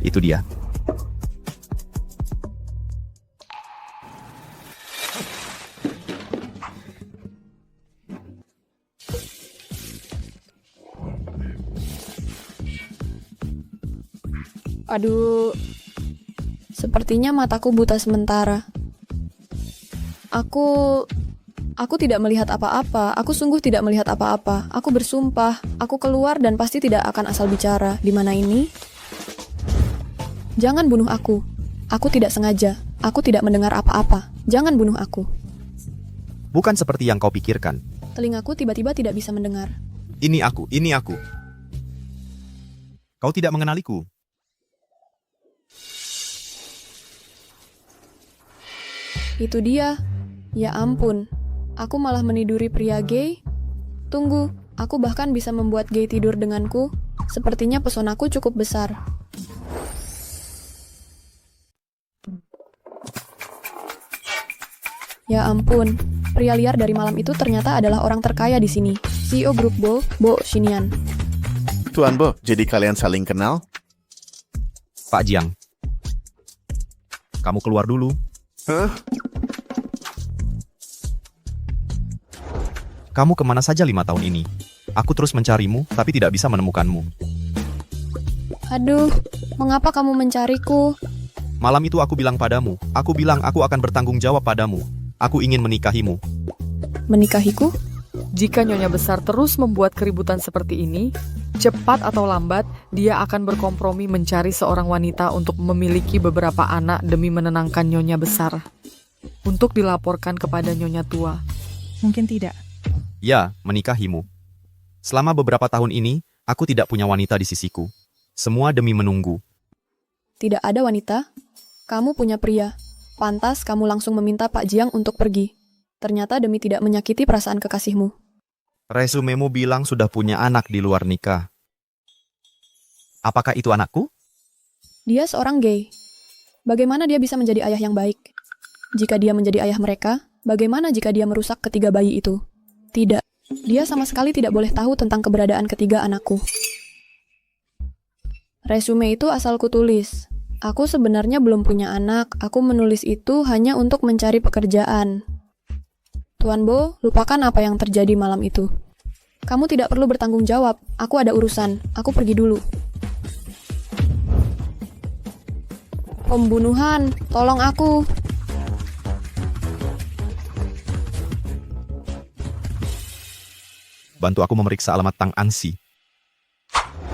itu dia. Aduh, sepertinya mataku buta sementara. Aku tidak melihat apa-apa. Aku sungguh tidak melihat apa-apa. Aku bersumpah, aku keluar dan pasti tidak akan asal bicara. Di mana ini? Jangan bunuh aku. Aku tidak sengaja. Aku tidak mendengar apa-apa. Jangan bunuh aku. Bukan seperti yang kau pikirkan. Telingaku tiba-tiba tidak bisa mendengar. Ini aku. Kau tidak mengenaliku. Itu dia. Ya ampun, aku malah meniduri pria gay. Tunggu, aku bahkan bisa membuat gay tidur denganku. Sepertinya pesonaku cukup besar. Ya ampun, pria liar dari malam itu ternyata adalah orang terkaya di sini. CEO grup Bo Shinian. Tuan Bo, jadi kalian saling kenal? Pak Jiang. Kamu keluar dulu. Hah? Kamu kemana saja 5 tahun ini? Aku terus mencarimu, tapi tidak bisa menemukanmu. Aduh, mengapa kamu mencariku? Malam itu aku bilang padamu, aku bilang aku akan bertanggung jawab padamu. Aku ingin menikahimu. Menikahiku? Jika Nyonya Besar terus membuat keributan seperti ini, cepat atau lambat dia akan berkompromi mencari seorang wanita untuk memiliki beberapa anak demi menenangkan Nyonya Besar. Untuk dilaporkan kepada Nyonya Tua. Mungkin tidak. Ya, menikahimu. Selama beberapa tahun ini, aku tidak punya wanita di sisiku. Semua demi menunggu. Tidak ada wanita? Kamu punya pria. Pantas kamu langsung meminta Pak Jiang untuk pergi. Ternyata demi tidak menyakiti perasaan kekasihmu. Resumemu bilang sudah punya anak di luar nikah. Apakah itu anakku? Dia seorang gay. Bagaimana dia bisa menjadi ayah yang baik? Jika dia menjadi ayah mereka, bagaimana jika dia merusak ketiga bayi itu? Tidak. Dia sama sekali tidak boleh tahu tentang keberadaan ketiga anakku. Resume itu asalku tulis. Aku sebenarnya belum punya anak. Aku menulis itu hanya untuk mencari pekerjaan. Tuan Bo, lupakan apa yang terjadi malam itu. Kamu tidak perlu bertanggung jawab. Aku ada urusan. Aku pergi dulu. Pembunuhan, tolong aku. Bantu aku memeriksa alamat Tang Ansi.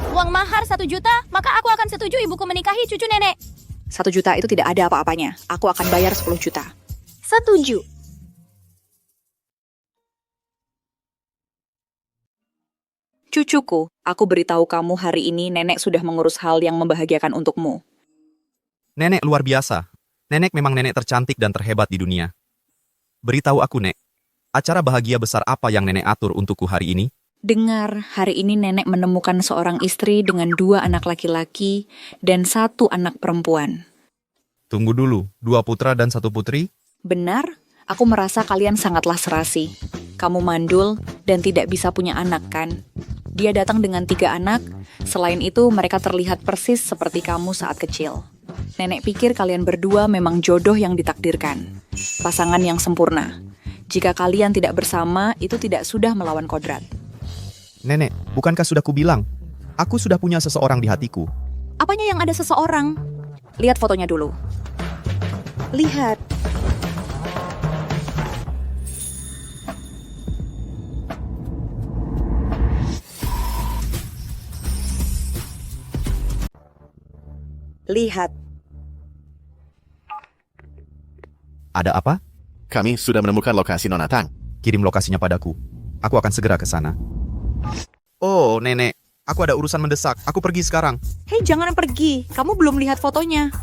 Uang mahar 1 juta, maka aku akan setuju ibuku menikahi cucu nenek. 1 juta itu tidak ada apa-apanya. Aku akan bayar 10 juta. Setuju. Cucuku, aku beritahu kamu hari ini nenek sudah mengurus hal yang membahagiakan untukmu. Nenek luar biasa. Nenek memang nenek tercantik dan terhebat di dunia. Beritahu aku, Nek. Acara bahagia besar apa yang nenek atur untukku hari ini? Dengar, hari ini nenek menemukan seorang istri dengan 2 anak laki-laki dan 1 anak perempuan. Tunggu dulu, 2 putra dan 1 putri? Benar, aku merasa kalian sangatlah serasi. Kamu mandul dan tidak bisa punya anak, kan? Dia datang dengan 3 anak, selain itu mereka terlihat persis seperti kamu saat kecil. Nenek pikir kalian berdua memang jodoh yang ditakdirkan. Pasangan yang sempurna. Jika kalian tidak bersama, itu tidak sudah melawan kodrat. Nenek, bukankah sudah kubilang? Aku sudah punya seseorang di hatiku. Apanya yang ada seseorang? Lihat fotonya dulu. Lihat. Lihat. Ada apa? Kami sudah menemukan lokasi Nona Tang. Kirim lokasinya padaku. Aku akan segera ke sana. Oh, Nenek. Aku ada urusan mendesak. Aku pergi sekarang. Hei, jangan pergi. Kamu belum lihat fotonya.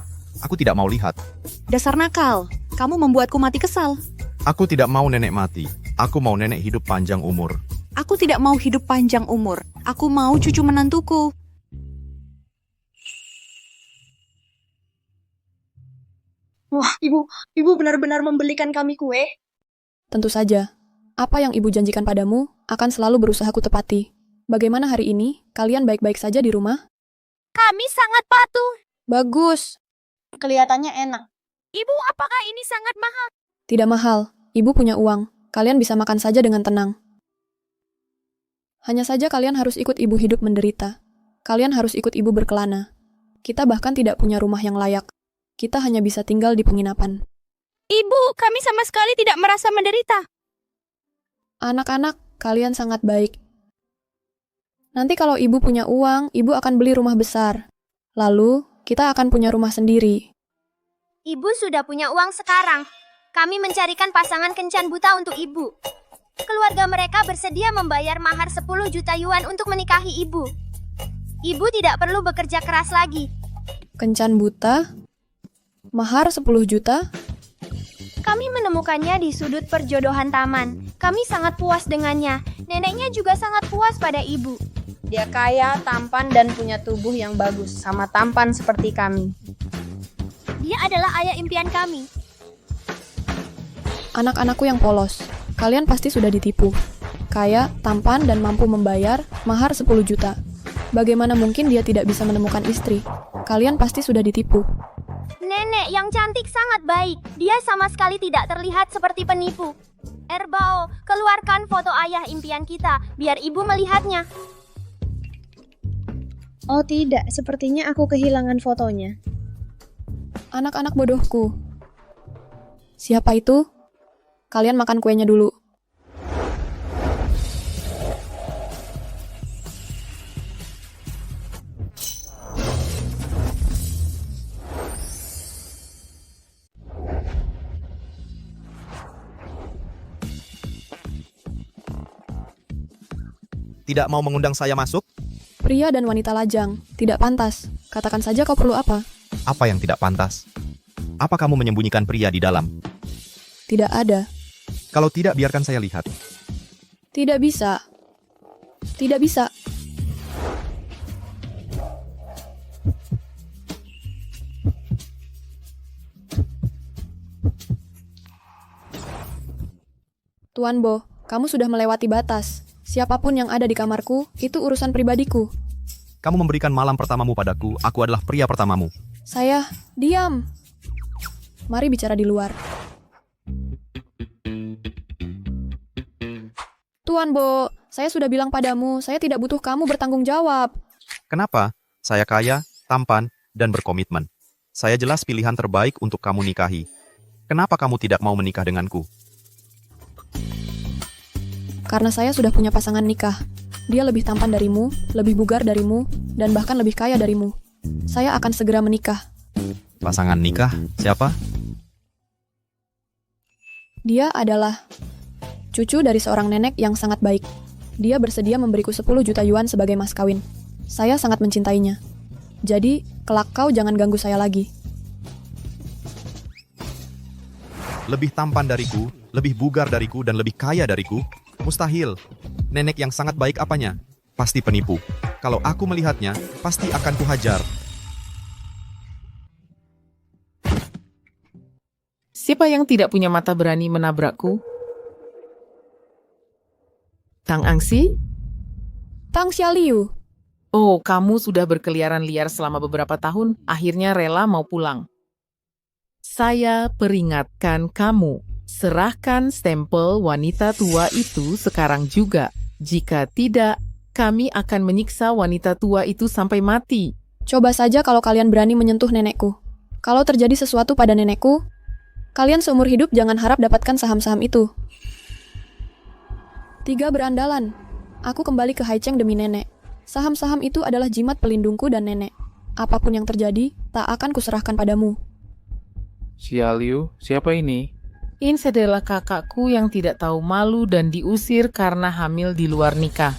Aku tidak mau lihat. Dasar nakal. Kamu membuatku mati kesal. Aku tidak mau nenek mati. Aku mau nenek hidup panjang umur. Aku tidak mau hidup panjang umur. Aku mau cucu menantuku. Wah, ibu benar-benar membelikan kami kue. Tentu saja. Apa yang ibu janjikan padamu akan selalu berusaha kutepati. Bagaimana hari ini? Kalian baik-baik saja di rumah? Kami sangat patuh. Bagus. Kelihatannya enak. Ibu, apakah ini sangat mahal? Tidak mahal. Ibu punya uang. Kalian bisa makan saja dengan tenang. Hanya saja kalian harus ikut ibu hidup menderita. Kalian harus ikut ibu berkelana. Kita bahkan tidak punya rumah yang layak. Kita hanya bisa tinggal di penginapan. Ibu, kami sama sekali tidak merasa menderita. Anak-anak, kalian sangat baik. Nanti kalau ibu punya uang, ibu akan beli rumah besar. Lalu, kita akan punya rumah sendiri. Ibu sudah punya uang sekarang. Kami mencarikan pasangan kencan buta untuk ibu. Keluarga mereka bersedia membayar mahar 10 juta yuan untuk menikahi ibu. Ibu tidak perlu bekerja keras lagi. Kencan buta? Mahar 10 juta? Kami menemukannya di sudut perjodohan taman. Kami sangat puas dengannya. Neneknya juga sangat puas pada ibu. Dia kaya, tampan, dan punya tubuh yang bagus, sama tampan seperti kami. Dia adalah ayah impian kami. Anak-anakku yang polos, kalian pasti sudah ditipu. Kaya, tampan, dan mampu membayar mahar 10 juta. Bagaimana mungkin dia tidak bisa menemukan istri? Kalian pasti sudah ditipu. Nenek yang cantik sangat baik. Dia sama sekali tidak terlihat seperti penipu. Erbao, keluarkan foto ayah impian kita, biar ibu melihatnya. Oh tidak, sepertinya aku kehilangan fotonya. Anak-anak bodohku. Siapa itu? Kalian makan kuenya dulu. Tidak mau mengundang saya masuk? Pria dan wanita lajang, tidak pantas. Katakan saja kau perlu apa? Apa yang tidak pantas? Apa kamu menyembunyikan pria di dalam? Tidak ada. Kalau tidak, biarkan saya lihat. Tidak bisa. Tidak bisa. Tuan Bo, kamu sudah melewati batas. Siapapun yang ada di kamarku, itu urusan pribadiku. Kamu memberikan malam pertamamu padaku, aku adalah pria pertamamu. Saya, diam. Mari bicara di luar. Tuan Bo, saya sudah bilang padamu, saya tidak butuh kamu bertanggung jawab. Kenapa? Saya kaya, tampan, dan berkomitmen. Saya jelas pilihan terbaik untuk kamu nikahi. Kenapa kamu tidak mau menikah denganku? Karena saya sudah punya pasangan nikah. Dia lebih tampan darimu, lebih bugar darimu, dan bahkan lebih kaya darimu. Saya akan segera menikah. Pasangan nikah? Siapa? Dia adalah cucu dari seorang nenek yang sangat baik. Dia bersedia memberiku 10 juta yuan sebagai mas kawin. Saya sangat mencintainya. Jadi, kelak kau jangan ganggu saya lagi. Lebih tampan dariku, lebih bugar dariku, dan lebih kaya dariku? Mustahil. Nenek yang sangat baik apanya? Pasti penipu. Kalau aku melihatnya, pasti akan kuhajar. Siapa yang tidak punya mata berani menabrakku? Tang Angsi? Tang Xiaoliu, Oh, kamu sudah berkeliaran liar selama beberapa tahun, akhirnya rela mau pulang. Saya peringatkan kamu. Serahkan stempel wanita tua itu sekarang juga. Jika tidak, kami akan menyiksa wanita tua itu sampai mati. coba saja kalau kalian berani menyentuh nenekku. Kalau terjadi sesuatu pada nenekku, kalian seumur hidup jangan harap dapatkan saham-saham itu. 3 berandalan. Aku kembali ke Haicheng demi nenek. Saham-saham itu adalah jimat pelindungku dan nenek. Apapun yang terjadi, tak akan kuserahkan padamu. Xiaoliu, siapa ini? Ini adalah kakakku yang tidak tahu malu dan diusir karena hamil di luar nikah.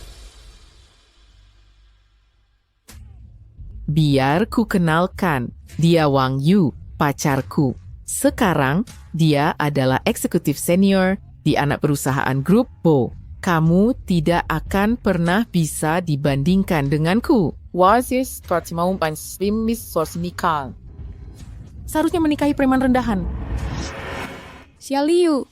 Biar ku kenalkan, dia Wang Yu, pacarku. Sekarang, dia adalah eksekutif senior di anak perusahaan grup Bo. Kamu tidak akan pernah bisa dibandingkan denganku. Seharusnya menikahi preman rendahan. Xiaoliu,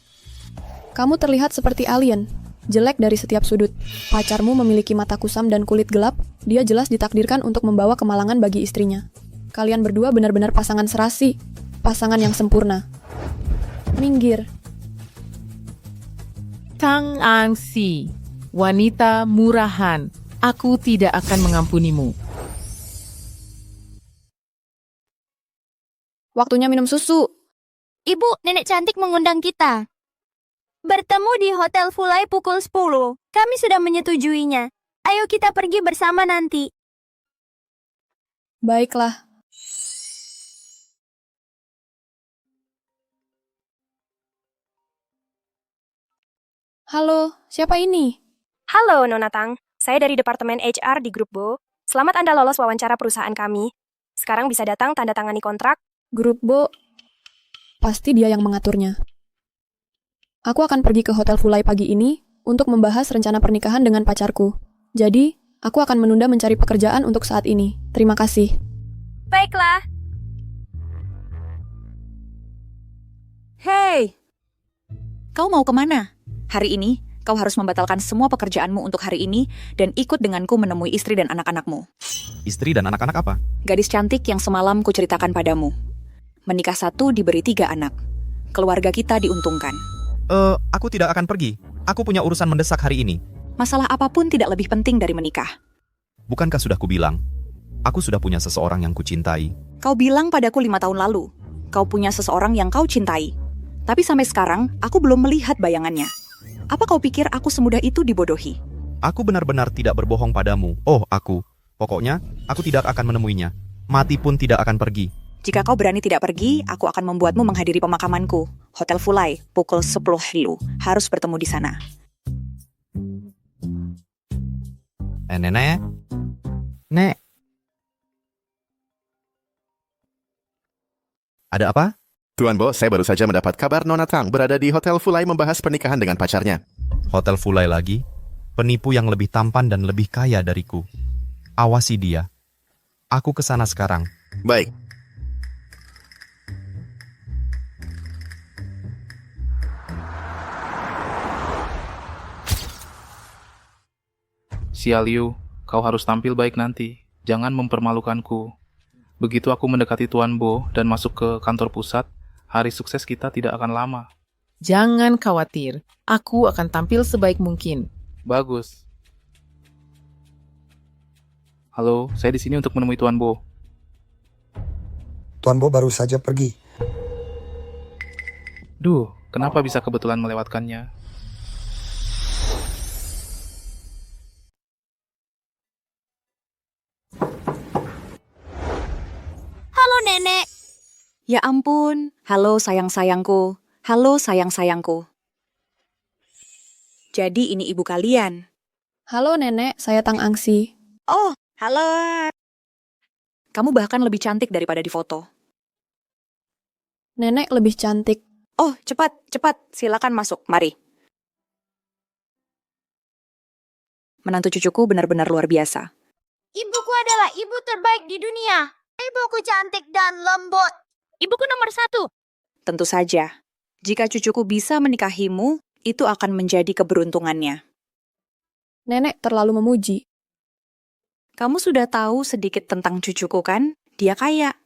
kamu terlihat seperti alien, jelek dari setiap sudut. Pacarmu memiliki mata kusam dan kulit gelap, dia jelas ditakdirkan untuk membawa kemalangan bagi istrinya. Kalian berdua benar-benar pasangan serasi. Pasangan yang sempurna. Minggir. Tang Angsi, wanita murahan, aku tidak akan mengampunimu. Waktunya minum susu. Ibu, nenek cantik mengundang kita. Bertemu di Hotel Fulai pukul 10. Kami sudah menyetujuinya. Ayo kita pergi bersama nanti. Baiklah. Halo, siapa ini? Halo, Nona Tang. Saya dari Departemen HR di Grup Bo. Selamat Anda lolos wawancara perusahaan kami. Sekarang bisa datang tanda tangani kontrak. Grup Bo. Pasti dia yang mengaturnya. Aku akan pergi ke Hotel Fulai pagi ini untuk membahas rencana pernikahan dengan pacarku. Jadi, aku akan menunda mencari pekerjaan untuk saat ini. Terima kasih. Baiklah. Hey! Kau mau kemana? Hari ini, kau harus membatalkan semua pekerjaanmu untuk hari ini dan ikut denganku menemui istri dan anak-anakmu. Istri dan anak-anak apa? Gadis cantik yang semalam kuceritakan padamu. Menikah 1 diberi 3 anak. Keluarga kita diuntungkan. Aku tidak akan pergi. Aku punya urusan mendesak hari ini. Masalah apapun tidak lebih penting dari menikah. Bukankah sudah kubilang? Aku sudah punya seseorang yang kucintai. Kau bilang padaku 5 tahun lalu, kau punya seseorang yang kau cintai. Tapi sampai sekarang, aku belum melihat bayangannya. Apa kau pikir aku semudah itu dibodohi? Aku benar-benar tidak berbohong padamu. Oh, aku. Pokoknya, aku tidak akan menemuinya. Mati pun tidak akan pergi. Jika kau berani tidak pergi, aku akan membuatmu menghadiri pemakamanku. Hotel Fulai, pukul 10 Hilu. Harus bertemu di sana. Nenek? Nek? Ada apa? Tuan Bo, saya baru saja mendapat kabar Nona Tang berada di Hotel Fulai membahas pernikahan dengan pacarnya. Hotel Fulai lagi? Penipu yang lebih tampan dan lebih kaya dariku. Awasi dia. Aku ke sana sekarang. Baik. Xiaoliu, kau harus tampil baik nanti. Jangan mempermalukanku. Begitu aku mendekati Tuan Bo dan masuk ke kantor pusat, hari sukses kita tidak akan lama. Jangan khawatir, aku akan tampil sebaik mungkin. Bagus. Halo, saya di sini untuk menemui Tuan Bo. Tuan Bo baru saja pergi. Duh, kenapa bisa kebetulan melewatkannya? Halo, Nenek. Ya ampun, halo sayang-sayangku. Halo sayang-sayangku. Jadi ini ibu kalian. Halo nenek, saya Tang Angsi. Oh, halo. Kamu bahkan lebih cantik daripada di foto. Nenek lebih cantik. Oh, cepat, cepat. Silakan masuk, mari. Menantu cucuku benar-benar luar biasa. Ibuku adalah ibu terbaik di dunia. Ibuku cantik dan lembut. Ibuku nomor 1. Tentu saja. Jika cucuku bisa menikahimu, itu akan menjadi keberuntungannya. Nenek terlalu memuji. Kamu sudah tahu sedikit tentang cucuku kan? Dia kaya.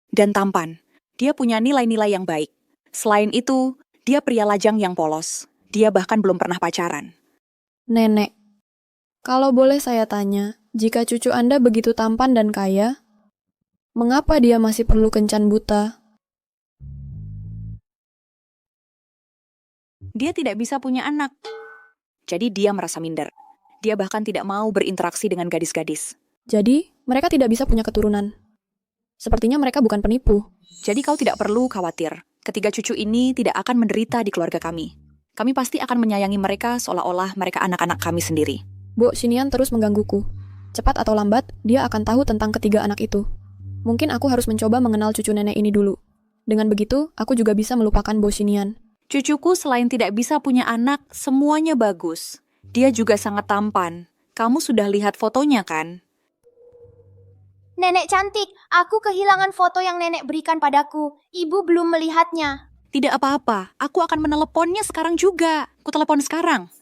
Dan tampan. Dia punya nilai-nilai yang baik. Selain itu, dia pria lajang yang polos. Dia bahkan belum pernah pacaran. Nenek, kalau boleh saya tanya, jika cucu Anda begitu tampan dan kaya, mengapa dia masih perlu kencan buta? Dia tidak bisa punya anak. Jadi dia merasa minder. Dia bahkan tidak mau berinteraksi dengan gadis-gadis. Jadi, mereka tidak bisa punya keturunan. Sepertinya mereka bukan penipu. Jadi kau tidak perlu khawatir. Ketiga cucu ini tidak akan menderita di keluarga kami. Kami pasti akan menyayangi mereka seolah-olah mereka anak-anak kami sendiri. Bu, Xinian terus menggangguku. Cepat atau lambat, dia akan tahu tentang ketiga anak itu. Mungkin aku harus mencoba mengenal cucu nenek ini dulu. Dengan begitu, aku juga bisa melupakan Bu Xinian. Cucuku selain tidak bisa punya anak, semuanya bagus. Dia juga sangat tampan. Kamu sudah lihat fotonya kan? Nenek cantik, aku kehilangan foto yang nenek berikan padaku. Ibu belum melihatnya. Tidak apa-apa, aku akan meneleponnya sekarang juga. Ku telepon sekarang.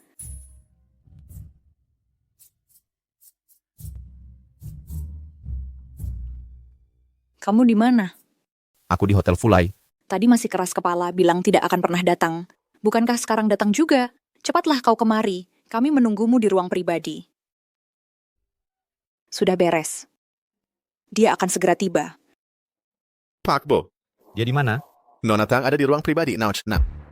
Kamu di mana? Aku di Hotel Fulai. Tadi masih keras kepala, bilang tidak akan pernah datang. Bukankah sekarang datang juga? Cepatlah kau kemari. Kami menunggumu di ruang pribadi. Sudah beres. Dia akan segera tiba. Pak Bo, Dia di mana? Nona Tang ada di ruang pribadi. Nah.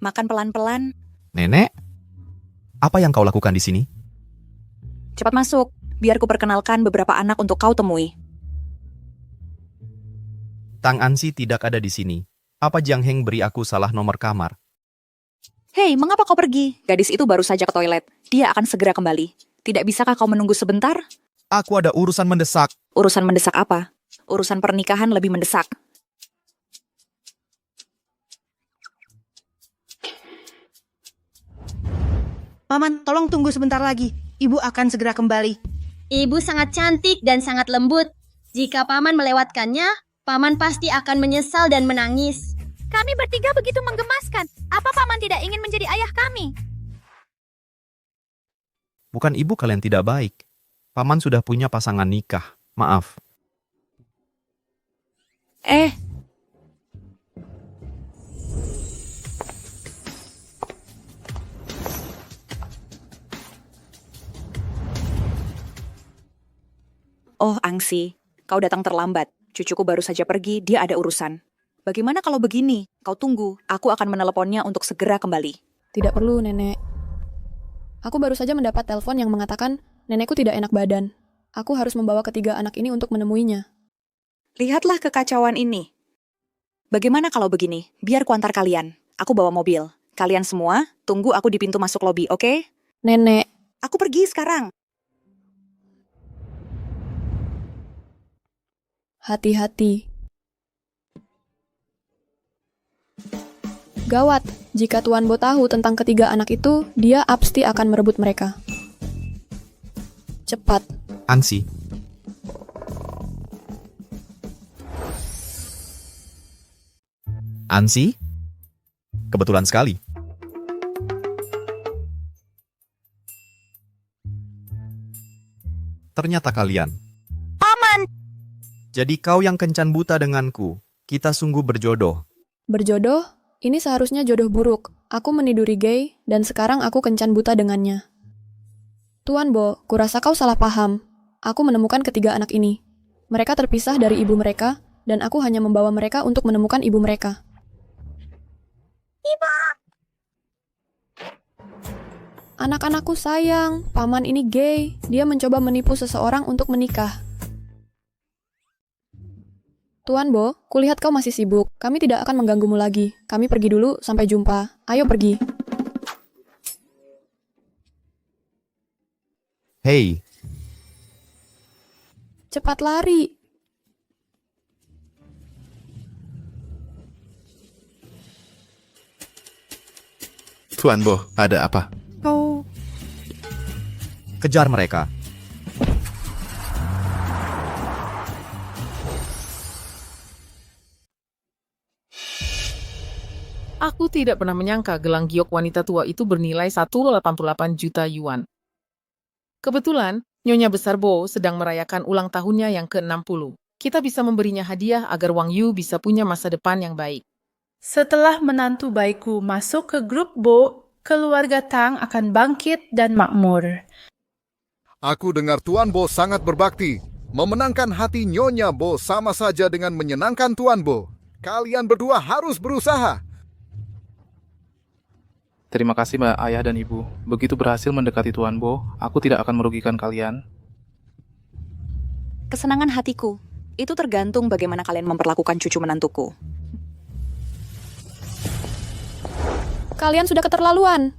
Makan pelan-pelan. Nenek? Apa yang kau lakukan di sini? Cepat masuk, biar ku perkenalkan beberapa anak untuk kau temui. Tang Ansi tidak ada di sini. Apa Jiang Heng beri aku salah nomor kamar? Hei, mengapa kau pergi? Gadis itu baru saja ke toilet. Dia akan segera kembali. Tidak bisakah kau menunggu sebentar? Aku ada urusan mendesak. Urusan mendesak apa? Urusan pernikahan lebih mendesak. Paman, tolong tunggu sebentar lagi. Ibu akan segera kembali. Ibu sangat cantik dan sangat lembut. Jika paman melewatkannya, paman pasti akan menyesal dan menangis. Kami bertiga begitu menggemaskan. Apa paman tidak ingin menjadi ayah kami? Bukan ibu kalian tidak baik. Paman sudah punya pasangan nikah. Maaf. Oh, Angsi, kau datang terlambat. Cucuku baru saja pergi, dia ada urusan. Bagaimana kalau begini? Kau tunggu, aku akan meneleponnya untuk segera kembali. Tidak perlu, Nenek. Aku baru saja mendapat telepon yang mengatakan nenekku tidak enak badan. Aku harus membawa ketiga anak ini untuk menemuinya. Lihatlah kekacauan ini. Bagaimana kalau begini? Biar kuantar kalian. Aku bawa mobil. Kalian semua, tunggu aku di pintu masuk lobi, oke? Nenek. Aku pergi sekarang. Hati-hati. Gawat, jika Tuan Bo tahu tentang ketiga anak itu, dia pasti akan merebut mereka. Cepat. Ansi. Ansi? Kebetulan sekali. Ternyata kalian. Paman! Jadi kau yang kencan buta denganku. Kita sungguh berjodoh. Berjodoh? Ini seharusnya jodoh buruk. Aku meniduri Gay, dan sekarang aku kencan buta dengannya. Tuan Bo, kurasa kau salah paham. Aku menemukan ketiga anak ini. Mereka terpisah dari ibu mereka, dan aku hanya membawa mereka untuk menemukan ibu mereka. Ibu! Anak-anakku sayang, paman ini gay. Dia mencoba menipu seseorang untuk menikah. Tuan Bo, kulihat kau masih sibuk. Kami tidak akan mengganggumu lagi. Kami pergi dulu, sampai jumpa. Ayo pergi. Hei, Cepat lari. Tuan Bo, ada apa? kejar mereka. Aku tidak pernah menyangka gelang giok wanita tua itu bernilai 188 juta yuan. Kebetulan, Nyonya Besar Bo sedang merayakan ulang tahunnya yang ke-60. Kita bisa memberinya hadiah agar Wang Yu bisa punya masa depan yang baik. Setelah menantu baikku masuk ke grup Bo, keluarga Tang akan bangkit dan makmur. Aku dengar Tuan Bo sangat berbakti. Memenangkan hati Nyonya Bo sama saja dengan menyenangkan Tuan Bo. Kalian berdua harus berusaha. Terima kasih Mbak Ayah dan Ibu. Begitu berhasil mendekati Tuan Bo, aku tidak akan merugikan kalian. Kesenangan hatiku, itu tergantung bagaimana kalian memperlakukan cucu menantuku. Kalian sudah keterlaluan.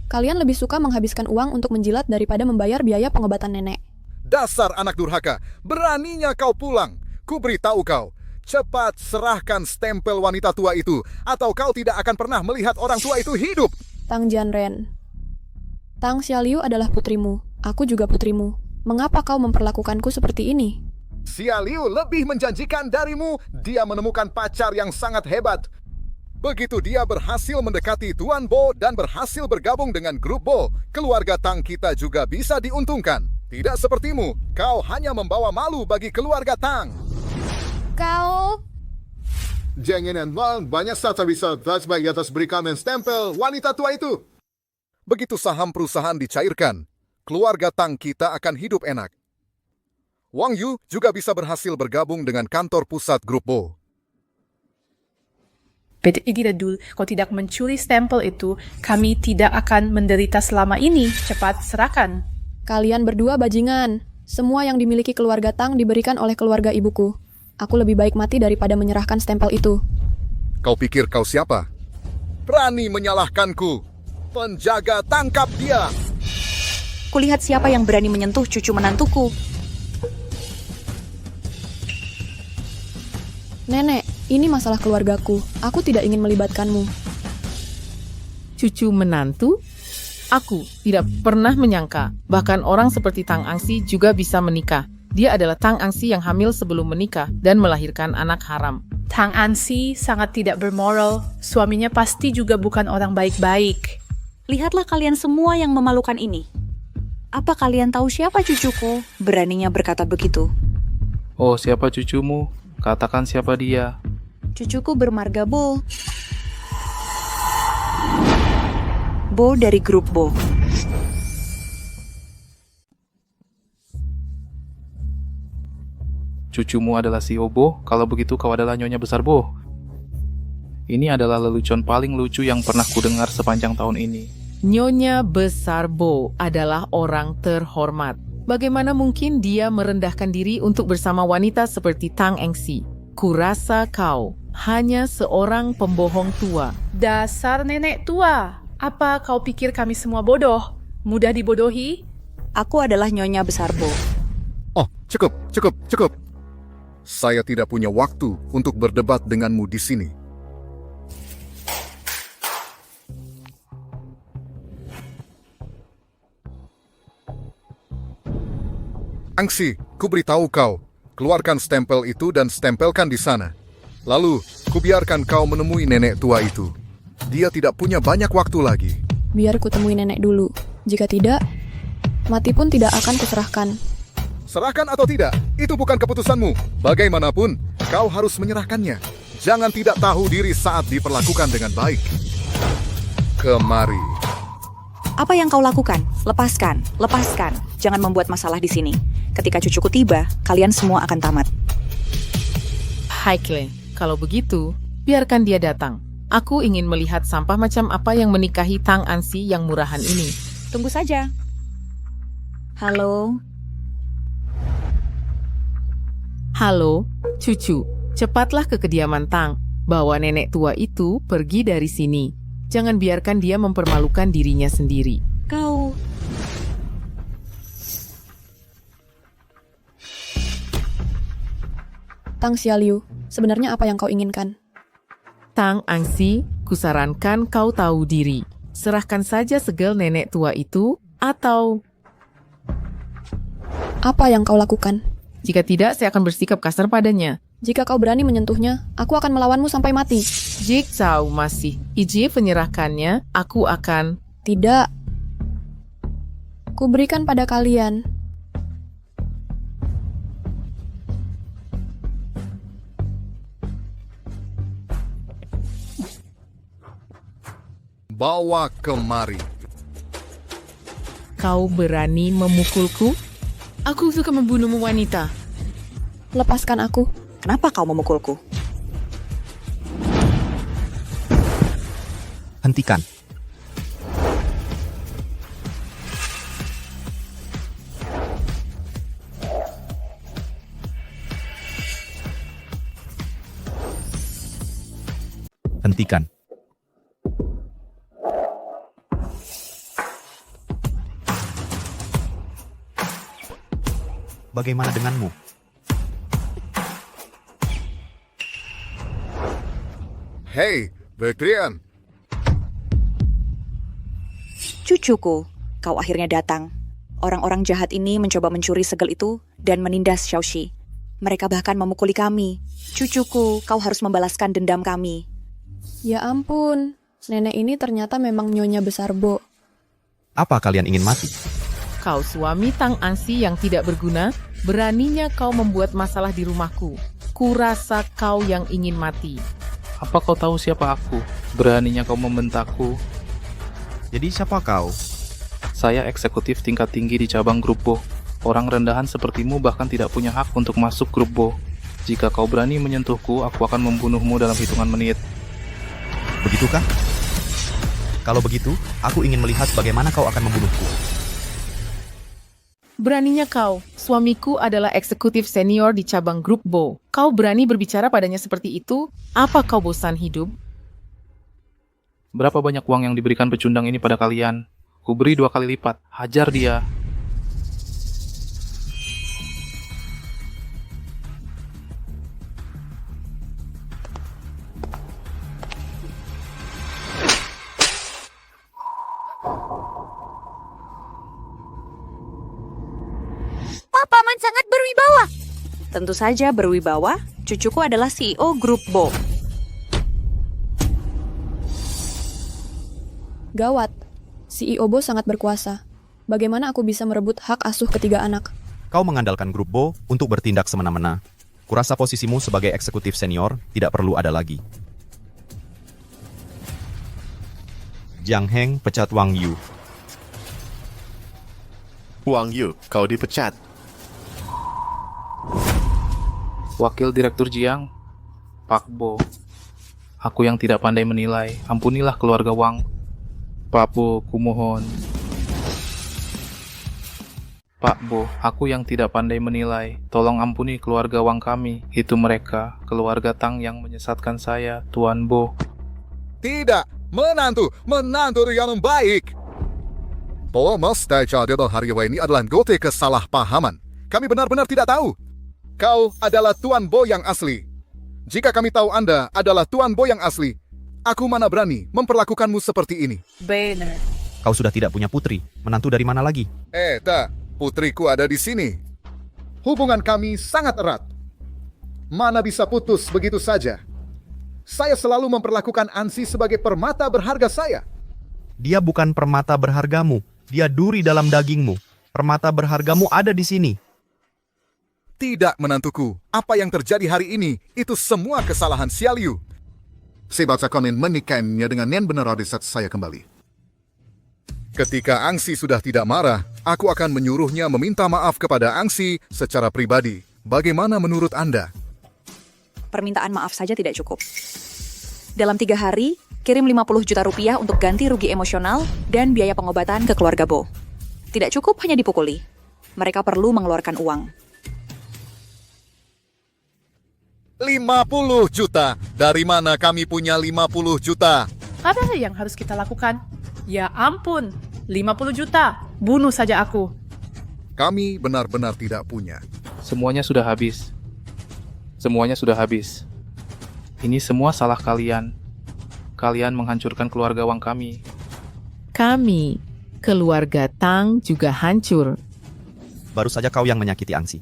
Kalian lebih suka menghabiskan uang untuk menjilat daripada membayar biaya pengobatan nenek. Dasar anak durhaka, beraninya kau pulang. Ku beritahu kau, cepat serahkan stempel wanita tua itu, atau kau tidak akan pernah melihat orang tua itu hidup. Tang Jianren. Tang Xiaoliu adalah putrimu. Aku juga putrimu. Mengapa kau memperlakukanku seperti ini? Xia Liu lebih menjanjikan darimu. Dia menemukan pacar yang sangat hebat. Begitu dia berhasil mendekati Tuan Bo dan berhasil bergabung dengan grup Bo, keluarga Tang kita juga bisa diuntungkan. Tidak sepertimu, kau hanya membawa malu bagi keluarga Tang. Kau... Jangan banyak saja bisa flashback di atas berikan stempel wanita tua itu. Begitu saham perusahaan dicairkan, keluarga Tang kita akan hidup enak. Wang Yu juga bisa berhasil bergabung dengan kantor pusat grup Bo. PT Igi Redul, kau tidak mencuri stempel itu, kami tidak akan menderita selama ini. Cepat serahkan. Kalian berdua bajingan. Semua yang dimiliki keluarga Tang diberikan oleh keluarga ibuku. Aku lebih baik mati daripada menyerahkan stempel itu. Kau pikir kau siapa? Berani menyalahkanku. Penjaga, tangkap dia. Kulihat siapa yang berani menyentuh cucu menantuku. Nenek, ini masalah keluargaku. Aku tidak ingin melibatkanmu. Cucu menantu? Aku tidak pernah menyangka, bahkan orang seperti Tang Angsi juga bisa menikah. Dia adalah Tang Angsi yang hamil sebelum menikah dan melahirkan anak haram. Tang Ansi sangat tidak bermoral. Suaminya pasti juga bukan orang baik-baik. Lihatlah kalian semua yang memalukan ini. Apa kalian tahu siapa cucuku? Beraninya berkata begitu. Oh, siapa cucumu? Katakan siapa dia. Cucuku bermarga Bo. Bo dari grup Bo. Cucumu adalah si Bo, kalau begitu kau adalah Nyonya Besar Bo. Ini adalah lelucon paling lucu yang pernah kudengar sepanjang tahun ini. Nyonya Besar Bo adalah orang terhormat. Bagaimana mungkin dia merendahkan diri untuk bersama wanita seperti Tang Angsi? Kurasa kau hanya seorang pembohong tua. Dasar nenek tua. Apa kau pikir kami semua bodoh? Mudah dibodohi? Aku adalah Nyonya Besar Bo. Oh, cukup. Saya tidak punya waktu untuk berdebat denganmu di sini. Angsi, kuberitahu kau, keluarkan stempel itu dan stempelkan di sana. Lalu, kubiarkan kau menemui nenek tua itu. Dia tidak punya banyak waktu lagi. Biar kutemui nenek dulu. Jika tidak, mati pun tidak akan kuserahkan. Serahkan atau tidak, itu bukan keputusanmu. Bagaimanapun, kau harus menyerahkannya. Jangan tidak tahu diri saat diperlakukan dengan baik. Kemari. Apa yang kau lakukan? Lepaskan. Jangan membuat masalah di sini. Ketika cucuku tiba, kalian semua akan tamat. Haikle, kalau begitu, biarkan dia datang. Aku ingin melihat sampah macam apa yang menikahi Tang Ansi yang murahan ini. Tunggu saja. Halo, cucu. Cepatlah ke kediaman Tang. Bawa nenek tua itu pergi dari sini. Jangan biarkan dia mempermalukan dirinya sendiri. Kau... Tang Xialiu, sebenarnya apa yang kau inginkan? Tang Angsi, kusarankan kau tahu diri. Serahkan saja segel nenek tua itu, atau... Apa yang kau lakukan? Jika tidak, saya akan bersikap kasar padanya. Jika kau berani menyentuhnya, aku akan melawanmu sampai mati. Jika masih izin menyerahkannya, aku akan... Tidak. Kuberikan pada kalian. Bawa kemari. Kau berani memukulku? Aku suka membunuhmu, wanita. Lepaskan aku. Kenapa kau memukulku? Hentikan. Hentikan. Bagaimana denganmu? Hei, Bertrian. Cucuku, kau akhirnya datang. Orang-orang jahat ini mencoba mencuri segel itu dan menindas Xiaoxi. Mereka bahkan memukuli kami. Cucuku, kau harus membalaskan dendam kami. Ya ampun, nenek ini ternyata memang nyonya besar Bo. Apa kalian ingin mati? Kau suami Tang Ansi yang tidak berguna, beraninya kau membuat masalah di rumahku. Kurasa kau yang ingin mati. Apa kau tahu siapa aku? Beraninya kau membentakku. Jadi siapa kau? Saya eksekutif tingkat tinggi di cabang grup Bo. Orang rendahan sepertimu bahkan tidak punya hak untuk masuk grup Bo. Jika kau berani menyentuhku, aku akan membunuhmu dalam hitungan menit. Begitukah? Kalau begitu, aku ingin melihat bagaimana kau akan membunuhku. Beraninya kau, suamiku adalah eksekutif senior di cabang grup Bo. Kau berani berbicara padanya seperti itu? Apa kau bosan hidup? Berapa banyak uang yang diberikan pecundang ini pada kalian? Ku beri 2 kali lipat. Hajar dia. Paman sangat berwibawa. Tentu saja berwibawa, cucuku adalah CEO grup Bo. Gawat, CEO Bo sangat berkuasa. Bagaimana aku bisa merebut hak asuh ketiga anak? Kau mengandalkan grup Bo untuk bertindak semena-mena. Kurasa posisimu sebagai eksekutif senior tidak perlu ada lagi. Jiang Heng pecat Wang Yu. Wang Yu, kau dipecat. Wakil Direktur Jiang, Pak Bo. Aku yang tidak pandai menilai, ampunilah keluarga Wang. Pak Bo, kumohon. Pak Bo, aku yang tidak pandai menilai, tolong ampuni keluarga Wang kami. Itu mereka, keluarga Tang yang menyesatkan saya, Tuan Bo. Tidak, menantu yang baik. Thomas dari hari ini adalah gote kesalahpahaman. Kami benar-benar tidak tahu. Kau adalah Tuan Bo yang asli. Jika kami tahu Anda adalah Tuan Bo yang asli, aku mana berani memperlakukanmu seperti ini. Benar. Kau sudah tidak punya putri. Menantu dari mana lagi? Tak. Putriku ada di sini. Hubungan kami sangat erat. Mana bisa putus begitu saja. Saya selalu memperlakukan Ansi sebagai permata berharga saya. Dia bukan permata berhargamu. Dia duri dalam dagingmu. Permata berhargamu ada di sini. Tidak, menantuku. Apa yang terjadi hari ini, itu semua kesalahan Xiao Liu. Saya baca komen menikahnya dengan Nen benar di saat saya kembali. Ketika Angsi sudah tidak marah, aku akan menyuruhnya meminta maaf kepada Angsi secara pribadi. Bagaimana menurut Anda? Permintaan maaf saja tidak cukup. Dalam 3 hari, kirim 50 juta rupiah untuk ganti rugi emosional dan biaya pengobatan ke keluarga Bo. Tidak cukup hanya dipukuli. Mereka perlu mengeluarkan uang. 50 juta. Dari mana kami punya 50 juta? Apa yang harus kita lakukan? Ya ampun, 50 juta. Bunuh saja aku. Kami benar-benar tidak punya. Semuanya sudah habis. Semuanya sudah habis. Ini semua salah kalian. Kalian menghancurkan keluarga Wang kami. Kami, keluarga Tang juga hancur. Baru saja kau yang menyakiti Angsi.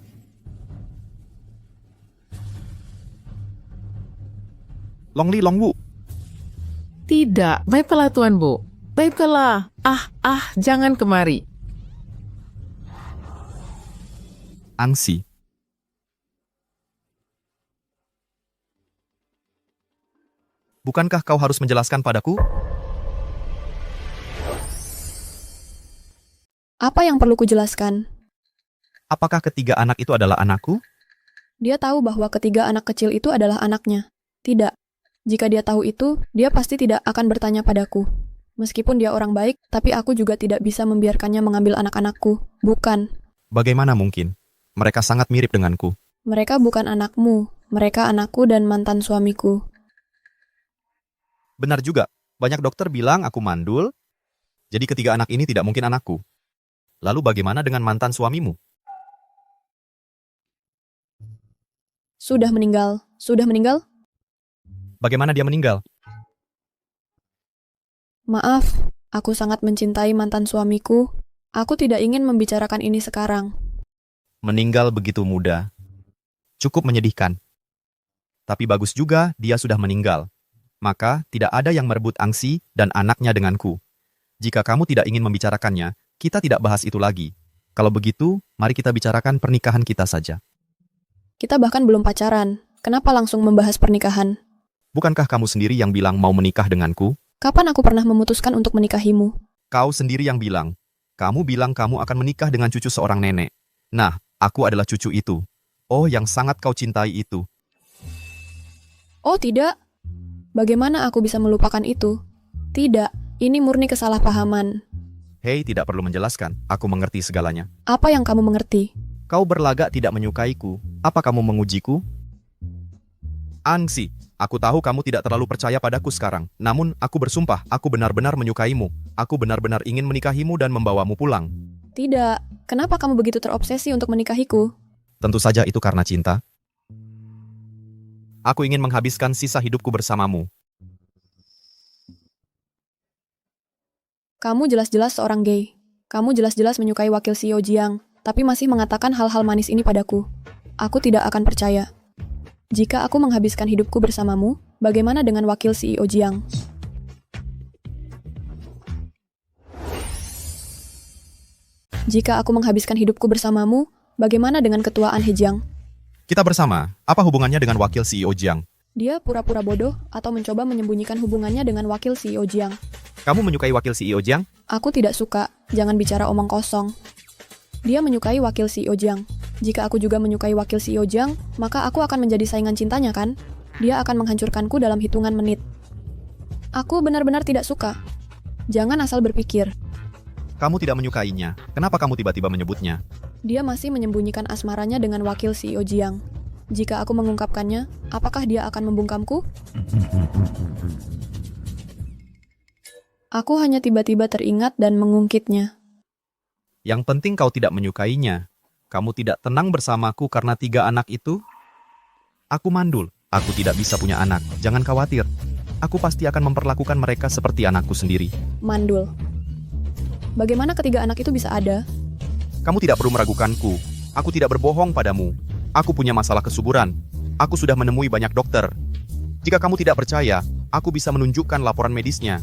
Longli Longwu. Tidak, baiklah Tuan Bo. Baiklah. Jangan kemari. Angsi. Bukankah kau harus menjelaskan padaku? Apa yang perlu kujelaskan? Apakah ketiga anak itu adalah anakku? Dia tahu bahwa ketiga anak kecil itu adalah anaknya. Tidak. Jika dia tahu itu, dia pasti tidak akan bertanya padaku. Meskipun dia orang baik, tapi aku juga tidak bisa membiarkannya mengambil anak-anakku. Bukan. Bagaimana mungkin? Mereka sangat mirip denganku. Mereka bukan anakmu. Mereka anakku dan mantan suamiku. Benar juga. Banyak dokter bilang aku mandul. Jadi ketiga anak ini tidak mungkin anakku. Lalu bagaimana dengan mantan suamimu? Sudah meninggal. Sudah meninggal? Bagaimana dia meninggal? Maaf, aku sangat mencintai mantan suamiku. Aku tidak ingin membicarakan ini sekarang. Meninggal begitu muda. Cukup menyedihkan. Tapi bagus juga dia sudah meninggal. Maka tidak ada yang merebut Angsi dan anaknya denganku. Jika kamu tidak ingin membicarakannya, kita tidak bahas itu lagi. Kalau begitu, mari kita bicarakan pernikahan kita saja. Kita bahkan belum pacaran. Kenapa langsung membahas pernikahan? Bukankah kamu sendiri yang bilang mau menikah denganku? Kapan aku pernah memutuskan untuk menikahimu? Kau sendiri yang bilang. Kamu bilang kamu akan menikah dengan cucu seorang nenek. Nah, aku adalah cucu itu. Oh, yang sangat kau cintai itu. Oh tidak. Bagaimana aku bisa melupakan itu? Tidak, ini murni kesalahpahaman. Hei, tidak perlu menjelaskan. Aku mengerti segalanya. Apa yang kamu mengerti? Kau berlagak tidak menyukaiku. Apa kamu mengujiku? Angsi, aku tahu kamu tidak terlalu percaya padaku sekarang. Namun, aku bersumpah, aku benar-benar menyukaimu. Aku benar-benar ingin menikahimu dan membawamu pulang. Tidak. Kenapa kamu begitu terobsesi untuk menikahiku? Tentu saja itu karena cinta. Aku ingin menghabiskan sisa hidupku bersamamu. Kamu jelas-jelas seorang gay. Kamu jelas-jelas menyukai wakil CEO Jiang, tapi masih mengatakan hal-hal manis ini padaku. Aku tidak akan percaya. Jika aku menghabiskan hidupku bersamamu, bagaimana dengan wakil CEO Jiang? Jika aku menghabiskan hidupku bersamamu, bagaimana dengan ketua An Hejiang? Kita bersama. Apa hubungannya dengan wakil CEO Jiang? Dia pura-pura bodoh atau mencoba menyembunyikan hubungannya dengan wakil CEO Jiang. Kamu menyukai wakil CEO Jiang? Aku tidak suka. Jangan bicara omong kosong. Dia menyukai wakil CEO Jiang. Jika aku juga menyukai wakil CEO Jiang, maka aku akan menjadi saingan cintanya kan? Dia akan menghancurkanku dalam hitungan menit. Aku benar-benar tidak suka. Jangan asal berpikir. Kamu tidak menyukainya. Kenapa kamu tiba-tiba menyebutnya? Dia masih menyembunyikan asmaranya dengan wakil CEO Jiang. Jika aku mengungkapkannya, apakah dia akan membungkamku? Aku hanya tiba-tiba teringat dan mengungkitnya. Yang penting kau tidak menyukainya. Kamu tidak tenang bersamaku karena 3 anak itu? Aku mandul. Aku tidak bisa punya anak. Jangan khawatir. Aku pasti akan memperlakukan mereka seperti anakku sendiri. Mandul. Bagaimana ketiga anak itu bisa ada? Kamu tidak perlu meragukanku. Aku tidak berbohong padamu. Aku punya masalah kesuburan. Aku sudah menemui banyak dokter. Jika kamu tidak percaya, aku bisa menunjukkan laporan medisnya.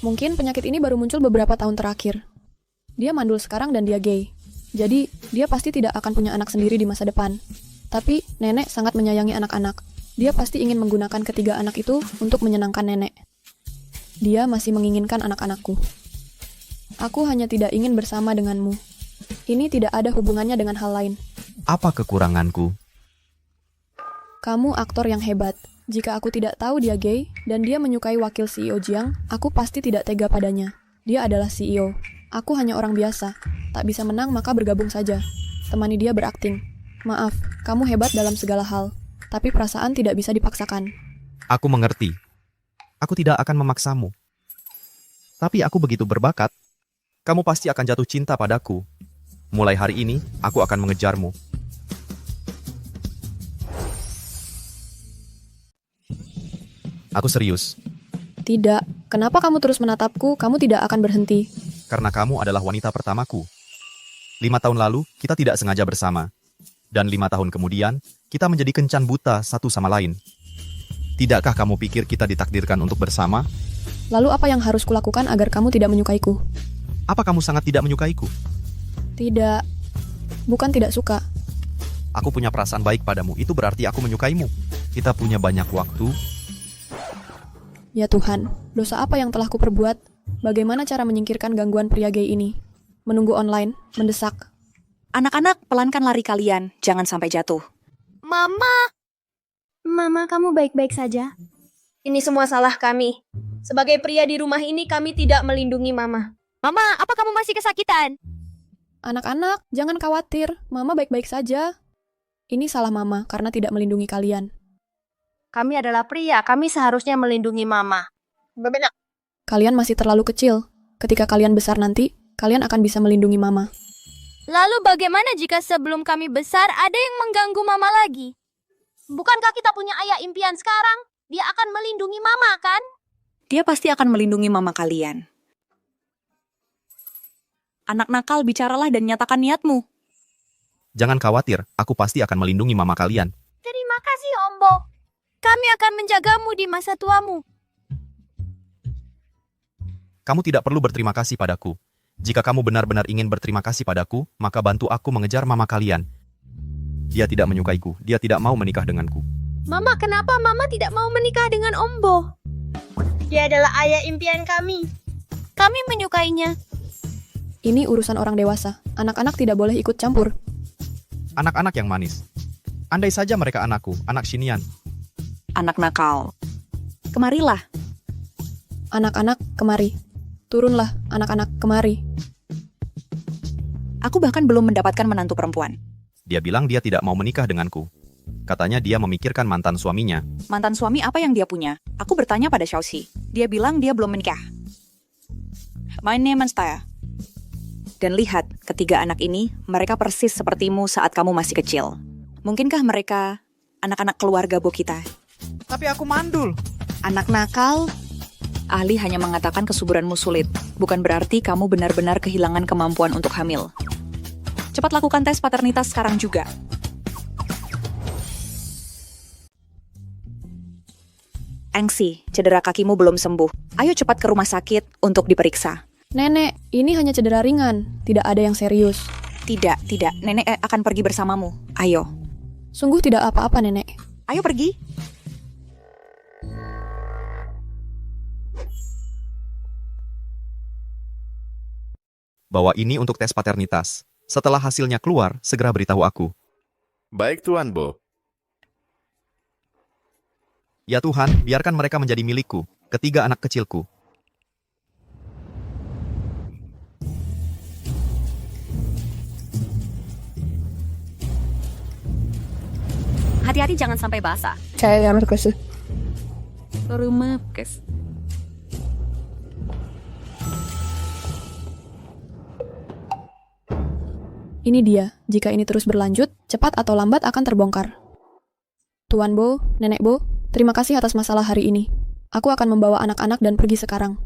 Mungkin penyakit ini baru muncul beberapa tahun terakhir. Dia mandul sekarang dan dia gay. Jadi, dia pasti tidak akan punya anak sendiri di masa depan. Tapi, nenek sangat menyayangi anak-anak. Dia pasti ingin menggunakan ketiga anak itu untuk menyenangkan nenek. Dia masih menginginkan anak-anakku. Aku hanya tidak ingin bersama denganmu. Ini tidak ada hubungannya dengan hal lain. Apa kekuranganku? Kamu aktor yang hebat. Jika aku tidak tahu dia gay, dan dia menyukai wakil CEO Jiang, aku pasti tidak tega padanya. Dia adalah CEO. Aku hanya orang biasa. Tak bisa menang maka bergabung saja. Temani dia berakting. Maaf, kamu hebat dalam segala hal. Tapi perasaan tidak bisa dipaksakan. Aku mengerti. Aku tidak akan memaksamu. Tapi aku begitu berbakat. Kamu pasti akan jatuh cinta padaku. Mulai hari ini, aku akan mengejarmu. Aku serius. Tidak. Kenapa kamu terus menatapku? Kamu tidak akan berhenti. Karena kamu adalah wanita pertamaku. 5 tahun lalu, kita tidak sengaja bersama. Dan 5 tahun kemudian, kita menjadi kencan buta satu sama lain. Tidakkah kamu pikir kita ditakdirkan untuk bersama? Lalu apa yang harus kulakukan agar kamu tidak menyukaiku? Apa kamu sangat tidak menyukaiku? Tidak. Bukan tidak suka. Aku punya perasaan baik padamu, itu berarti aku menyukaimu. Kita punya banyak waktu. Ya Tuhan, dosa apa yang telah kuperbuat? Bagaimana cara menyingkirkan gangguan pria gay ini? Menunggu online, mendesak. Anak-anak, pelankan lari kalian. Jangan sampai jatuh. Mama! Mama, kamu baik-baik saja? Ini semua salah kami. Sebagai pria di rumah ini, kami tidak melindungi Mama. Mama, apa kamu masih kesakitan? Anak-anak, jangan khawatir. Mama baik-baik saja. Ini salah Mama karena tidak melindungi kalian. Kami adalah pria, kami seharusnya melindungi Mama. Bebenak. Kalian masih terlalu kecil. Ketika kalian besar nanti, kalian akan bisa melindungi Mama. Lalu bagaimana jika sebelum kami besar ada yang mengganggu Mama lagi? Bukankah kita punya ayah impian sekarang? Dia akan melindungi Mama, kan? Dia pasti akan melindungi mama kalian. Anak nakal, bicaralah dan nyatakan niatmu. Jangan khawatir, aku pasti akan melindungi mama kalian. Terima kasih, Om Bo. Kami akan menjagamu di masa tuamu. Kamu tidak perlu berterima kasih padaku. Jika kamu benar-benar ingin berterima kasih padaku, maka bantu aku mengejar mama kalian. Dia tidak menyukaiku, dia tidak mau menikah denganku. Mama, kenapa Mama tidak mau menikah dengan Om Bo? Dia adalah ayah impian kami. Kami menyukainya. Ini urusan orang dewasa. Anak-anak tidak boleh ikut campur. Anak-anak yang manis. Andai saja mereka anakku, anak Shinian. Anak nakal. Kemarilah. Anak-anak, kemari. Turunlah, anak-anak, kemari. Aku bahkan belum mendapatkan menantu perempuan. Dia bilang dia tidak mau menikah denganku. Katanya dia memikirkan mantan suaminya. Mantan suami apa yang dia punya? Aku bertanya pada Xiaoxi. Dia bilang dia belum menikah. My name is Taya. Dan lihat, ketiga anak ini, mereka persis sepertimu saat kamu masih kecil. Mungkinkah mereka anak-anak keluarga Bo kita? Tapi aku mandul. Anak nakal? Ahli hanya mengatakan kesuburanmu sulit. Bukan berarti kamu benar-benar kehilangan kemampuan untuk hamil. Cepat lakukan tes paternitas sekarang juga. Angsi, cedera kakimu belum sembuh. Ayo cepat ke rumah sakit untuk diperiksa. Nenek, ini hanya cedera ringan. Tidak ada yang serius. Tidak. Nenek akan pergi bersamamu. Ayo. Sungguh tidak apa-apa, Nenek. Ayo pergi. Bawa ini untuk tes paternitas. Setelah hasilnya keluar, segera beritahu aku. Baik, Tuan Bo. Ya Tuhan, biarkan mereka menjadi milikku, ketiga anak kecilku. Hati-hati jangan sampai basah. Saya Markus. Rumah, guys. Ini dia. Jika ini terus berlanjut, cepat atau lambat akan terbongkar. Tuan Bo, Nenek Bo, terima kasih atas masalah hari ini. Aku akan membawa anak-anak dan pergi sekarang.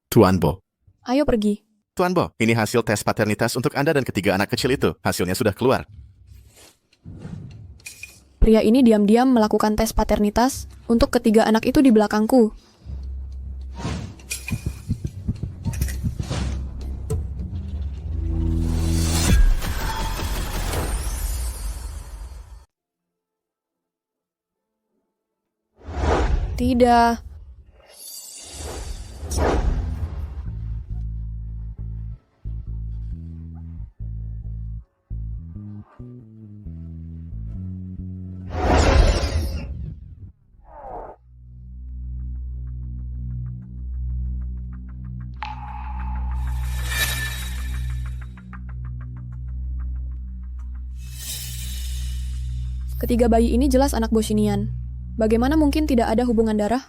Tuan Bo. Ayo pergi. Tuan Bo, ini hasil tes paternitas untuk Anda dan ketiga anak kecil itu. Hasilnya sudah keluar. Pria ini diam-diam melakukan tes paternitas untuk ketiga anak itu di belakangku. Tidak. Ketiga bayi ini jelas anak Boshinian. Bagaimana mungkin tidak ada hubungan darah?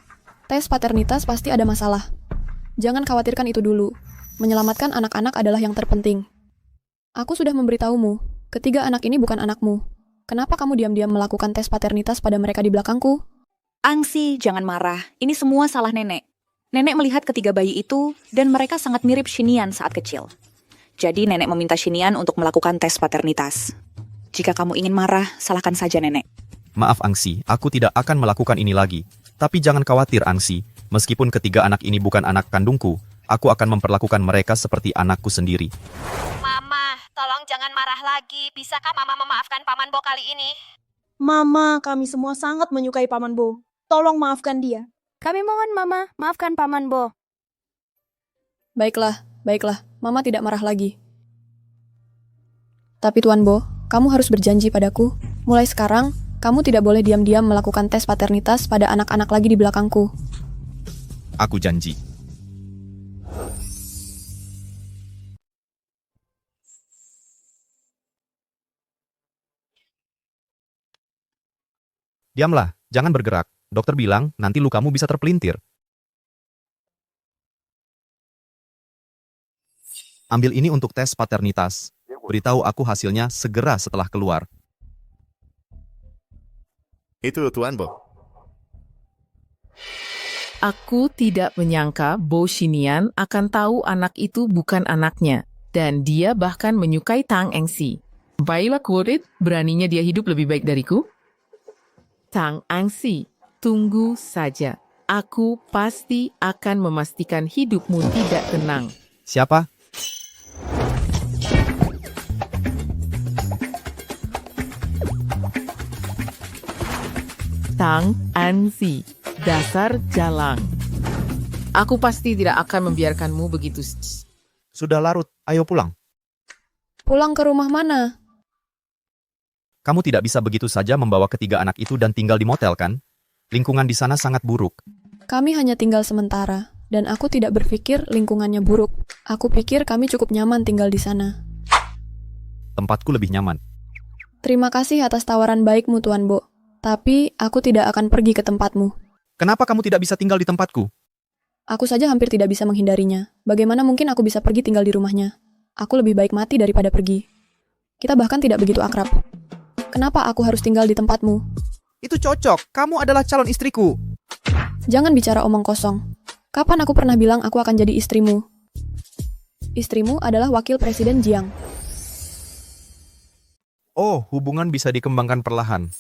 Tes paternitas pasti ada masalah. Jangan khawatirkan itu dulu. Menyelamatkan anak-anak adalah yang terpenting. Aku sudah memberitahumu, ketiga anak ini bukan anakmu. Kenapa kamu diam-diam melakukan tes paternitas pada mereka di belakangku? Angsi, jangan marah. Ini semua salah nenek. Nenek melihat ketiga bayi itu, dan mereka sangat mirip Shinian saat kecil. Jadi nenek meminta Shinian untuk melakukan tes paternitas. Jika kamu ingin marah, salahkan saja nenek. Maaf Angsi, aku tidak akan melakukan ini lagi. Tapi jangan khawatir Angsi, meskipun ketiga anak ini bukan anak kandungku, aku akan memperlakukan mereka seperti anakku sendiri. Mama, tolong jangan marah lagi. Bisakah Mama memaafkan Paman Bo kali ini? Mama, kami semua sangat menyukai Paman Bo. Tolong maafkan dia. Kami mohon Mama, maafkan Paman Bo. Baiklah, Mama tidak marah lagi. Tapi Tuan Bo, kamu harus berjanji padaku, mulai sekarang, kamu tidak boleh diam-diam melakukan tes paternitas pada anak-anak lagi di belakangku. Aku janji. Diamlah, jangan bergerak. Dokter bilang, nanti lukamu bisa terpelintir. Ambil ini untuk tes paternitas. Beritahu aku hasilnya segera setelah keluar. Itu Tuan Bo. Aku tidak menyangka Bo Xinian akan tahu anak itu bukan anaknya, dan dia bahkan menyukai Tang Engsi. Baiklah quoted, beraninya dia hidup lebih baik dariku? Tang Engsi, tunggu saja. Aku pasti akan memastikan hidupmu tidak tenang. Siapa? Tang Anzi, dasar jalang. Aku pasti tidak akan membiarkanmu begitu. Sudah larut, ayo pulang. Pulang ke rumah mana? Kamu tidak bisa begitu saja membawa ketiga anak itu dan tinggal di motel kan? Lingkungan di sana sangat buruk. Kami hanya tinggal sementara, dan aku tidak berpikir lingkungannya buruk. Aku pikir kami cukup nyaman tinggal di sana. Tempatku lebih nyaman. Terima kasih atas tawaran baikmu, Tuan Bo. Tapi aku tidak akan pergi ke tempatmu. Kenapa kamu tidak bisa tinggal di tempatku? Aku saja hampir tidak bisa menghindarinya. Bagaimana mungkin aku bisa pergi tinggal di rumahnya? Aku lebih baik mati daripada pergi. Kita bahkan tidak begitu akrab. Kenapa aku harus tinggal di tempatmu? Itu cocok, kamu adalah calon istriku. Jangan bicara omong kosong. Kapan aku pernah bilang aku akan jadi istrimu? Istrimu adalah wakil presiden Jiang. Oh, hubungan bisa dikembangkan perlahan.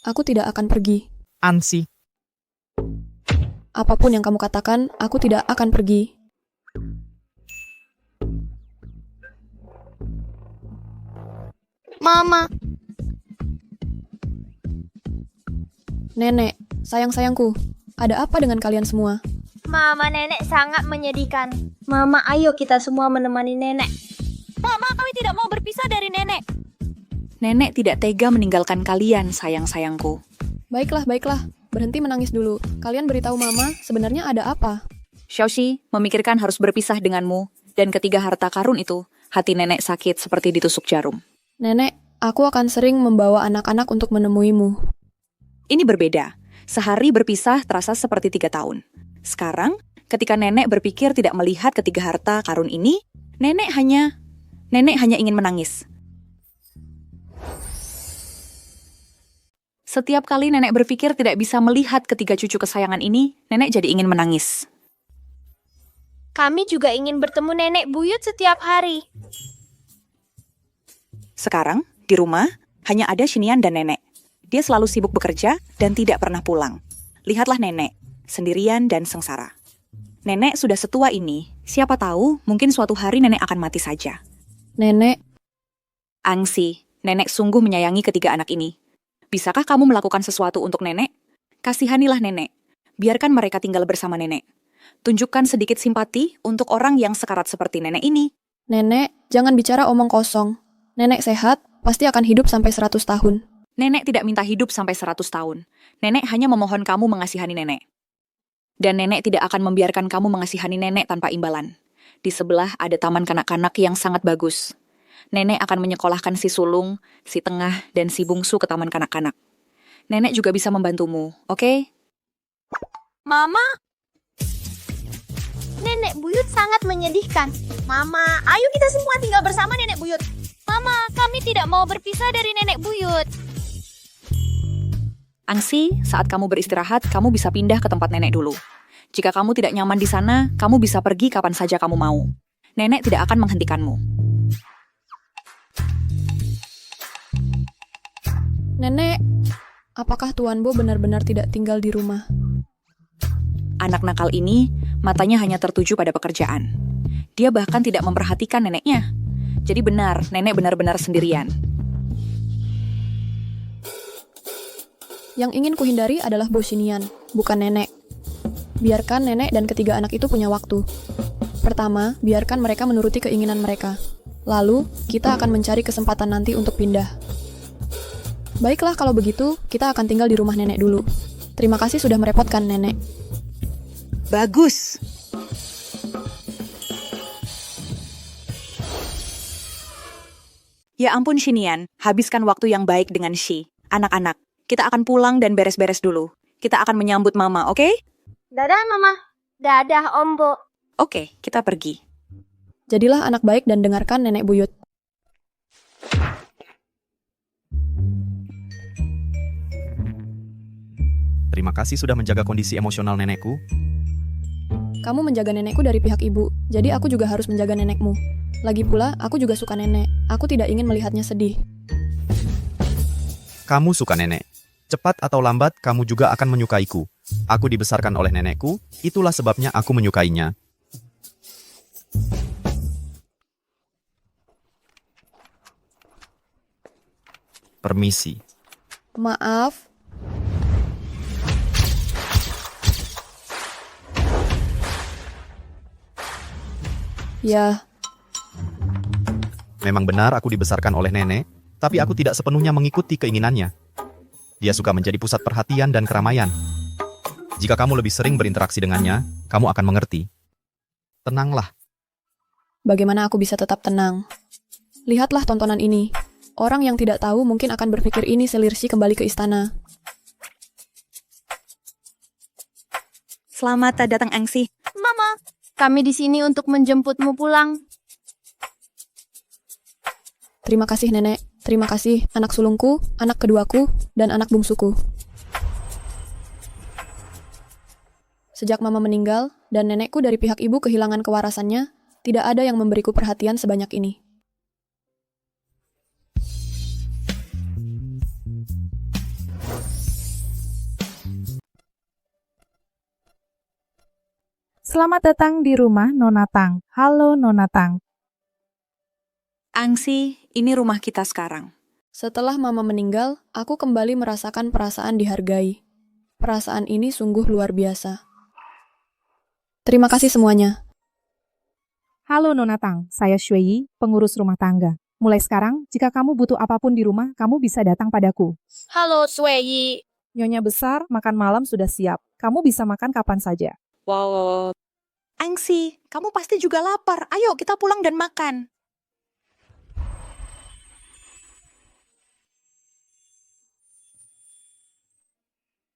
Aku tidak akan pergi. Ansi. Apapun yang kamu katakan, aku tidak akan pergi. Mama. Nenek, sayang-sayangku, ada apa dengan kalian semua? Mama, nenek sangat menyedihkan. Mama, ayo kita semua menemani nenek. Mama, kami tidak mau berpisah dari nenek. Nenek tidak tega meninggalkan kalian, sayang-sayangku. Baiklah, baiklah. Berhenti menangis dulu. Kalian beritahu Mama, sebenarnya ada apa? Xiaoxi memikirkan harus berpisah denganmu, dan ketiga harta karun itu, hati nenek sakit seperti ditusuk jarum. Nenek, aku akan sering membawa anak-anak untuk menemuimu. Ini berbeda. Sehari berpisah terasa seperti 3 tahun. Sekarang, ketika nenek berpikir tidak melihat ketiga harta karun ini, nenek hanya ingin menangis. Setiap kali nenek berpikir tidak bisa melihat ketiga cucu kesayangan ini, nenek jadi ingin menangis. Kami juga ingin bertemu nenek buyut setiap hari. Sekarang, di rumah, hanya ada Xinian dan nenek. Dia selalu sibuk bekerja dan tidak pernah pulang. Lihatlah nenek, sendirian dan sengsara. Nenek sudah setua ini, siapa tahu mungkin suatu hari nenek akan mati saja. Nenek. Angsi, nenek sungguh menyayangi ketiga anak ini. Bisakah kamu melakukan sesuatu untuk nenek? Kasihanilah nenek. Biarkan mereka tinggal bersama nenek. Tunjukkan sedikit simpati untuk orang yang sekarat seperti nenek ini. Nenek, jangan bicara omong kosong. Nenek sehat, pasti akan hidup sampai 100 tahun. Nenek tidak minta hidup sampai 100 tahun. Nenek hanya memohon kamu mengasihani nenek. Dan nenek tidak akan membiarkan kamu mengasihani nenek tanpa imbalan. Di sebelah ada taman kanak-kanak yang sangat bagus. Nenek akan menyekolahkan si sulung, si tengah, dan si bungsu ke taman kanak-kanak. Nenek juga bisa membantumu, oke? Mama. Nenek buyut sangat menyedihkan. Mama, ayo kita semua tinggal bersama nenek buyut. Mama, kami tidak mau berpisah dari nenek buyut. Angsi, saat kamu beristirahat, kamu bisa pindah ke tempat nenek dulu. Jika kamu tidak nyaman di sana, kamu bisa pergi kapan saja kamu mau. Nenek tidak akan menghentikanmu. Nenek, apakah Tuan Bo benar-benar tidak tinggal di rumah? Anak nakal ini, matanya hanya tertuju pada pekerjaan. Dia bahkan tidak memperhatikan neneknya. Jadi benar, nenek benar-benar sendirian. Yang ingin kuhindari adalah Bo Xinian, bukan nenek. Biarkan nenek dan ketiga anak itu punya waktu. Pertama, biarkan mereka menuruti keinginan mereka. Lalu, kita akan mencari kesempatan nanti untuk pindah. Baiklah kalau begitu, kita akan tinggal di rumah nenek dulu. Terima kasih sudah merepotkan nenek. Bagus. Ya ampun Xinian, habiskan waktu yang baik dengan Xi. Anak-anak, kita akan pulang dan beres-beres dulu. Kita akan menyambut Mama, oke? Dadah, Mama. Dadah, Om Bo. Oke, kita pergi. Jadilah anak baik dan dengarkan nenek buyut. Terima kasih sudah menjaga kondisi emosional nenekku. Kamu menjaga nenekku dari pihak ibu, jadi aku juga harus menjaga nenekmu. Lagi pula, aku juga suka nenek. Aku tidak ingin melihatnya sedih. Kamu suka nenek. Cepat atau lambat, kamu juga akan menyukaiku. Aku dibesarkan oleh nenekku, itulah sebabnya aku menyukainya. Permisi. Maaf, ya, Memang benar aku dibesarkan oleh nenek, tapi aku tidak sepenuhnya mengikuti keinginannya. Dia suka menjadi pusat perhatian dan keramaian. Jika kamu lebih sering berinteraksi dengannya, kamu akan mengerti. Tenanglah. bagaimana aku bisa tetap tenang? Lihatlah tontonan ini. Orang yang tidak tahu mungkin akan berpikir ini Selirsi kembali ke istana. Selamat datang, Angsi. Mama, kami di sini untuk menjemputmu pulang. Terima kasih nenek, terima kasih anak sulungku, anak keduaku, dan anak bungsuku. Sejak mama meninggal, dan nenekku dari pihak ibu kehilangan kewarasannya, tidak ada yang memberiku perhatian sebanyak ini. Selamat datang di rumah Nona Tang. Halo Nona Tang. Angsi, ini rumah kita sekarang. Setelah mama meninggal, aku kembali merasakan perasaan dihargai. Perasaan ini sungguh luar biasa. Terima kasih semuanya. Halo Nona Tang, saya Shui, pengurus rumah tangga. Mulai sekarang, jika kamu butuh apapun di rumah, kamu bisa datang padaku. Halo, Sui. Nyonya besar, makan malam sudah siap. Kamu bisa makan kapan saja. Wow. Angsi, kamu pasti juga lapar. Ayo kita pulang dan makan.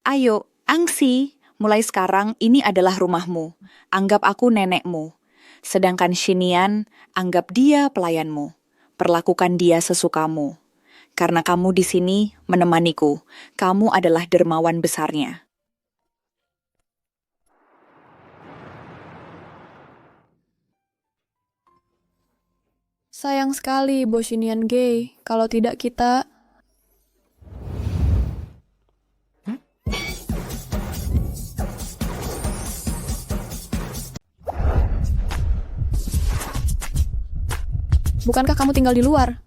Ayo, Angsi, mulai sekarang ini adalah rumahmu. Anggap aku nenekmu. Sedangkan Shinian, anggap dia pelayanmu. Perlakukan dia sesukamu. Karena kamu di sini menemaniku. Kamu adalah dermawan besarnya. Sayang sekali, Boshinian Gay. Kalau tidak kita... Bukankah kamu tinggal di luar?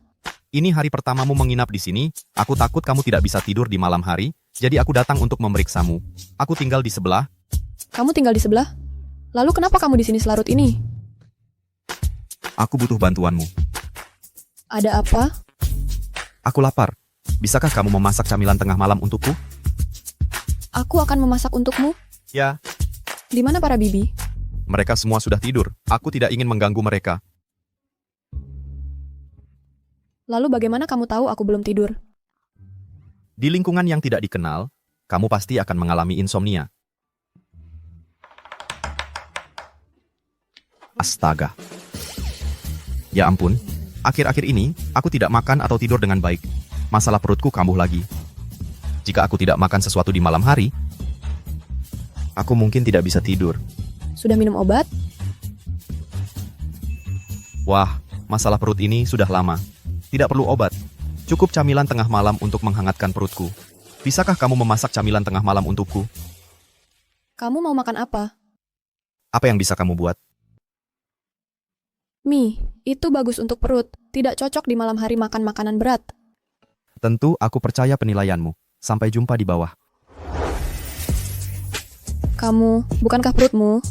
Ini hari pertamamu menginap di sini, aku takut kamu tidak bisa tidur di malam hari, jadi aku datang untuk memeriksamu. Aku tinggal di sebelah. Kamu tinggal di sebelah? Lalu kenapa kamu di sini selarut ini? Aku butuh bantuanmu. Ada apa? Aku lapar. Bisakah kamu memasak camilan tengah malam untukku? Aku akan memasak untukmu. Ya. Di mana para bibi? Mereka semua sudah tidur. Aku tidak ingin mengganggu mereka. Lalu bagaimana kamu tahu aku belum tidur? Di lingkungan yang tidak dikenal, kamu pasti akan mengalami insomnia. Astaga. Ya ampun, akhir-akhir ini, aku tidak makan atau tidur dengan baik. Masalah perutku kambuh lagi. Jika aku tidak makan sesuatu di malam hari, aku mungkin tidak bisa tidur. Sudah minum obat? Wah, masalah perut ini sudah lama. Tidak perlu obat. Cukup camilan tengah malam untuk menghangatkan perutku. Bisakah kamu memasak camilan tengah malam untukku? Kamu mau makan apa? Apa yang bisa kamu buat? Mie, itu bagus untuk perut. Tidak cocok di malam hari makan makanan berat. Tentu aku percaya penilaianmu. Sampai jumpa di bawah. Kamu, bukankah perutmu?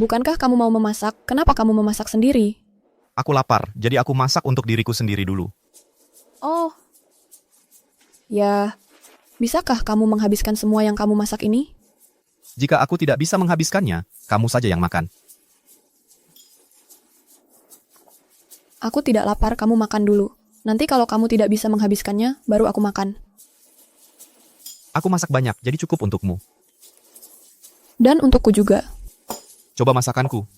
Bukankah kamu mau memasak? Kenapa kamu memasak sendiri? Aku lapar, jadi aku masak untuk diriku sendiri dulu. Oh. Ya, bisakah kamu menghabiskan semua yang kamu masak ini? Jika aku tidak bisa menghabiskannya, kamu saja yang makan. Aku tidak lapar, kamu makan dulu. Nanti kalau kamu tidak bisa menghabiskannya, baru aku makan. Aku masak banyak, jadi cukup untukmu. Dan untukku juga. Coba masakanku.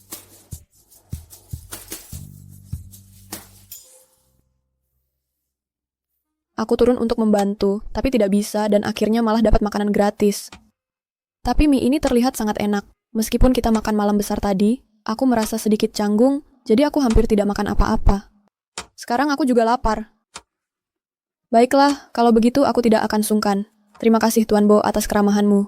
Aku turun untuk membantu, tapi tidak bisa dan akhirnya malah dapat makanan gratis. Tapi mie ini terlihat sangat enak. Meskipun kita makan malam besar tadi, aku merasa sedikit canggung, jadi aku hampir tidak makan apa-apa. Sekarang aku juga lapar. Baiklah, kalau begitu aku tidak akan sungkan. Terima kasih Tuan Bo atas keramahanmu.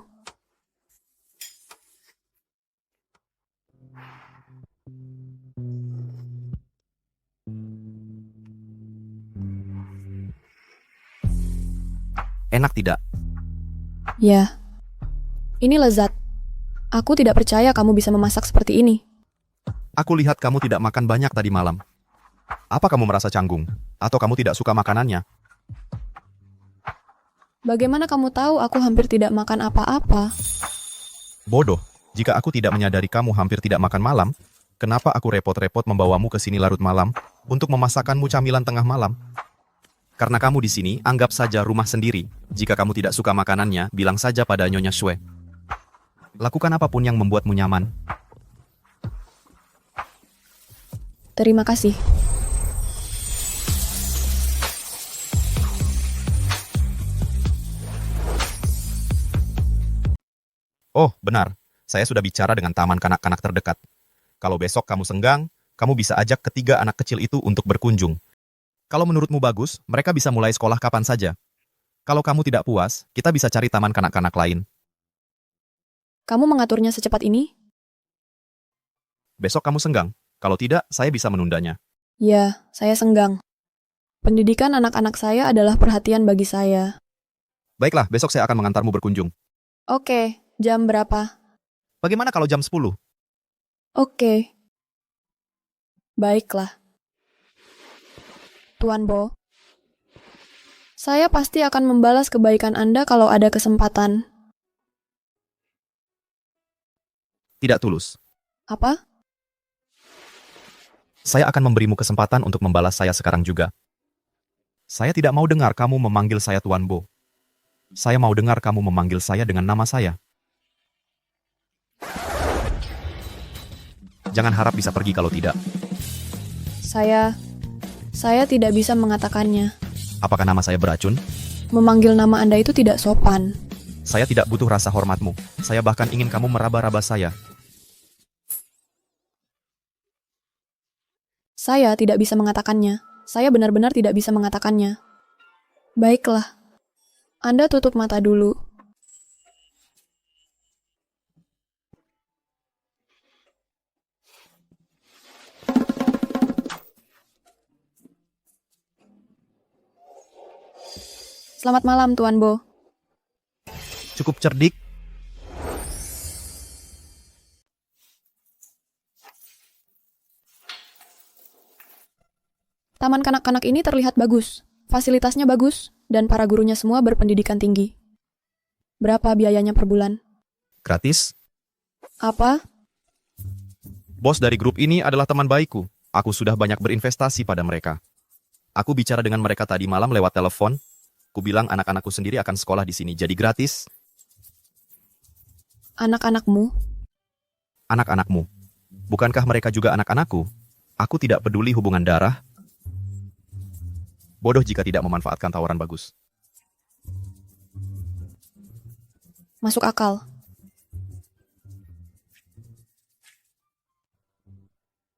Enak tidak? Ya. Ini lezat. Aku tidak percaya kamu bisa memasak seperti ini. Aku lihat kamu tidak makan banyak tadi malam. Apa kamu merasa canggung? Atau kamu tidak suka makanannya? Bagaimana kamu tahu aku hampir tidak makan apa-apa? Bodoh, jika aku tidak menyadari kamu hampir tidak makan malam, kenapa aku repot-repot membawamu ke sini larut malam untuk memasakkanmu camilan tengah malam? Karena kamu di sini, anggap saja rumah sendiri. Jika kamu tidak suka makanannya, bilang saja pada Nyonya Shue. Lakukan apapun yang membuatmu nyaman. Terima kasih. Oh, benar. Saya sudah bicara dengan taman kanak-kanak terdekat. Kalau besok kamu senggang, kamu bisa ajak ketiga anak kecil itu untuk berkunjung. Kalau menurutmu bagus, mereka bisa mulai sekolah kapan saja. Kalau kamu tidak puas, kita bisa cari taman kanak-kanak lain. Kamu mengaturnya secepat ini? Besok kamu senggang. Kalau tidak, saya bisa menundanya. Ya, saya senggang. Pendidikan anak-anak saya adalah perhatian bagi saya. Baiklah, besok saya akan mengantarmu berkunjung. Oke, jam berapa? Bagaimana kalau jam 10? Oke. Baiklah. Tuan Bo, saya pasti akan membalas kebaikan Anda kalau ada kesempatan. Tidak tulus. Apa? Saya akan memberimu kesempatan untuk membalas saya sekarang juga. Saya tidak mau dengar kamu memanggil saya Tuan Bo. Saya mau dengar kamu memanggil saya dengan nama saya. Jangan harap bisa pergi kalau tidak. Saya tidak bisa mengatakannya. Apakah nama saya beracun? Memanggil nama Anda itu tidak sopan. Saya tidak butuh rasa hormatmu. Saya bahkan ingin kamu meraba-raba saya. Saya tidak bisa mengatakannya. Saya benar-benar tidak bisa mengatakannya. Baiklah. Anda tutup mata dulu. Selamat malam, Tuan Bo. Cukup cerdik. Taman kanak-kanak ini terlihat bagus. Fasilitasnya bagus, dan para gurunya semua berpendidikan tinggi. Berapa biayanya per bulan? Gratis? Apa? Bos dari grup ini adalah teman baikku. Aku sudah banyak berinvestasi pada mereka. Aku bicara dengan mereka tadi malam lewat telepon. Ku bilang anak-anakku sendiri akan sekolah di sini, jadi gratis. Anak-anakmu? Anak-anakmu. Bukankah mereka juga anak-anakku? Aku tidak peduli hubungan darah. Bodoh jika tidak memanfaatkan tawaran bagus. Masuk akal.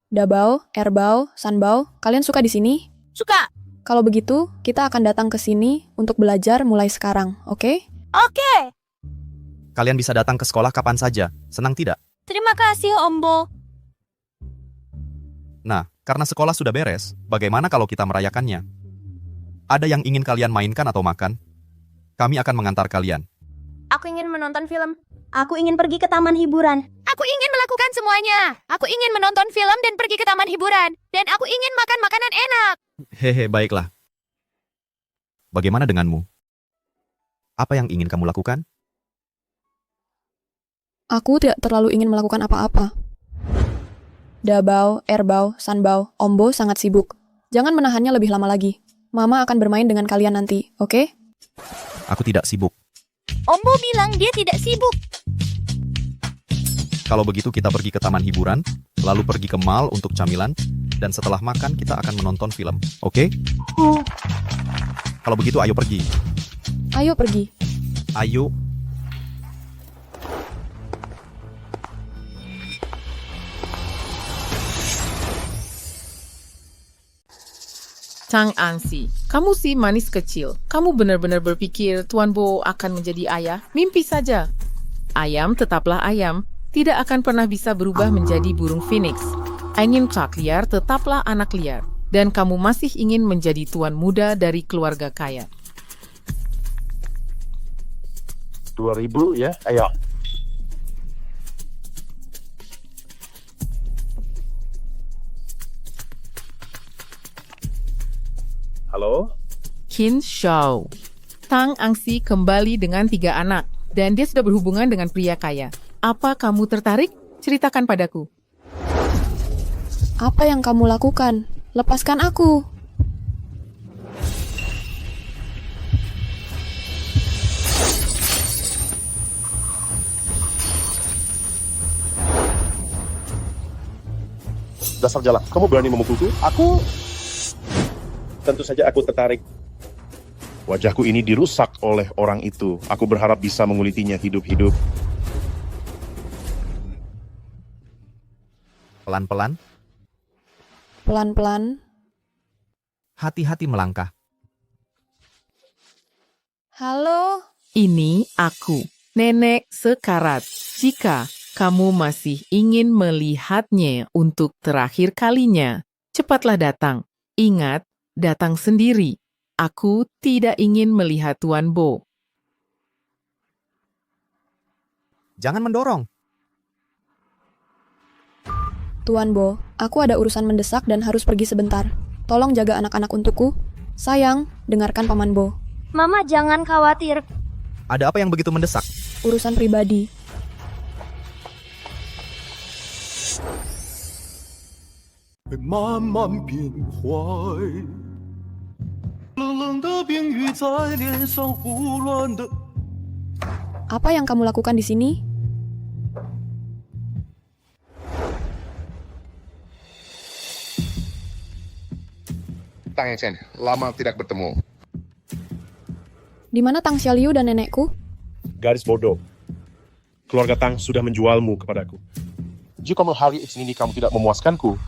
Dabao, Erbao, Sanbao, kalian suka di sini? Suka. Kalau begitu, kita akan datang ke sini untuk belajar mulai sekarang, oke? Oke. Kalian bisa datang ke sekolah kapan saja. Senang tidak? Terima kasih, Om Bo. Nah, karena sekolah sudah beres, bagaimana kalau kita merayakannya? Ada yang ingin kalian mainkan atau makan? Kami akan mengantar kalian. Aku ingin menonton film. Aku ingin pergi ke taman hiburan. Aku ingin melakukan semuanya. Aku ingin menonton film dan pergi ke taman hiburan. Dan aku ingin makan makanan enak. Hehe, baiklah. Bagaimana denganmu? Apa yang ingin kamu lakukan? Aku tidak terlalu ingin melakukan apa-apa. Dabao, Erbao, Sanbao, Om Bo sangat sibuk. Jangan menahannya lebih lama lagi. Mama akan bermain dengan kalian nanti, oke? Aku tidak sibuk. Om Bo bilang dia tidak sibuk. Kalau begitu kita pergi ke taman hiburan, lalu pergi ke mall untuk camilan, dan setelah makan kita akan menonton film. Oke? Kalau begitu ayo pergi. Ayo pergi. Ayo. Chang Ansi, kamu sih manis kecil. Kamu benar-benar berpikir Tuan Bo akan menjadi ayah? Mimpi saja. Ayam tetaplah ayam, tidak akan pernah bisa berubah menjadi burung phoenix. Angin cak liar tetaplah anak liar. Dan kamu masih ingin menjadi tuan muda dari keluarga kaya. 2000 ya, ayo. Halo? Qin Shao. Tang Angsi kembali dengan 3 anak, dan dia sudah berhubungan dengan pria kaya. Apa kamu tertarik? Ceritakan padaku. Apa yang kamu lakukan? Lepaskan aku. Dasar jalan, kamu berani memukulku? Aku... Tentu saja aku tertarik. Wajahku ini dirusak oleh orang itu. Aku berharap bisa mengulitinya hidup-hidup. Pelan-pelan. Pelan-pelan. Hati-hati melangkah. Halo? Ini aku, Nenek Sekarat. Jika kamu masih ingin melihatnya untuk terakhir kalinya, cepatlah datang. Ingat, datang sendiri. Aku tidak ingin melihat Tuan Bo. Jangan mendorong. Tuan Bo, aku ada urusan mendesak dan harus pergi sebentar. Tolong jaga anak-anak untukku. Sayang, dengarkan Paman Bo. Mama jangan khawatir. Ada apa yang begitu mendesak? Urusan pribadi. Apa yang kamu lakukan di sini? Tang Yangchen, lama tidak bertemu. Di mana Tang Xiaoliu dan nenekku? Gadis bodoh. Keluarga Tang sudah menjualmu kepadaku. Jika hari ini kamu tidak memuaskanku,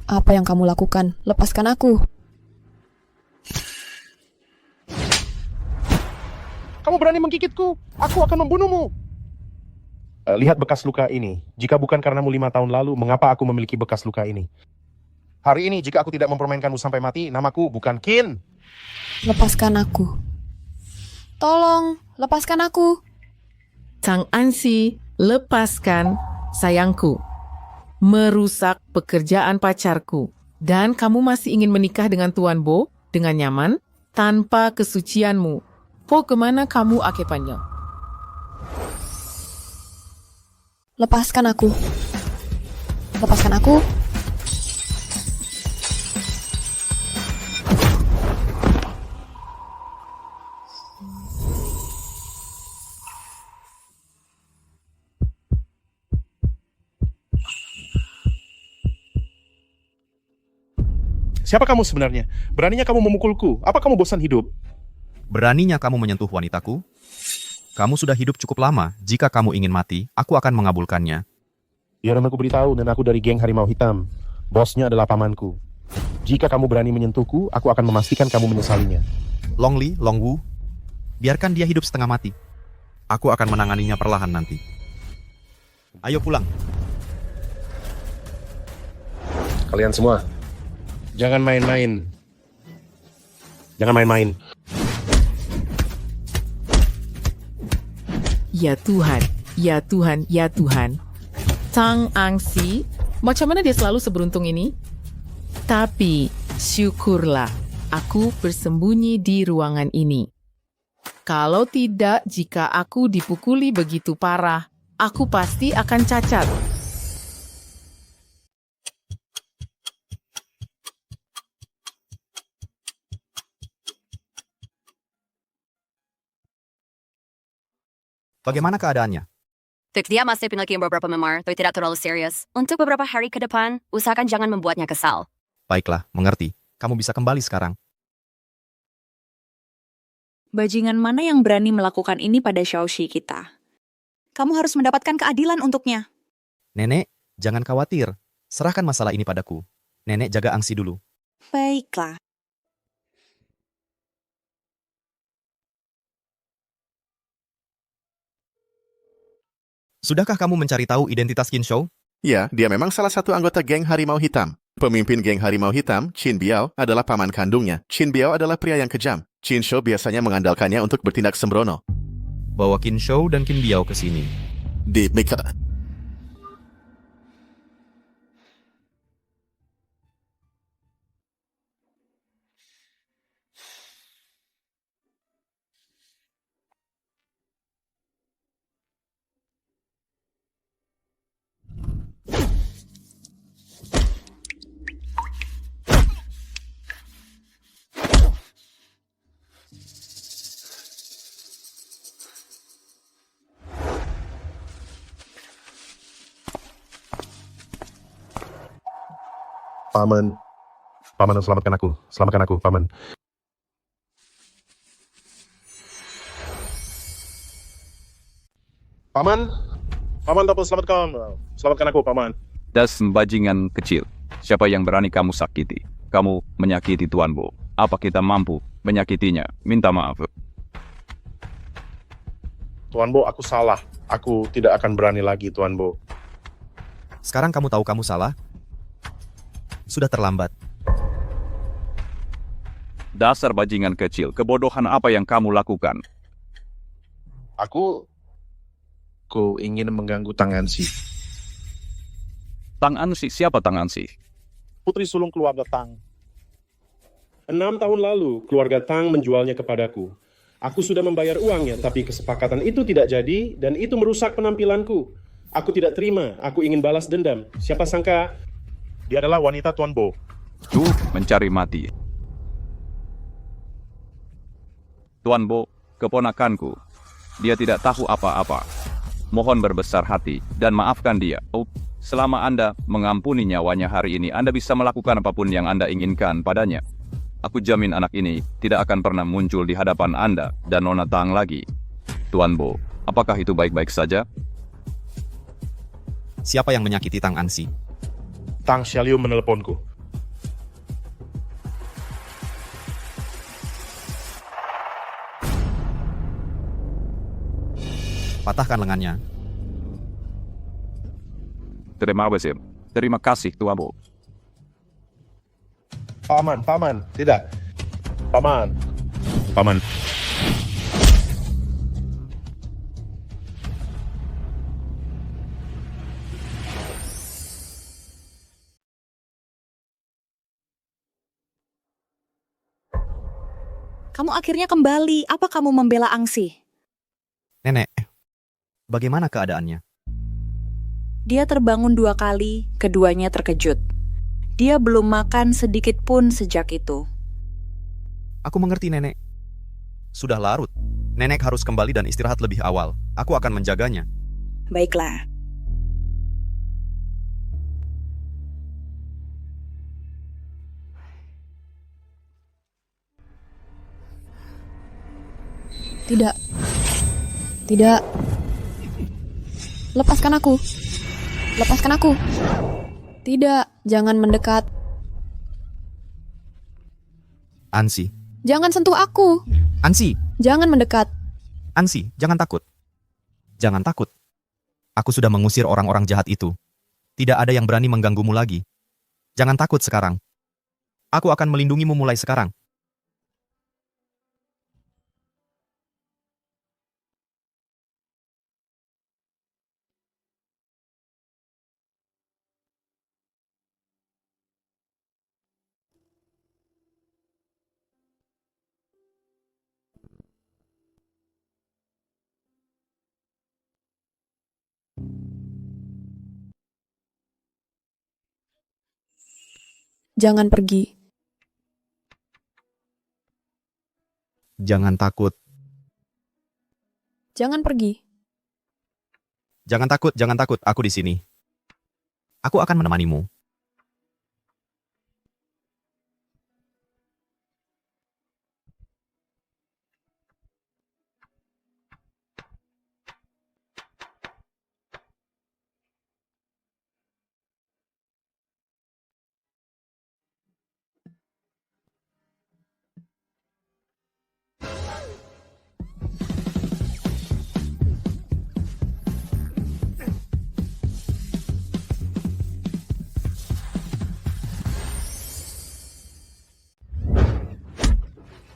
Apa yang kamu lakukan? Lepaskan aku. kamu berani menggigitku, aku akan membunuhmu. Lihat bekas luka ini. Jika bukan karenamu 5 tahun lalu, mengapa aku memiliki bekas luka ini? Hari ini, jika aku tidak mempermainkanmu sampai mati, namaku bukan Qin. Lepaskan aku. Tolong, lepaskan aku. Chang Ansi, lepaskan sayangku. Merusak pekerjaan pacarku. Dan kamu masih ingin menikah dengan Tuan Bo dengan nyaman tanpa kesucianmu. Po kemana kamu akepannya? Lepaskan aku. Lepaskan aku. Siapa kamu sebenarnya? Beraninya kamu memukulku? Apa kamu bosan hidup? Beraninya kamu menyentuh wanitaku? Kamu sudah hidup cukup lama. Jika kamu ingin mati, aku akan mengabulkannya. Biar aku beritahu, dan aku dari geng Harimau Hitam. Bosnya adalah pamanku. Jika kamu berani menyentuhku, aku akan memastikan kamu menyesalinya. Long Li, Long Wu, biarkan dia hidup setengah mati. Aku akan menanganinya perlahan nanti. Ayo pulang. Kalian semua, jangan main-main. Jangan main-main. Ya Tuhan, ya Tuhan, ya Tuhan. Tang Angsi, macam mana dia selalu seberuntung ini? Tapi, syukurlah, aku bersembunyi di ruangan ini. Kalau tidak, jika aku dipukuli begitu parah, aku pasti akan cacat. Bagaimana keadaannya? Dia masih memiliki beberapa memar, tapi tidak terlalu serius. Untuk beberapa hari ke depan, usahakan jangan membuatnya kesal. Baiklah, mengerti. Kamu bisa kembali sekarang. Bajingan mana yang berani melakukan ini pada Xiaoxi kita? Kamu harus mendapatkan keadilan untuknya. Nenek, jangan khawatir. Serahkan masalah ini padaku. Nenek jaga Angsi dulu. Baiklah. Sudahkah kamu mencari tahu identitas Qin Shou? Ya, dia memang salah satu anggota geng Harimau Hitam. Pemimpin geng Harimau Hitam, Qin Biao, adalah paman kandungnya. Qin Biao adalah pria yang kejam. Qin Shou biasanya mengandalkannya untuk bertindak sembrono. Bawa Qin Shou dan Qin Biao ke sini. Di Mika. Paman. Paman, selamatkan aku. Selamatkan aku, Paman. Paman. Paman, dapat selamatkan. Selamatkan aku, Paman. Das bajingan kecil. Siapa yang berani kamu sakiti? Kamu menyakiti Tuan Bo. Apa kita mampu menyakitinya? Minta maaf. Tuan Bo, aku salah. Aku tidak akan berani lagi, Tuan Bo. Sekarang kamu tahu kamu salah? Sudah terlambat. Dasar bajingan kecil, kebodohan apa yang kamu lakukan? Aku ingin mengganggu Tang Ansi. Tang Ansi? Siapa Tang Ansi? Putri sulung keluarga Tang. 6 tahun lalu, keluarga Tang menjualnya kepadaku. Aku sudah membayar uangnya, tapi kesepakatan itu tidak jadi, dan itu merusak penampilanku. Aku tidak terima, aku ingin balas dendam. Siapa sangka dia adalah wanita Tuan Bo. Tuh, mencari mati. Tuan Bo, keponakanku. Dia tidak tahu apa-apa. Mohon berbesar hati dan maafkan dia. Selama Anda mengampuni nyawanya hari ini, Anda bisa melakukan apapun yang Anda inginkan padanya. Aku jamin anak ini tidak akan pernah muncul di hadapan Anda dan Nona Tang lagi. Tuan Bo, apakah itu baik-baik saja? Siapa yang menyakiti Tang Ansi? Tang Xiaoliu meneleponku. Patahkan lengannya. Terima kasih, Tuan Bo. Paman, Paman, tidak. Paman. Paman. Kamu akhirnya kembali. Apa kamu membela Angsi? Nenek, bagaimana keadaannya? Dia terbangun 2 kali, keduanya terkejut. Dia belum makan sedikit pun sejak itu. Aku mengerti, Nenek. Sudah larut. Nenek harus kembali dan istirahat lebih awal. Aku akan menjaganya. Baiklah. Tidak. Tidak. Lepaskan aku. Lepaskan aku. Tidak, jangan mendekat. Ansi. Jangan sentuh aku. Ansi. Jangan mendekat. Ansi, jangan takut. Jangan takut. Aku sudah mengusir orang-orang jahat itu. Tidak ada yang berani mengganggumu lagi. Jangan takut sekarang. Aku akan melindungimu mulai sekarang. Jangan pergi. Jangan takut. Jangan pergi. Jangan takut, aku di sini. Aku akan menemanimu.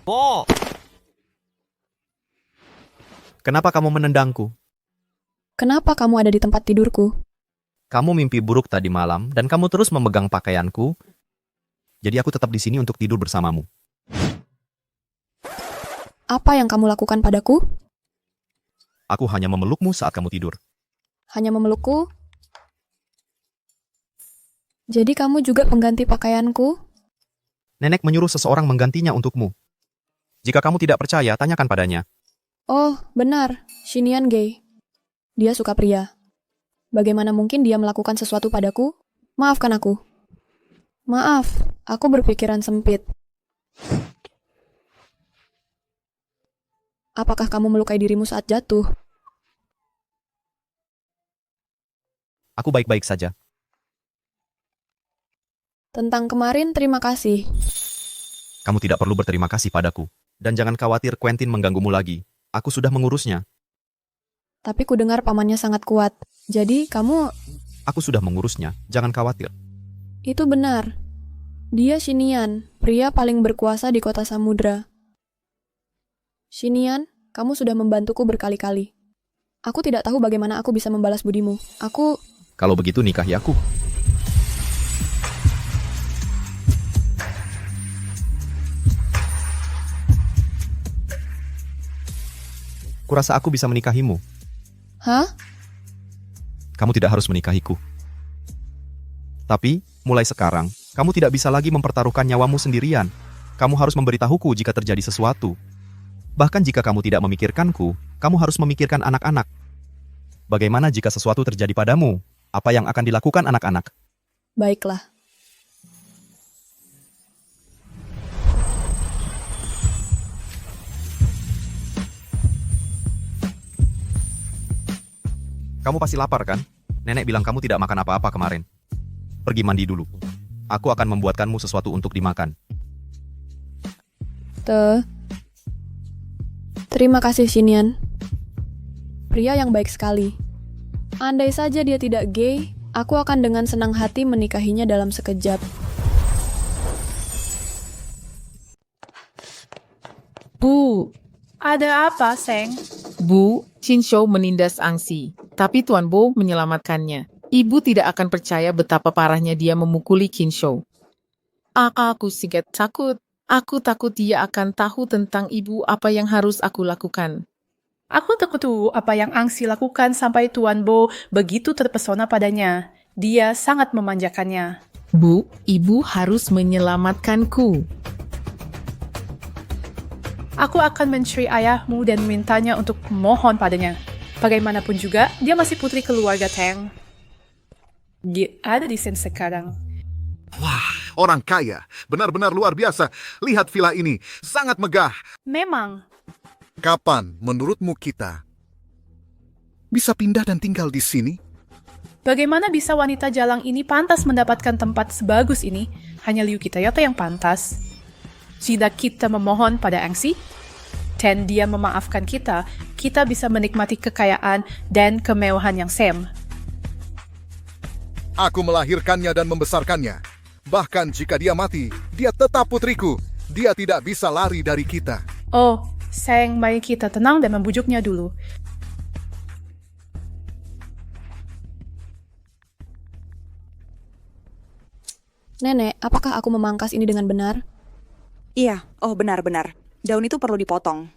Bo! Kenapa kamu menendangku? Kenapa kamu ada di tempat tidurku? Kamu mimpi buruk tadi malam dan kamu terus memegang pakaianku. Jadi aku tetap di sini untuk tidur bersamamu. Apa yang kamu lakukan padaku? Aku hanya memelukmu saat kamu tidur. Hanya memelukku? Jadi kamu juga pengganti pakaianku? Nenek menyuruh seseorang menggantinya untukmu. Jika kamu tidak percaya, tanyakan padanya. Oh, benar. Xinian gay. Dia suka pria. Bagaimana mungkin dia melakukan sesuatu padaku? Maafkan aku. Maaf, aku berpikiran sempit. Apakah kamu melukai dirimu saat jatuh? Aku baik-baik saja. Tentang kemarin, terima kasih. Kamu tidak perlu berterima kasih padaku. Dan jangan khawatir Quentin mengganggumu lagi. Aku sudah mengurusnya. Tapi ku dengar pamannya sangat kuat. Jadi kamu... Aku sudah mengurusnya. Jangan khawatir. Itu benar. Dia Xinian, pria paling berkuasa di kota samudra. Xinian, kamu sudah membantuku berkali-kali. Aku tidak tahu bagaimana aku bisa membalas budimu. Kalau begitu nikahi aku. Kurasa aku bisa menikahimu. Hah? Kamu tidak harus menikahiku. Tapi, mulai sekarang, kamu tidak bisa lagi mempertaruhkan nyawamu sendirian. Kamu harus memberitahuku jika terjadi sesuatu. Bahkan jika kamu tidak memikirkanku, kamu harus memikirkan anak-anak. Bagaimana jika sesuatu terjadi padamu? Apa yang akan dilakukan anak-anak? Baiklah. Kamu pasti lapar kan? Nenek bilang kamu tidak makan apa-apa kemarin. Pergi mandi dulu. Aku akan membuatkanmu sesuatu untuk dimakan. Terima kasih, Xinian. Pria yang baik sekali. Andai saja dia tidak gay, aku akan dengan senang hati menikahinya dalam sekejap. Bu, ada apa, Seng? Bu, Qinshou menindas Angsi, tapi Tuan Bo menyelamatkannya. Ibu tidak akan percaya betapa parahnya dia memukuli Qinshou. Aku sangat takut. Aku takut dia akan tahu tentang ibu apa yang harus aku lakukan. Aku takut tahu apa yang Angsi lakukan sampai Tuan Bo begitu terpesona padanya. Dia sangat memanjakannya. Bu, ibu harus menyelamatkanku. Aku akan mencari ayahmu dan memintanya untuk mohon padanya. Bagaimanapun juga, dia masih putri keluarga Tang. Dia ada di sini sekarang. Wah, orang kaya. Benar-benar luar biasa. Lihat villa ini. Sangat megah. Memang. Kapan menurutmu kita bisa pindah dan tinggal di sini? Bagaimana bisa wanita jalang ini pantas mendapatkan tempat sebagus ini? Hanya Liu Kitayata yang pantas. Jika kita memohon pada Angsi, dan dia memaafkan kita, kita bisa menikmati kekayaan dan kemewahan yang Sam. Aku melahirkannya dan membesarkannya. Bahkan jika dia mati, dia tetap putriku. Dia tidak bisa lari dari kita. Oh, Seng, mari kita tenang dan membujuknya dulu. Nenek, apakah aku memangkas ini dengan benar? Iya, oh benar-benar. Daun itu perlu dipotong.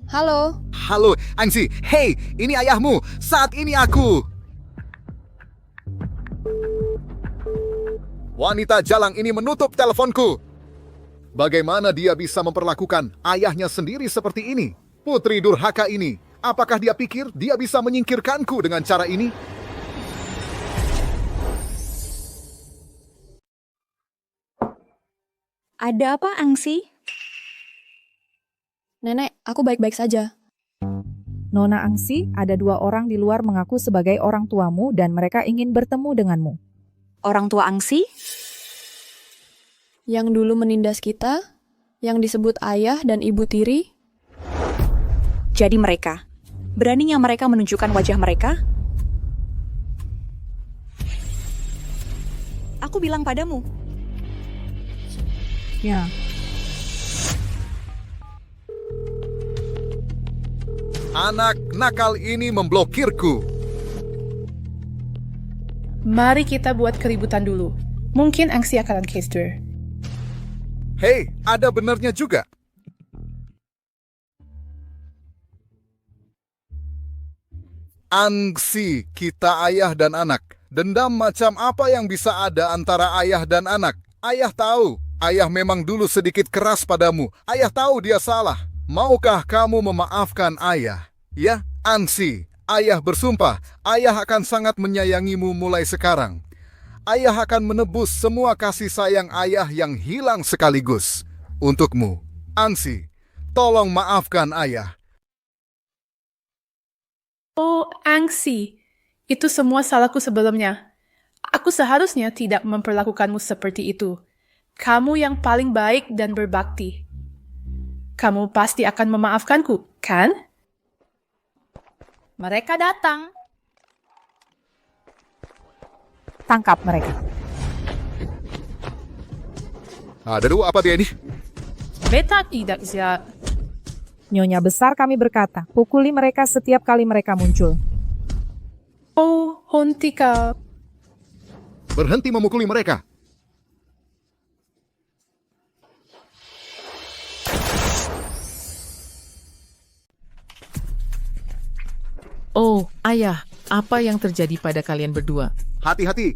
Halo. Halo, Angsi. Hei, ini ayahmu. Saat ini aku. Wanita jalang ini menutup teleponku. Bagaimana dia bisa memperlakukan ayahnya sendiri seperti ini? Putri durhaka ini, apakah dia pikir dia bisa menyingkirkanku dengan cara ini? Ada apa, Angsi? Nenek, aku baik-baik saja. Nona Angsi, ada 2 orang di luar mengaku sebagai orang tuamu dan mereka ingin bertemu denganmu. Orang tua Angsi? Yang dulu menindas kita, yang disebut ayah dan ibu tiri. Jadi mereka. Beraninya mereka menunjukkan wajah mereka? Aku bilang padamu. Ya. Anak nakal ini memblokirku. Mari kita buat keributan dulu. Mungkin Angsi akan caster. Hei, ada benarnya juga. Angsi, kita ayah dan anak. Dendam macam apa yang bisa ada antara ayah dan anak? Ayah tahu, ayah memang dulu sedikit keras padamu. Ayah tahu dia salah. Maukah kamu memaafkan ayah? Ya, Angsi, ayah bersumpah, ayah akan sangat menyayangimu mulai sekarang. Ayah akan menebus semua kasih sayang ayah yang hilang sekaligus. Untukmu, Angsi, tolong maafkan ayah. Oh, Angsi, itu semua salahku sebelumnya. Aku seharusnya tidak memperlakukanmu seperti itu. Kamu yang paling baik dan berbakti. Kamu pasti akan memaafkanku, kan? Mereka datang. Tangkap mereka. Aduh, apa dia ini? Beta tidak siap. Nyonya besar kami berkata, pukuli mereka setiap kali mereka muncul. Oh, Hontika. Berhenti memukuli mereka. Oh, ayah, apa yang terjadi pada kalian berdua? Hati-hati.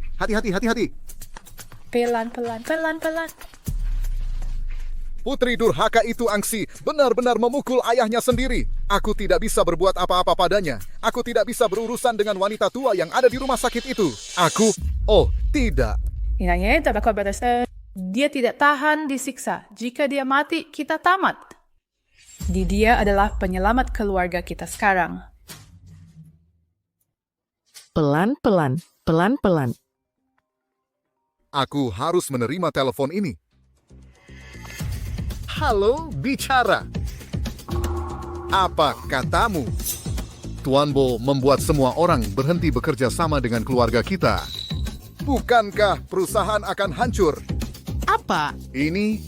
Pelan-pelan. Putri durhaka itu Angsi benar-benar memukul ayahnya sendiri. Aku tidak bisa berbuat apa-apa padanya. Aku tidak bisa berurusan dengan wanita tua yang ada di rumah sakit itu. Tidak. Dia tidak tahan disiksa. Jika dia mati, kita tamat. Dia adalah penyelamat keluarga kita sekarang. Pelan-pelan. Aku harus menerima telepon ini. Halo, bicara. Apa katamu? Tuan Bo membuat semua orang berhenti bekerja sama dengan keluarga kita. Bukankah perusahaan akan hancur? Apa? Ini.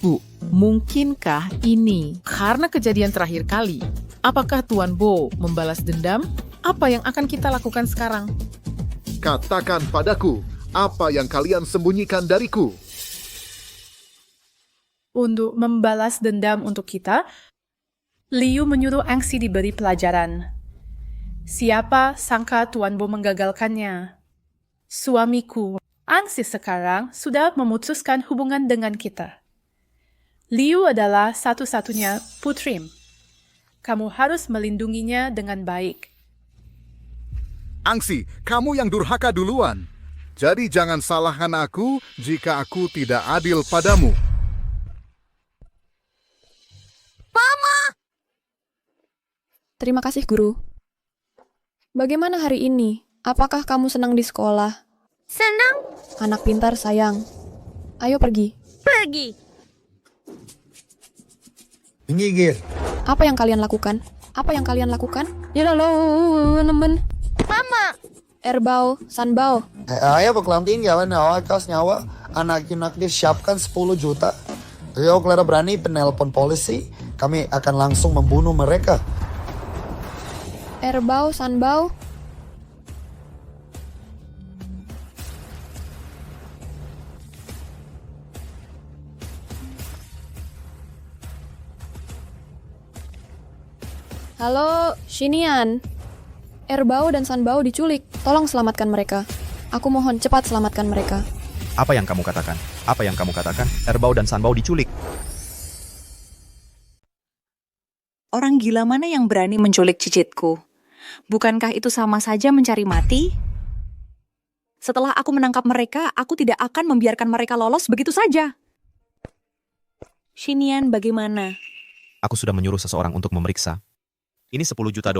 Bu, mungkinkah ini karena kejadian terakhir kali? Apakah Tuan Bo membalas dendam? Apa yang akan kita lakukan sekarang? Katakan padaku, apa yang kalian sembunyikan dariku? Untuk membalas dendam untuk kita, Liu menyuruh Angsi diberi pelajaran. Siapa sangka Tuan Bo menggagalkannya? Suamiku, Angsi sekarang sudah memutuskan hubungan dengan kita. Liu adalah satu-satunya putrim. Kamu harus melindunginya dengan baik. Angsi, kamu yang durhaka duluan. Jadi jangan salahkan aku jika aku tidak adil padamu. Mama! Terima kasih, Guru. Bagaimana hari ini? Apakah kamu senang di sekolah? Senang? Anak pintar, sayang. Ayo pergi. Pergi. Menyingkir. Apa yang kalian lakukan? Ya lalu, nemen. Mama. Erbau, Sanbau. Ayo pekelantin kawan nyawa kas nyawa anak-anak disiapkan 10 juta. Ayo Clara berani penelpon polisi, kami akan langsung membunuh mereka. Erbau, Sanbau. Halo, Shinian. Erbau dan Sanbau diculik. Tolong selamatkan mereka. Aku mohon cepat selamatkan mereka. Apa yang kamu katakan? Apa yang kamu katakan? Erbau dan Sanbau diculik. Orang gila mana yang berani menculik cicitku? Bukankah itu sama saja mencari mati? Setelah aku menangkap mereka, aku tidak akan membiarkan mereka lolos begitu saja. Xinian, bagaimana? Aku sudah menyuruh seseorang untuk memeriksa. Ini $10 juta.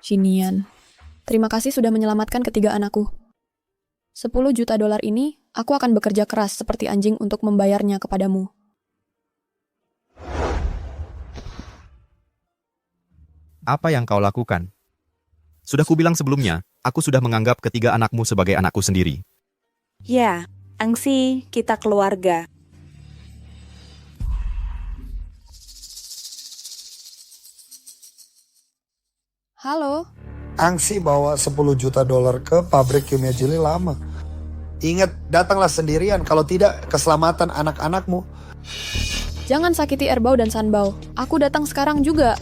Xinian, terima kasih sudah menyelamatkan ketiga anakku. $10 juta ini, aku akan bekerja keras seperti anjing untuk membayarnya kepadamu. Apa yang kau lakukan? Sudah kubilang sebelumnya, aku sudah menganggap ketiga anakmu sebagai anakku sendiri. Ya, Angsi, kita keluarga. Halo? Angsi bawa $10 juta ke pabrik kimia jeli lama. Ingat, datanglah sendirian, kalau tidak keselamatan anak-anakmu. Jangan sakiti Erbau dan Sanbau. Aku datang sekarang juga.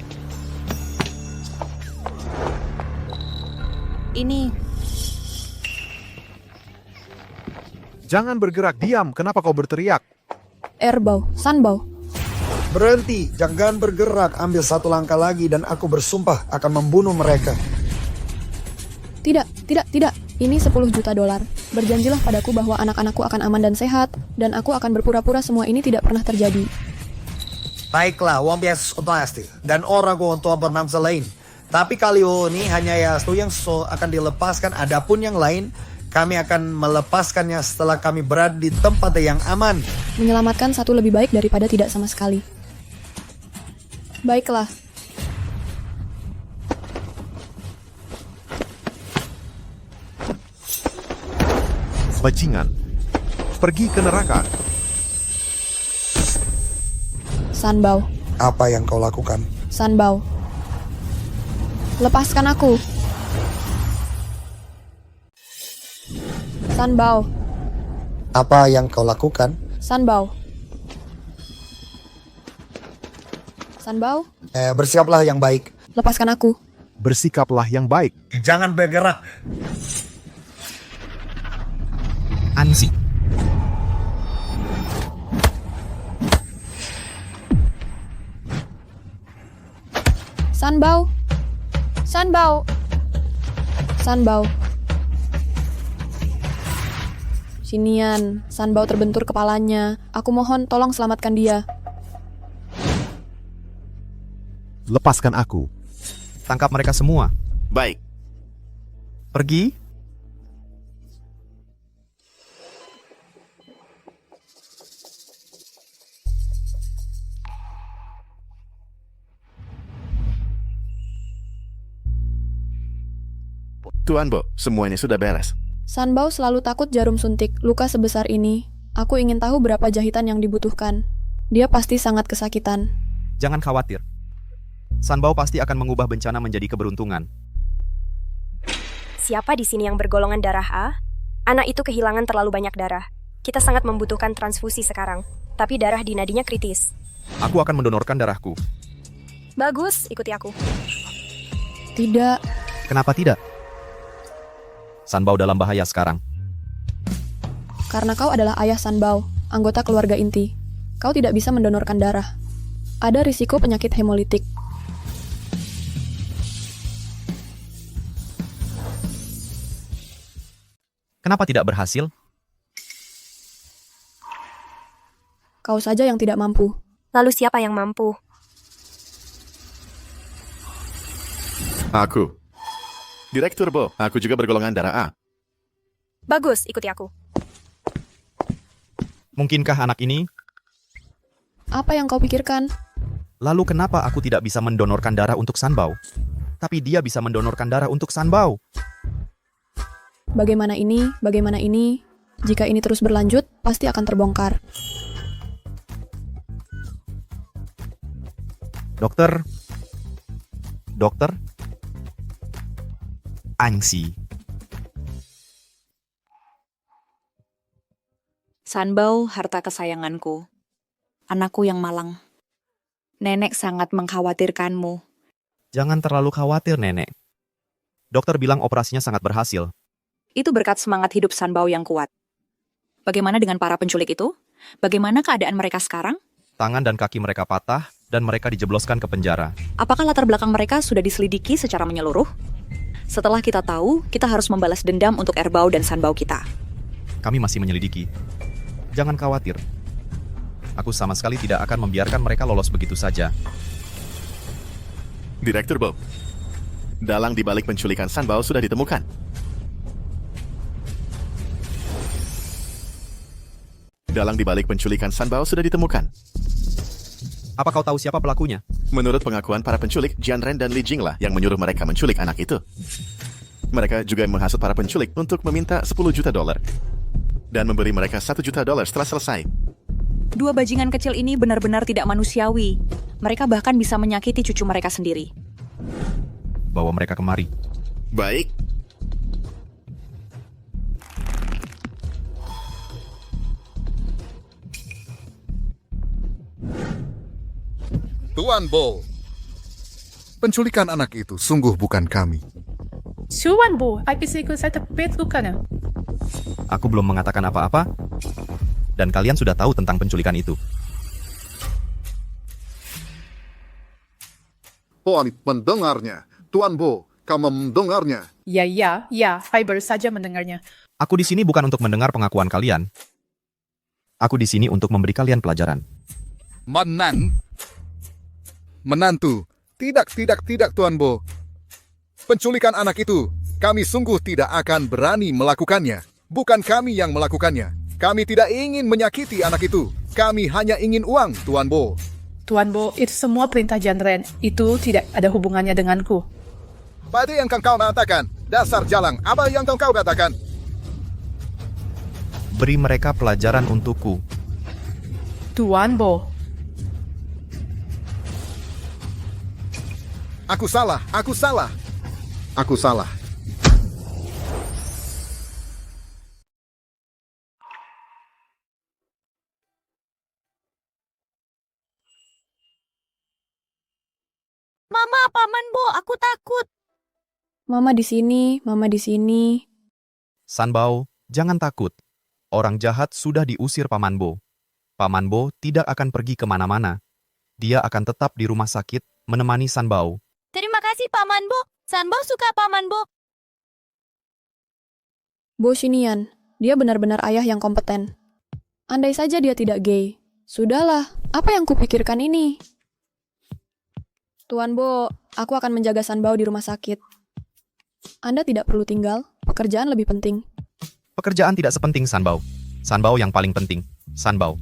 Ini. Jangan bergerak, diam. Kenapa kau berteriak? Erbau, Sanbau. Berhenti, jangan bergerak. Ambil satu langkah lagi dan aku bersumpah akan membunuh mereka. Tidak. Ini $10 juta. Berjanjilah padaku bahwa anak-anakku akan aman dan sehat, dan aku akan berpura-pura semua ini tidak pernah terjadi. Baiklah, uang biasa untuk pasti. Dan orang untuk bernamsa lain. Tapi kali ini hanya Yastu yang akan dilepaskan. Adapun yang lain, kami akan melepaskannya setelah kami berada di tempat yang aman. Menyelamatkan satu lebih baik daripada tidak sama sekali. Baiklah. Bajingan, pergi ke neraka. Sanbau. Apa yang kau lakukan? Sanbau. Lepaskan aku. Sanbau. Apa yang kau lakukan? Sanbau. Sanbau. Bersiaplah yang baik. Lepaskan aku. Bersikaplah yang baik. Jangan bergerak. Angsi. Sanbau. Sanbau. Sanbau. Xinian, Sanbau terbentur kepalanya. Aku mohon tolong selamatkan dia. Lepaskan aku. Tangkap mereka semua. Baik. Pergi. Tuan Bo, semuanya sudah beres. Sanbau selalu takut jarum suntik. Luka sebesar ini. Aku ingin tahu berapa jahitan yang dibutuhkan. Dia pasti sangat kesakitan. Jangan khawatir. Sanbau pasti akan mengubah bencana menjadi keberuntungan. Siapa di sini yang bergolongan darah A? Anak itu kehilangan terlalu banyak darah. Kita sangat membutuhkan transfusi sekarang. Tapi darah di nadinya kritis. Aku akan mendonorkan darahku. Bagus, ikuti aku. Tidak. Kenapa tidak? Sanbau dalam bahaya sekarang. Karena kau adalah ayah Sanbau, anggota keluarga inti. Kau tidak bisa mendonorkan darah. Ada risiko penyakit hemolitik. Kenapa tidak berhasil? Kau saja yang tidak mampu. Lalu siapa yang mampu? Aku. Direktur Bo, aku juga bergolongan darah A. Bagus, ikuti aku. Mungkinkah anak ini? Apa yang kau pikirkan? Lalu kenapa aku tidak bisa mendonorkan darah untuk Sanbau? Tapi dia bisa mendonorkan darah untuk Sanbau. Bagaimana ini? Bagaimana ini? Jika ini terus berlanjut, pasti akan terbongkar. Dokter? Dokter? Angsi. Sanbau, harta kesayanganku. Anakku yang malang. Nenek sangat mengkhawatirkanmu. Jangan terlalu khawatir, Nenek. Dokter bilang operasinya sangat berhasil. Itu berkat semangat hidup Sanbao yang kuat. Bagaimana dengan para penculik itu? Bagaimana keadaan mereka sekarang? Tangan dan kaki mereka patah dan mereka dijebloskan ke penjara. Apakah latar belakang mereka sudah diselidiki secara menyeluruh? Setelah kita tahu, kita harus membalas dendam untuk Erbao dan Sanbao kita. Kami masih menyelidiki. Jangan khawatir. Aku sama sekali tidak akan membiarkan mereka lolos begitu saja. Direktur Bo, dalang di balik penculikan Sanbao sudah ditemukan. Dalang di balik penculikan Sanbao sudah ditemukan. Apa kau tahu siapa pelakunya? Menurut pengakuan para penculik, Jian Ren dan Li Jinglah yang menyuruh mereka menculik anak itu. Mereka juga menghasut para penculik untuk meminta $10 juta dan memberi mereka $1 juta setelah selesai. Dua bajingan kecil ini benar-benar tidak manusiawi. Mereka bahkan bisa menyakiti cucu mereka sendiri. Bawa mereka kemari. Baik. Tuan Bo, penculikan anak itu sungguh bukan kami. Tuan Bo, IPC-ku saya tepit lukanya. Aku belum mengatakan apa-apa, dan kalian sudah tahu tentang penculikan itu. Oh, mendengarnya. Tuan Bo, kamu mendengarnya. Ya, saya baru saja mendengarnya. Aku di sini bukan untuk mendengar pengakuan kalian. Aku di sini untuk memberi kalian pelajaran. Menantu. Tidak, Tuan Bo. Penculikan anak itu, kami sungguh tidak akan berani melakukannya. Bukan kami yang melakukannya. Kami tidak ingin menyakiti anak itu. Kami hanya ingin uang, Tuan Bo. Tuan Bo, itu semua perintah Jian Ren. Itu tidak ada hubungannya denganku. Pada yang kau katakan, dasar jalang, apa yang kau katakan? Beri mereka pelajaran untukku. Tuan Bo. Aku salah. Mama, Paman Bo, aku takut. Mama di sini. Sanbao, jangan takut. Orang jahat sudah diusir Paman Bo. Paman Bo tidak akan pergi kemana-mana. Dia akan tetap di rumah sakit menemani Sanbao. Terima kasih, Paman Bo. Sanbao suka Paman Bo. Bo Xinian, dia benar-benar ayah yang kompeten. Andai saja dia tidak gay. Sudahlah, apa yang kupikirkan ini? Tuan Bo, aku akan menjaga Sanbao di rumah sakit. Anda tidak perlu tinggal, pekerjaan lebih penting. Pekerjaan tidak sepenting Sanbao. Sanbao yang paling penting. Sanbao.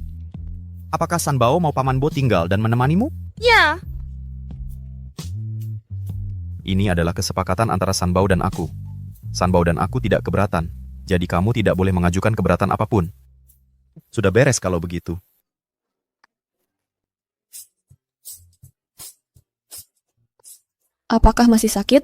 Apakah Sanbao mau Paman Bo tinggal dan menemanimu? Ya. Ini adalah kesepakatan antara Sanbao dan aku. Sanbao dan aku tidak keberatan. Jadi kamu tidak boleh mengajukan keberatan apapun. Sudah beres kalau begitu. Apakah masih sakit?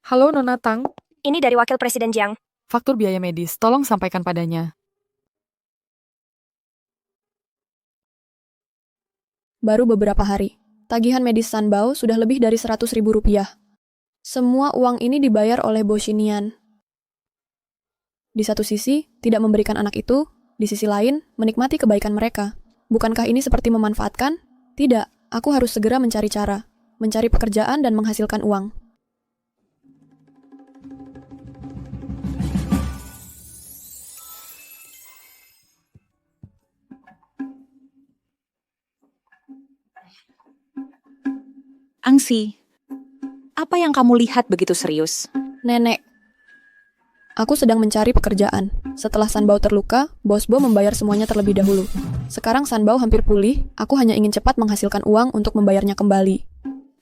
Halo Nona Tang. Ini dari Wakil Presiden Jiang. Faktur biaya medis, tolong sampaikan padanya. Baru beberapa hari. Tagihan medis Sanbao sudah lebih dari Rp100.000. Semua uang ini dibayar oleh Bo Xinian. Di satu sisi, tidak memberikan anak itu, di sisi lain, menikmati kebaikan mereka. Bukankah ini seperti memanfaatkan? Tidak, aku harus segera mencari cara. Mencari pekerjaan dan menghasilkan uang. Angsi, apa yang kamu lihat begitu serius? Nenek, aku sedang mencari pekerjaan. Setelah Sanbao terluka, Bos Bo membayar semuanya terlebih dahulu. Sekarang Sanbao hampir pulih, aku hanya ingin cepat menghasilkan uang untuk membayarnya kembali.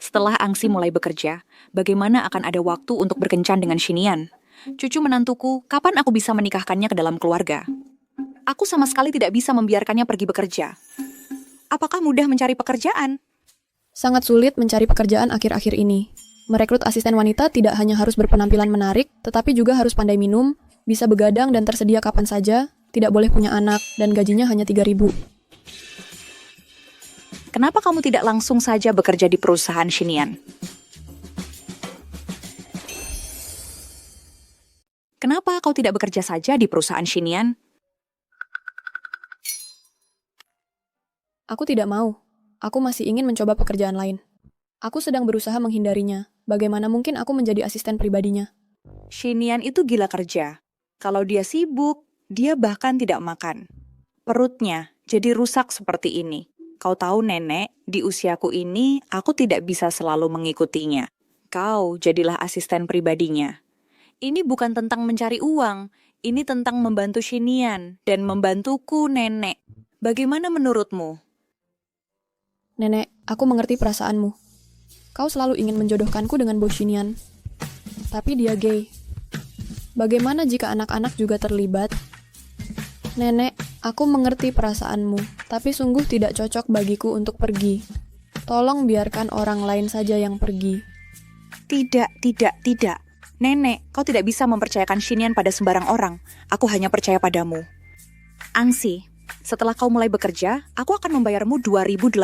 Setelah Angsi mulai bekerja, bagaimana akan ada waktu untuk berkencan dengan Xinian? Cucu menantuku, kapan aku bisa menikahkannya ke dalam keluarga? Aku sama sekali tidak bisa membiarkannya pergi bekerja. Apakah mudah mencari pekerjaan? Sangat sulit mencari pekerjaan akhir-akhir ini. Merekrut asisten wanita tidak hanya harus berpenampilan menarik, tetapi juga harus pandai minum, bisa begadang dan tersedia kapan saja, tidak boleh punya anak, dan gajinya hanya 3.000. Kenapa kamu tidak langsung saja bekerja di perusahaan Shinian? Kenapa kau tidak bekerja saja di perusahaan Shinian? Aku tidak mau. Aku masih ingin mencoba pekerjaan lain. Aku sedang berusaha menghindarinya. Bagaimana mungkin aku menjadi asisten pribadinya? Shinian itu gila kerja. Kalau dia sibuk, dia bahkan tidak makan. Perutnya jadi rusak seperti ini. Kau tahu nenek, di usiaku ini aku tidak bisa selalu mengikutinya. Kau jadilah asisten pribadinya. Ini bukan tentang mencari uang, ini tentang membantu Shinian dan membantuku nenek. Bagaimana menurutmu? Nenek, aku mengerti perasaanmu. Kau selalu ingin menjodohkanku dengan Bos Shinian. Tapi dia gay. Bagaimana jika anak-anak juga terlibat? Nenek, aku mengerti perasaanmu, tapi sungguh tidak cocok bagiku untuk pergi. Tolong biarkan orang lain saja yang pergi. Tidak. Nenek, kau tidak bisa mempercayakan Shinian pada sembarang orang. Aku hanya percaya padamu. Angsi, setelah kau mulai bekerja, aku akan membayarmu $2.800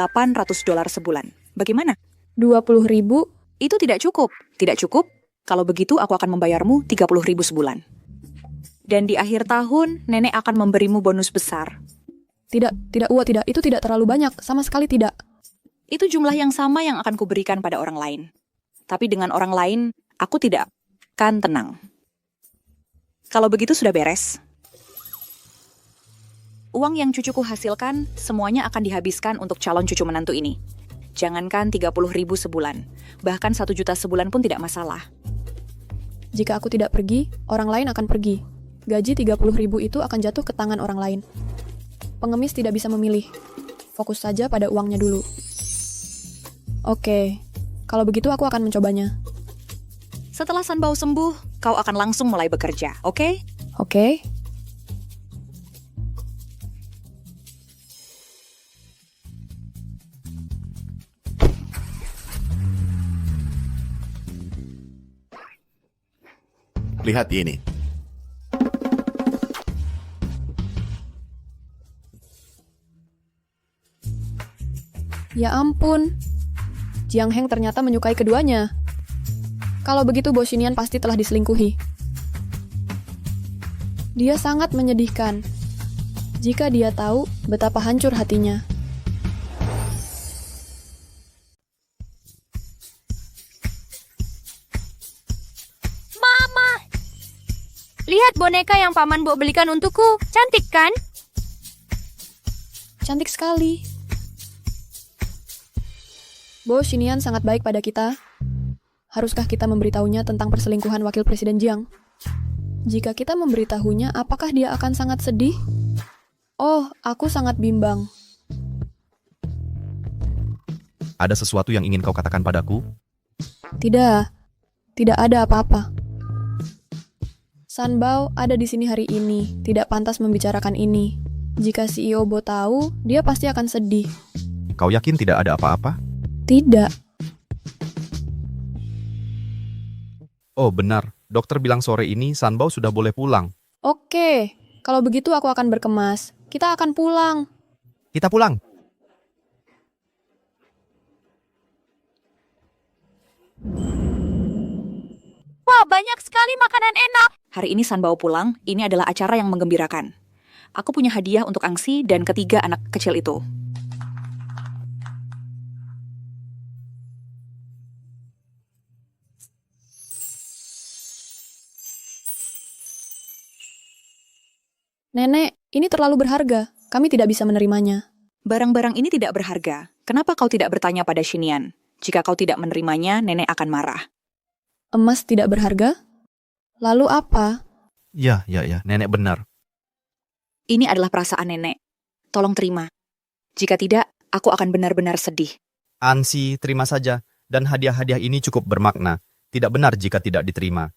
sebulan. Bagaimana? 20.000? Itu tidak cukup. Tidak cukup? Kalau begitu, aku akan membayarmu 30.000 sebulan. Dan di akhir tahun, nenek akan memberimu bonus besar. Tidak, itu tidak terlalu banyak, sama sekali tidak. Itu jumlah yang sama yang akan kuberikan pada orang lain. Tapi dengan orang lain, aku tidak akan tenang. Kalau begitu sudah beres. Uang yang cucuku hasilkan, semuanya akan dihabiskan untuk calon cucu menantu ini. Jangankan 30.000 sebulan, bahkan 1 juta sebulan pun tidak masalah. Jika aku tidak pergi, orang lain akan pergi. Gaji 30.000 itu akan jatuh ke tangan orang lain. Pengemis tidak bisa memilih. Fokus saja pada uangnya dulu. Oke, kalau begitu aku akan mencobanya. Setelah Sanbao sembuh, kau akan langsung mulai bekerja, oke? Oke. Lihat ini. Ya ampun. Jiang Heng ternyata menyukai keduanya. Kalau begitu Bos Shinian pasti telah diselingkuhi. Dia sangat menyedihkan. Jika dia tahu betapa hancur hatinya. Mama! Lihat boneka yang Paman Bo belikan untukku. Cantik kan? Cantik sekali. Bos Shinian sangat baik pada kita. Haruskah kita memberitahunya tentang perselingkuhan Wakil Presiden Jiang? Jika kita memberitahunya, apakah dia akan sangat sedih? Oh, aku sangat bimbang. Ada sesuatu yang ingin kau katakan padaku? Tidak ada apa-apa. Sanbao ada di sini hari ini, tidak pantas membicarakan ini. Jika CEO Bo tahu, dia pasti akan sedih. Kau yakin tidak ada apa-apa? Tidak. Oh benar, dokter bilang sore ini Sanbao sudah boleh pulang. Oke, kalau begitu aku akan berkemas. Kita akan pulang. Kita pulang. Wah, banyak sekali makanan enak. Hari ini Sanbao pulang, ini adalah acara yang menggembirakan. Aku punya hadiah untuk Angsi dan ketiga anak kecil itu. Nenek, ini terlalu berharga. Kami tidak bisa menerimanya. Barang-barang ini tidak berharga. Kenapa kau tidak bertanya pada Shinian? Jika kau tidak menerimanya, nenek akan marah. Emas tidak berharga? Lalu apa? Ya, nenek benar. Ini adalah perasaan nenek. Tolong terima. Jika tidak, aku akan benar-benar sedih. Ansi, terima saja. Dan hadiah-hadiah ini cukup bermakna. Tidak benar jika tidak diterima.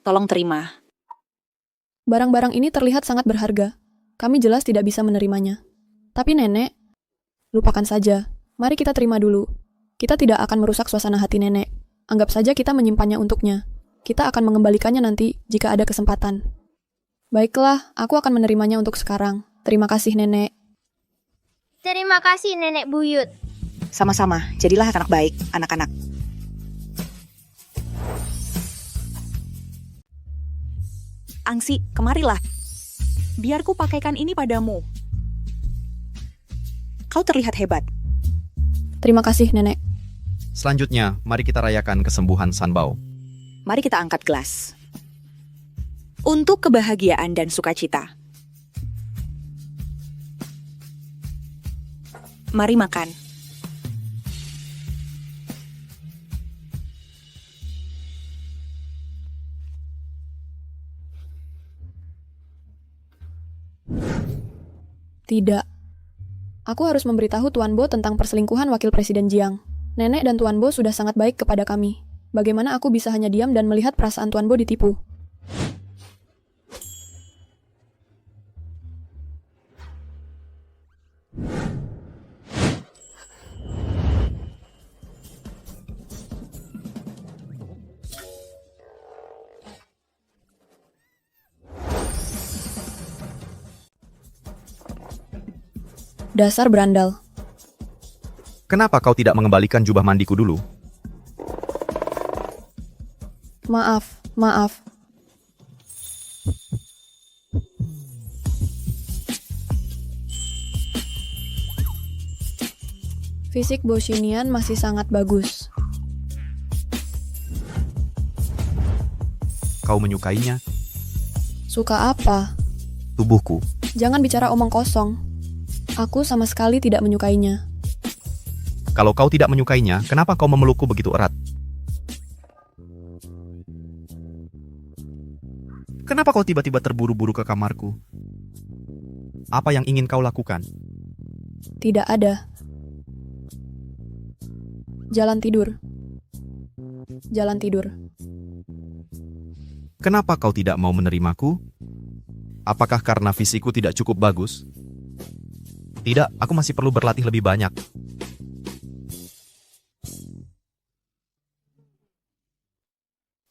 Tolong terima. Barang-barang ini terlihat sangat berharga. Kami jelas tidak bisa menerimanya. Tapi nenek, lupakan saja. Mari kita terima dulu. Kita tidak akan merusak suasana hati nenek. Anggap saja kita menyimpannya untuknya. Kita akan mengembalikannya nanti jika ada kesempatan. Baiklah, aku akan menerimanya untuk sekarang. Terima kasih, Nenek. Terima kasih, Nenek Buyut. Sama-sama, jadilah anak baik, anak-anak. Angsi, kemarilah. Biar ku pakaikan ini padamu. Kau terlihat hebat. Terima kasih, Nenek. Selanjutnya, mari kita rayakan kesembuhan Sanbao. Mari kita angkat gelas. Untuk kebahagiaan dan sukacita. Mari makan. Tidak. Aku harus memberitahu Tuan Bo tentang perselingkuhan Wakil Presiden Jiang. Nenek dan Tuan Bo sudah sangat baik kepada kami. Bagaimana aku bisa hanya diam dan melihat perasaan Tuan Bo ditipu? Dasar berandal. Kenapa kau tidak mengembalikan jubah mandiku dulu? Maaf, maaf. Fisik Bo Xinian masih sangat bagus. Kau menyukainya? Suka apa? Tubuhku. Jangan bicara omong kosong. Aku sama sekali tidak menyukainya. Kalau kau tidak menyukainya, kenapa kau memelukku begitu erat? Kenapa kau tiba-tiba terburu-buru ke kamarku? Apa yang ingin kau lakukan? Tidak ada. Jalan tidur. Jalan tidur. Kenapa kau tidak mau menerimaku? Apakah karena fisikku tidak cukup bagus? Tidak, aku masih perlu berlatih lebih banyak.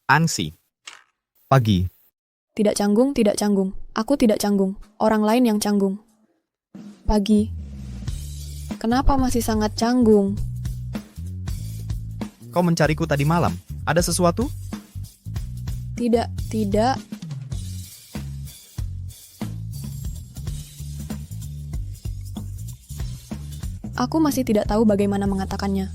Ansi. Pagi. Tidak canggung, tidak canggung. Aku tidak canggung. Orang lain yang canggung. Pagi. Kenapa masih sangat canggung? Kau mencariku tadi malam. Ada sesuatu? Tidak, tidak. Aku masih tidak tahu bagaimana mengatakannya.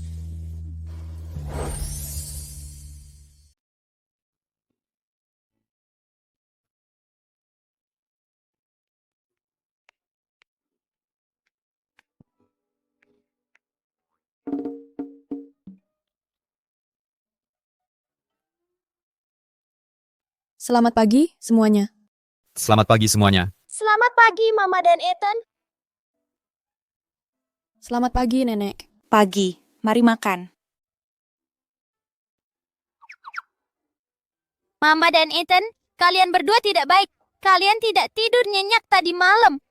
Selamat pagi semuanya. Selamat pagi semuanya. Selamat pagi, Mama dan Ethan. Selamat pagi, Nenek. Pagi, mari makan. Mama dan Ethan, kalian berdua tidak baik. Kalian tidak tidur nyenyak tadi malam.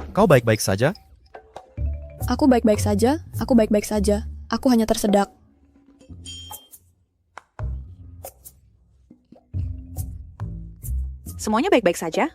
Kau baik-baik saja? Aku baik-baik saja, aku baik-baik saja. Aku hanya tersedak. Semuanya baik-baik saja?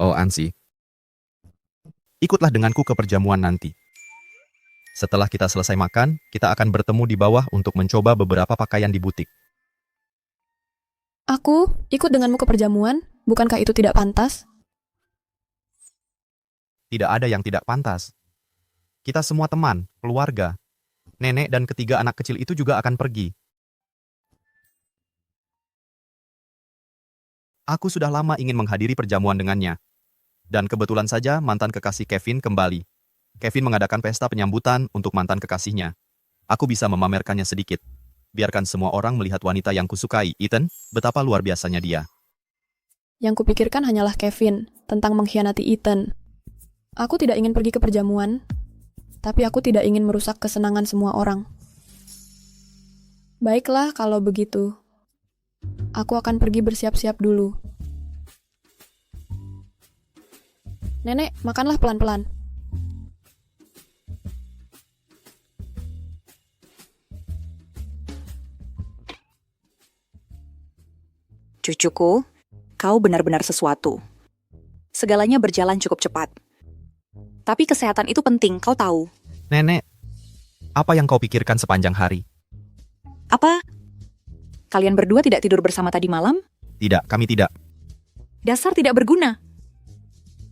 Oh, Ansi. Ikutlah denganku ke perjamuan nanti. Setelah kita selesai makan, kita akan bertemu di bawah untuk mencoba beberapa pakaian di butik. Aku ikut denganmu ke perjamuan? Bukankah itu tidak pantas? Tidak ada yang tidak pantas. Kita semua teman, keluarga. Nenek dan ketiga anak kecil itu juga akan pergi. Aku sudah lama ingin menghadiri perjamuan dengannya. Dan kebetulan saja mantan kekasih Kevin kembali. Kevin mengadakan pesta penyambutan untuk mantan kekasihnya. Aku bisa memamerkannya sedikit. Biarkan semua orang melihat wanita yang kusukai, Ethan, betapa luar biasanya dia. Yang kupikirkan hanyalah Kevin, tentang mengkhianati Ethan. Aku tidak ingin pergi ke perjamuan. tapi aku tidak ingin merusak kesenangan semua orang. Baiklah kalau begitu. Aku akan pergi bersiap-siap dulu. Nenek, makanlah pelan-pelan. Cucuku, kau benar-benar sesuatu. Segalanya berjalan cukup cepat. Tapi kesehatan itu penting, kau tahu. Nenek, apa yang kau pikirkan sepanjang hari? Apa? Kalian berdua tidak tidur bersama tadi malam? Tidak, kami tidak. Dasar tidak berguna.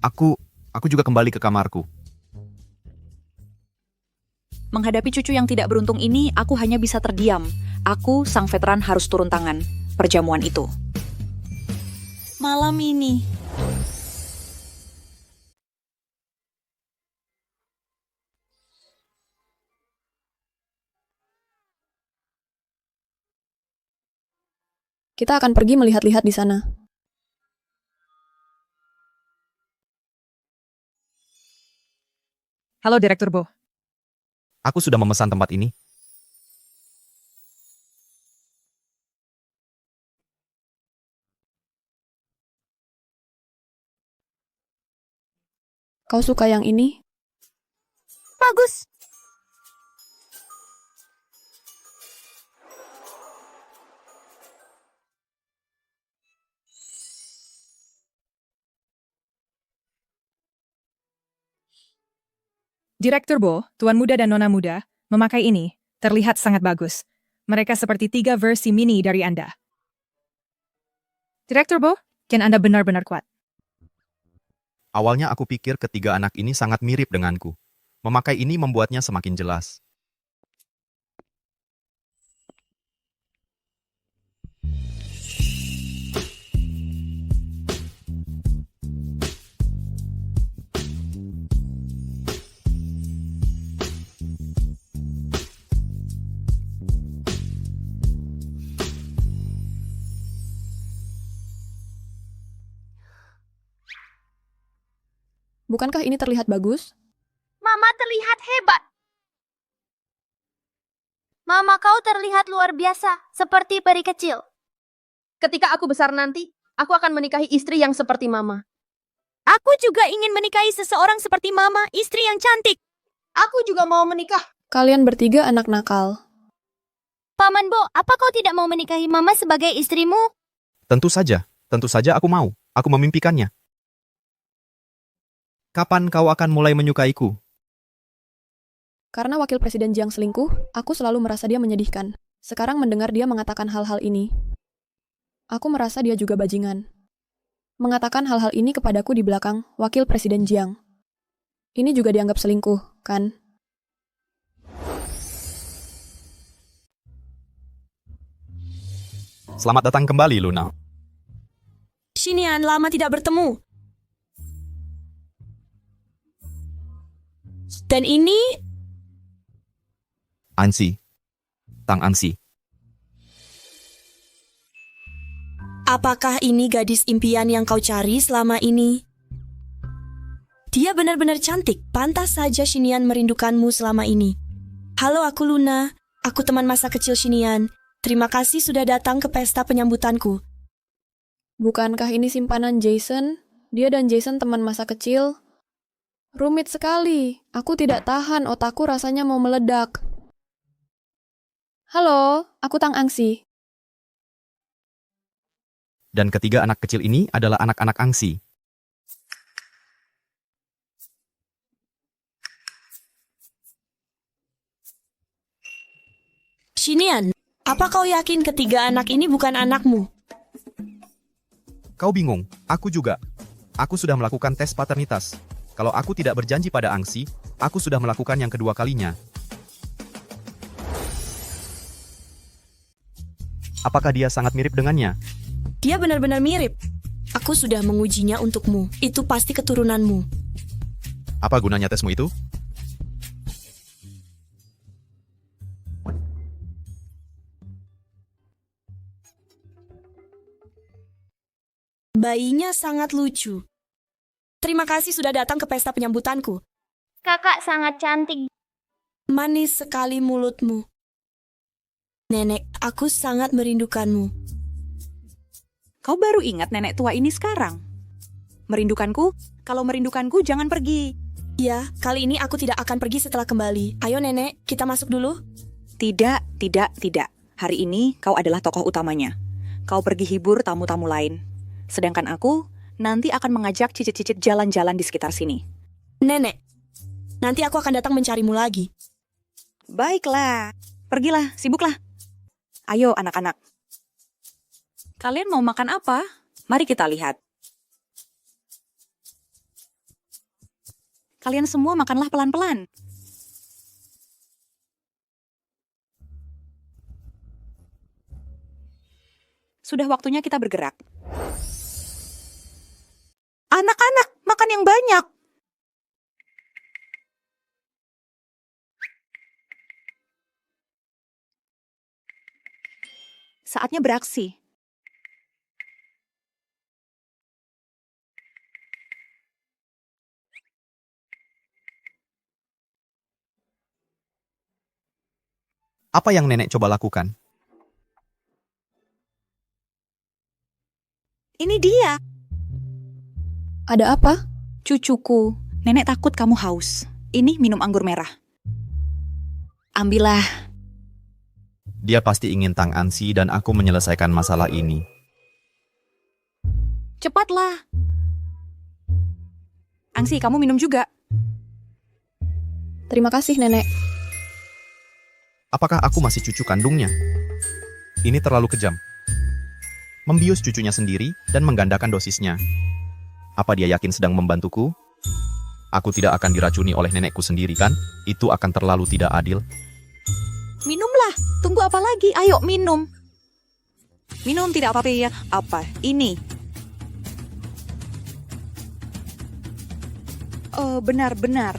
Aku juga kembali ke kamarku. Menghadapi cucu yang tidak beruntung ini, aku hanya bisa terdiam. Aku, sang veteran, harus turun tangan. Perjamuan itu. Malam ini. Kita akan pergi melihat-lihat di sana. Halo, Direktur Bo. Aku sudah memesan tempat ini. Kau suka yang ini? Bagus. Direktur Bo, Tuan Muda dan Nona Muda, memakai ini, terlihat sangat bagus. Mereka seperti 3 versi mini dari Anda. Direktur Bo, Ken Anda benar-benar kuat. Awalnya aku pikir ketiga anak ini sangat mirip denganku. Memakai ini membuatnya semakin jelas. Bukankah ini terlihat bagus? Mama terlihat hebat. Mama, kau terlihat luar biasa, seperti peri kecil. Ketika aku besar nanti, aku akan menikahi istri yang seperti Mama. Aku juga ingin menikahi seseorang seperti Mama, istri yang cantik. Aku juga mau menikah. Kalian bertiga anak nakal. Paman Bo, apa kau tidak mau menikahi Mama sebagai istrimu? Tentu saja aku mau. Aku memimpikannya. Kapan kau akan mulai menyukaiku? Karena wakil presiden Jiang selingkuh, aku selalu merasa dia menyedihkan. Sekarang mendengar dia mengatakan hal-hal ini, aku merasa dia juga bajingan. Mengatakan hal-hal ini kepadaku di belakang wakil presiden Jiang. Ini juga dianggap selingkuh, kan? Selamat datang kembali, Luna. Xinian, lama tidak bertemu. Dan ini... Ansi. Tang Ansi. Apakah ini gadis impian yang kau cari selama ini? Dia benar-benar cantik. Pantas saja Xinian merindukanmu selama ini. Halo, aku Luna. Aku teman masa kecil Xinian. Terima kasih sudah datang ke pesta penyambutanku. Bukankah ini simpanan Jason? Dia dan Jason teman masa kecil. Rumit sekali. Aku tidak tahan, otakku rasanya mau meledak. Halo, aku Tang Angsi. Dan ketiga anak kecil ini adalah anak-anak Angsi. Xinian, apa kau yakin ketiga anak ini bukan anakmu? Kau bingung, aku juga. Aku sudah melakukan tes paternitas. Kalau aku tidak berjanji pada Angsi, aku sudah melakukan yang kedua kalinya. Apakah dia sangat mirip dengannya? Dia benar-benar mirip. Aku sudah mengujinya untukmu. Itu pasti keturunanmu. Apa gunanya tesmu itu? Bayinya sangat lucu. Terima kasih sudah datang ke pesta penyambutanku. Kakak sangat cantik. Manis sekali mulutmu. Nenek, aku sangat merindukanmu. Kau baru ingat nenek tua ini sekarang? Merindukanku? Kalau merindukanku, jangan pergi. Ya, kali ini aku tidak akan pergi setelah kembali. Ayo nenek, kita masuk dulu. Tidak, tidak, tidak. Hari ini kau adalah tokoh utamanya. Kau pergi hibur tamu-tamu lain. Sedangkan aku nanti akan mengajak cicit-cicit jalan-jalan di sekitar sini. Nenek, nanti aku akan datang mencarimu lagi. Baiklah, pergilah, sibuklah. Ayo anak-anak. Kalian mau makan apa? Mari kita lihat. Kalian semua makanlah pelan-pelan. Sudah waktunya kita bergerak. Anak-anak, makan yang banyak. Saatnya beraksi. Apa yang nenek coba lakukan? Ini dia. Ada apa? Cucuku, nenek takut kamu haus. Ini minum anggur merah. Ambillah. Dia pasti ingin Tang Ansi dan aku menyelesaikan masalah ini. Cepatlah. Angsi, kamu minum juga. Terima kasih, Nenek. Apakah aku masih cucu kandungnya? Ini terlalu kejam. Membius cucunya sendiri dan menggandakan dosisnya. Apa dia yakin sedang membantuku? Aku tidak akan diracuni oleh nenekku sendiri, kan? Itu akan terlalu tidak adil. Minumlah. Tunggu apa lagi? Ayo minum. Minum tidak apa-apa ya. Apa? Ini. Oh, benar-benar.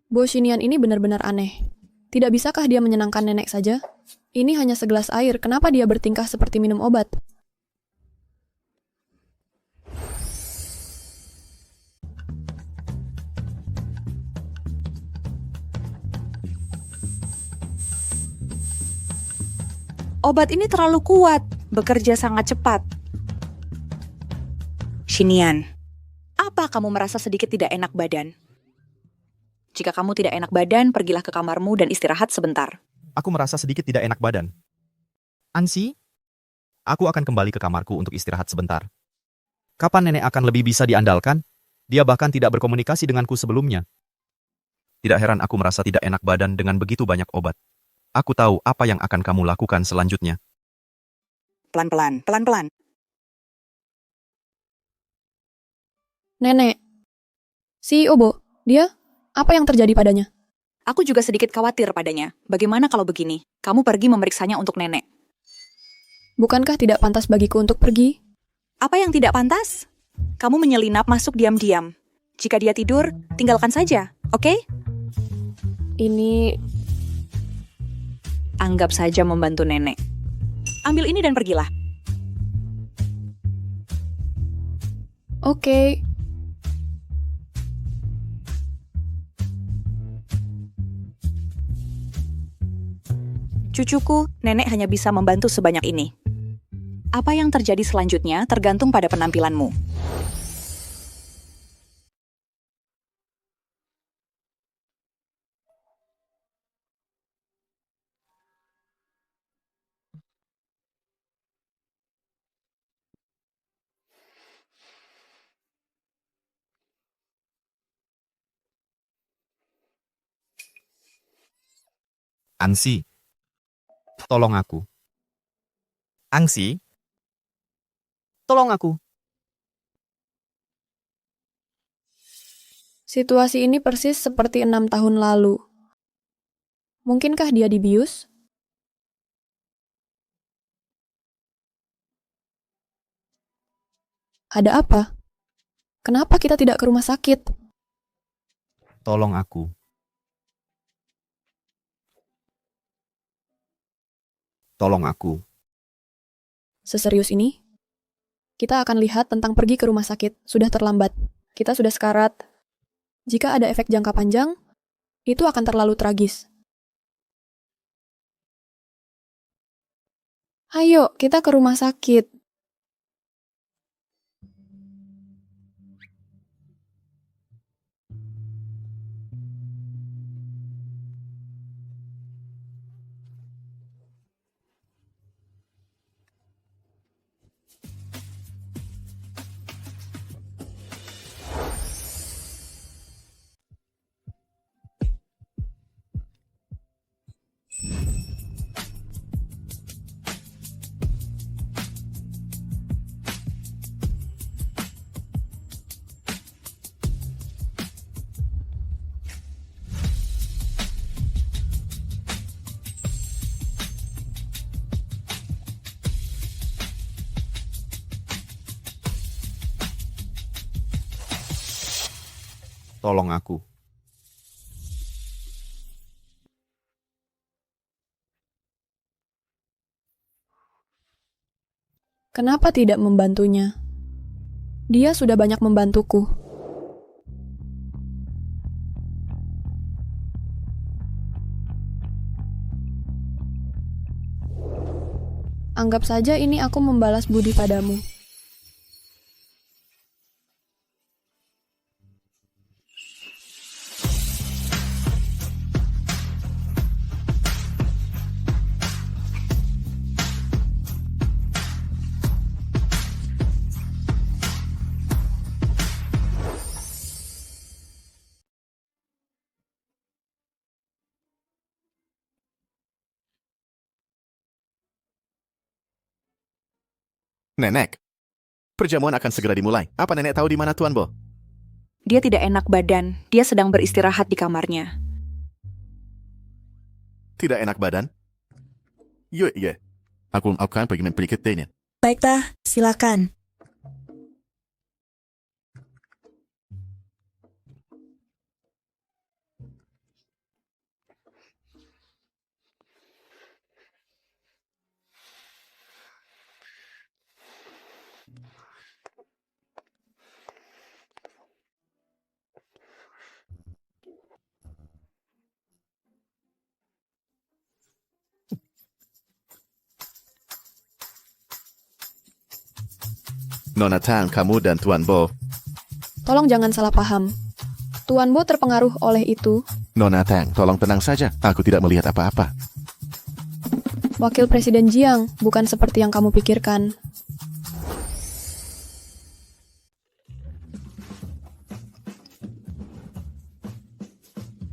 Bo Xinian ini benar-benar aneh. Tidak bisakah dia menyenangkan nenek saja? Ini hanya segelas air, kenapa dia bertingkah seperti minum obat? Obat ini terlalu kuat, bekerja sangat cepat. Xinian, apa kamu merasa sedikit tidak enak badan? Jika kamu tidak enak badan, pergilah ke kamarmu dan istirahat sebentar. Aku merasa sedikit tidak enak badan. Ansi, aku akan kembali ke kamarku untuk istirahat sebentar. Kapan nenek akan lebih bisa diandalkan? Dia bahkan tidak berkomunikasi denganku sebelumnya. Tidak heran aku merasa tidak enak badan dengan begitu banyak obat. Aku tahu apa yang akan kamu lakukan selanjutnya. Pelan-pelan, pelan-pelan. Nenek. Si Obo, dia? Apa yang terjadi padanya? Aku juga sedikit khawatir padanya. Bagaimana kalau begini? Kamu pergi memeriksanya untuk nenek. Bukankah tidak pantas bagiku untuk pergi? Apa yang tidak pantas? Kamu menyelinap masuk diam-diam. Jika dia tidur, tinggalkan saja, oke? Ini... Anggap saja membantu nenek. Ambil ini dan pergilah. Oke. Cucuku, nenek hanya bisa membantu sebanyak ini. Apa yang terjadi selanjutnya tergantung pada penampilanmu. Ansi, tolong aku. Angsi, tolong aku. Situasi ini persis seperti 6 tahun lalu. Mungkinkah dia dibius? Ada apa? Kenapa kita tidak ke rumah sakit? Tolong aku. Tolong aku. Seserius ini? Kita akan lihat tentang pergi ke rumah sakit. Sudah terlambat. Kita sudah sekarat. Jika ada efek jangka panjang, itu akan terlalu tragis. Ayo, kita ke rumah sakit. Tolong aku. Kenapa tidak membantunya? Dia sudah banyak membantuku. Anggap saja ini aku membalas budi padamu. Nenek, perjamuan akan segera dimulai. Apa nenek tahu di mana Tuan Bo? Dia tidak enak badan. Dia sedang beristirahat di kamarnya. Tidak enak badan? Iya. Aku akan pergi membeli ketenya. Baik, Tah. Silakan. Nona Tang, kamu dan Tuan Bo. Tolong jangan salah paham. Tuan Bo terpengaruh oleh itu. Nona Tang, tolong tenang saja. Aku tidak melihat apa-apa. Wakil Presiden Jiang, bukan seperti yang kamu pikirkan.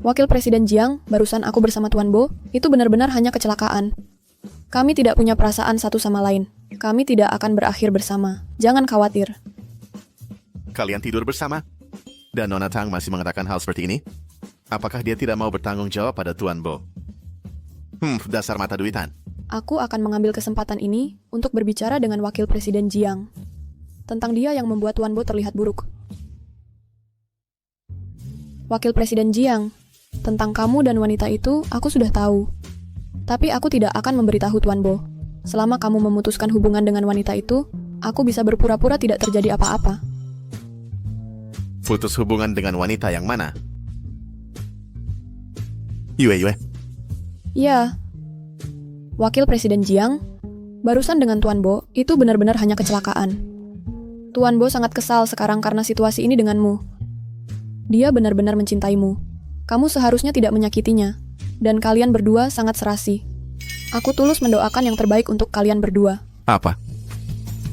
Wakil Presiden Jiang, barusan aku bersama Tuan Bo, itu benar-benar hanya kecelakaan. Kami tidak punya perasaan satu sama lain. Kami tidak akan berakhir bersama. Jangan khawatir. Kalian tidur bersama? Dan Nona Tang masih mengatakan hal seperti ini? Apakah dia tidak mau bertanggung jawab pada Tuan Bo? Dasar mata duitan. Aku akan mengambil kesempatan ini untuk berbicara dengan Wakil Presiden Jiang tentang dia yang membuat Tuan Bo terlihat buruk. Wakil Presiden Jiang, tentang kamu dan wanita itu aku sudah tahu. Tapi aku tidak akan memberitahu Tuan Bo. Selama kamu memutuskan hubungan dengan wanita itu, aku bisa berpura-pura tidak terjadi apa-apa. Putus hubungan dengan wanita yang mana? Yue. Ya. Wakil Presiden Jiang, barusan dengan Tuan Bo, itu benar-benar hanya kecelakaan. Tuan Bo sangat kesal sekarang karena situasi ini denganmu. Dia benar-benar mencintaimu. Kamu seharusnya tidak menyakitinya. Dan kalian berdua sangat serasi. Aku tulus mendoakan yang terbaik untuk kalian berdua. Apa?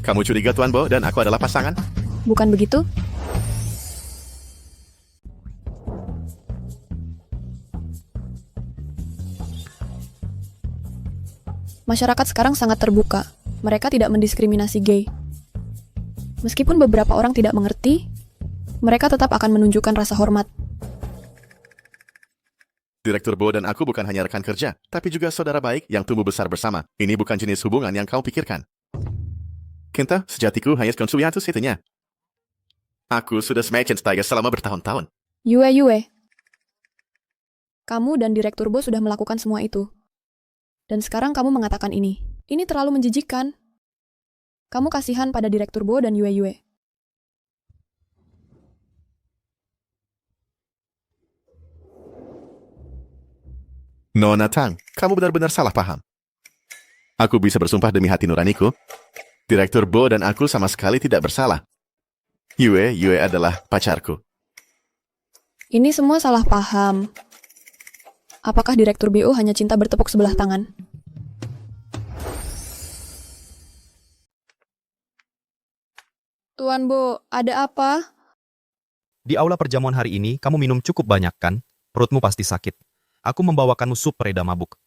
Kamu curiga Tuan Bo dan aku adalah pasangan? Bukan begitu? Masyarakat sekarang sangat terbuka. Mereka tidak mendiskriminasi gay. Meskipun beberapa orang tidak mengerti, mereka tetap akan menunjukkan rasa hormat. Direktur Bo dan aku bukan hanya rekan kerja, tapi juga saudara baik yang tumbuh besar bersama. Ini bukan jenis hubungan yang kau pikirkan. Kinta, sejatiku hanya konsuliantu situnya. Aku sudah semakin setaya selama bertahun-tahun. Yue. Kamu dan Direktur Bo sudah melakukan semua itu. Dan sekarang kamu mengatakan ini. Ini terlalu menjijikkan. Kamu kasihan pada Direktur Bo dan Yue Yue. Nona Tang, kamu benar-benar salah paham. Aku bisa bersumpah demi hati nuraniku, Direktur Bo dan aku sama sekali tidak bersalah. Yue adalah pacarku. Ini semua salah paham. Apakah Direktur BO hanya cinta bertepuk sebelah tangan? Tuan Bo, ada apa? Di aula perjamuan hari ini, kamu minum cukup banyak kan? Perutmu pasti sakit. Aku membawakanmu sup pereda mabuk.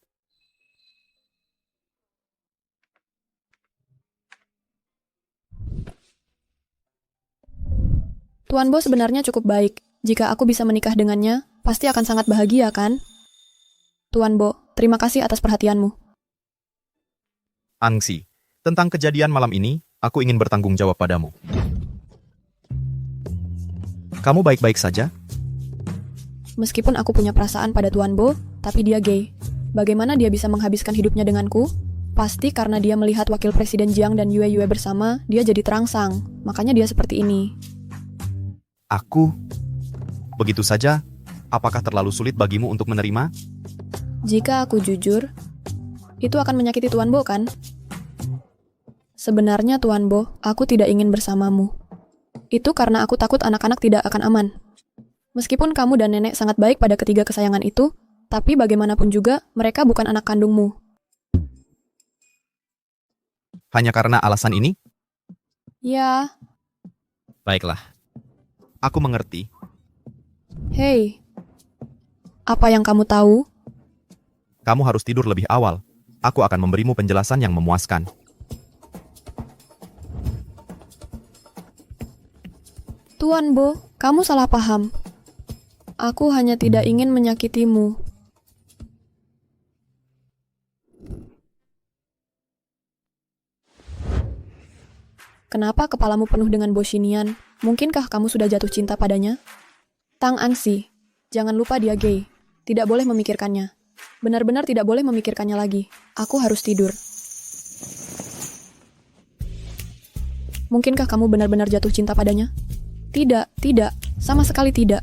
Tuan Bo sebenarnya cukup baik. Jika aku bisa menikah dengannya, pasti akan sangat bahagia kan? Tuan Bo, terima kasih atas perhatianmu. Angsi, tentang kejadian malam ini, aku ingin bertanggung jawab padamu. Kamu baik-baik saja? Meskipun aku punya perasaan pada Tuan Bo, tapi dia gay. Bagaimana dia bisa menghabiskan hidupnya denganku? Pasti karena dia melihat Wakil Presiden Jiang dan Yue Yue bersama, dia jadi terangsang. Makanya dia seperti ini. Aku? Begitu saja? Apakah terlalu sulit bagimu untuk menerima? Jika aku jujur, itu akan menyakiti Tuan Bo kan? Sebenarnya Tuan Bo, aku tidak ingin bersamamu. Itu karena aku takut anak-anak tidak akan aman. Meskipun kamu dan nenek sangat baik pada ketiga kesayangan itu, tapi bagaimanapun juga, mereka bukan anak kandungmu. Hanya karena alasan ini? Ya. Baiklah. Aku mengerti. Hei, apa yang kamu tahu? Kamu harus tidur lebih awal. Aku akan memberimu penjelasan yang memuaskan. Tuan Bo, kamu salah paham. Aku hanya tidak ingin menyakitimu. Kenapa kepalamu penuh dengan Boshinian? Mungkinkah kamu sudah jatuh cinta padanya? Tang Angsi, jangan lupa dia gay. Tidak boleh memikirkannya. Benar-benar tidak boleh memikirkannya lagi. Aku harus tidur. Mungkinkah kamu benar-benar jatuh cinta padanya? Tidak. Sama sekali tidak.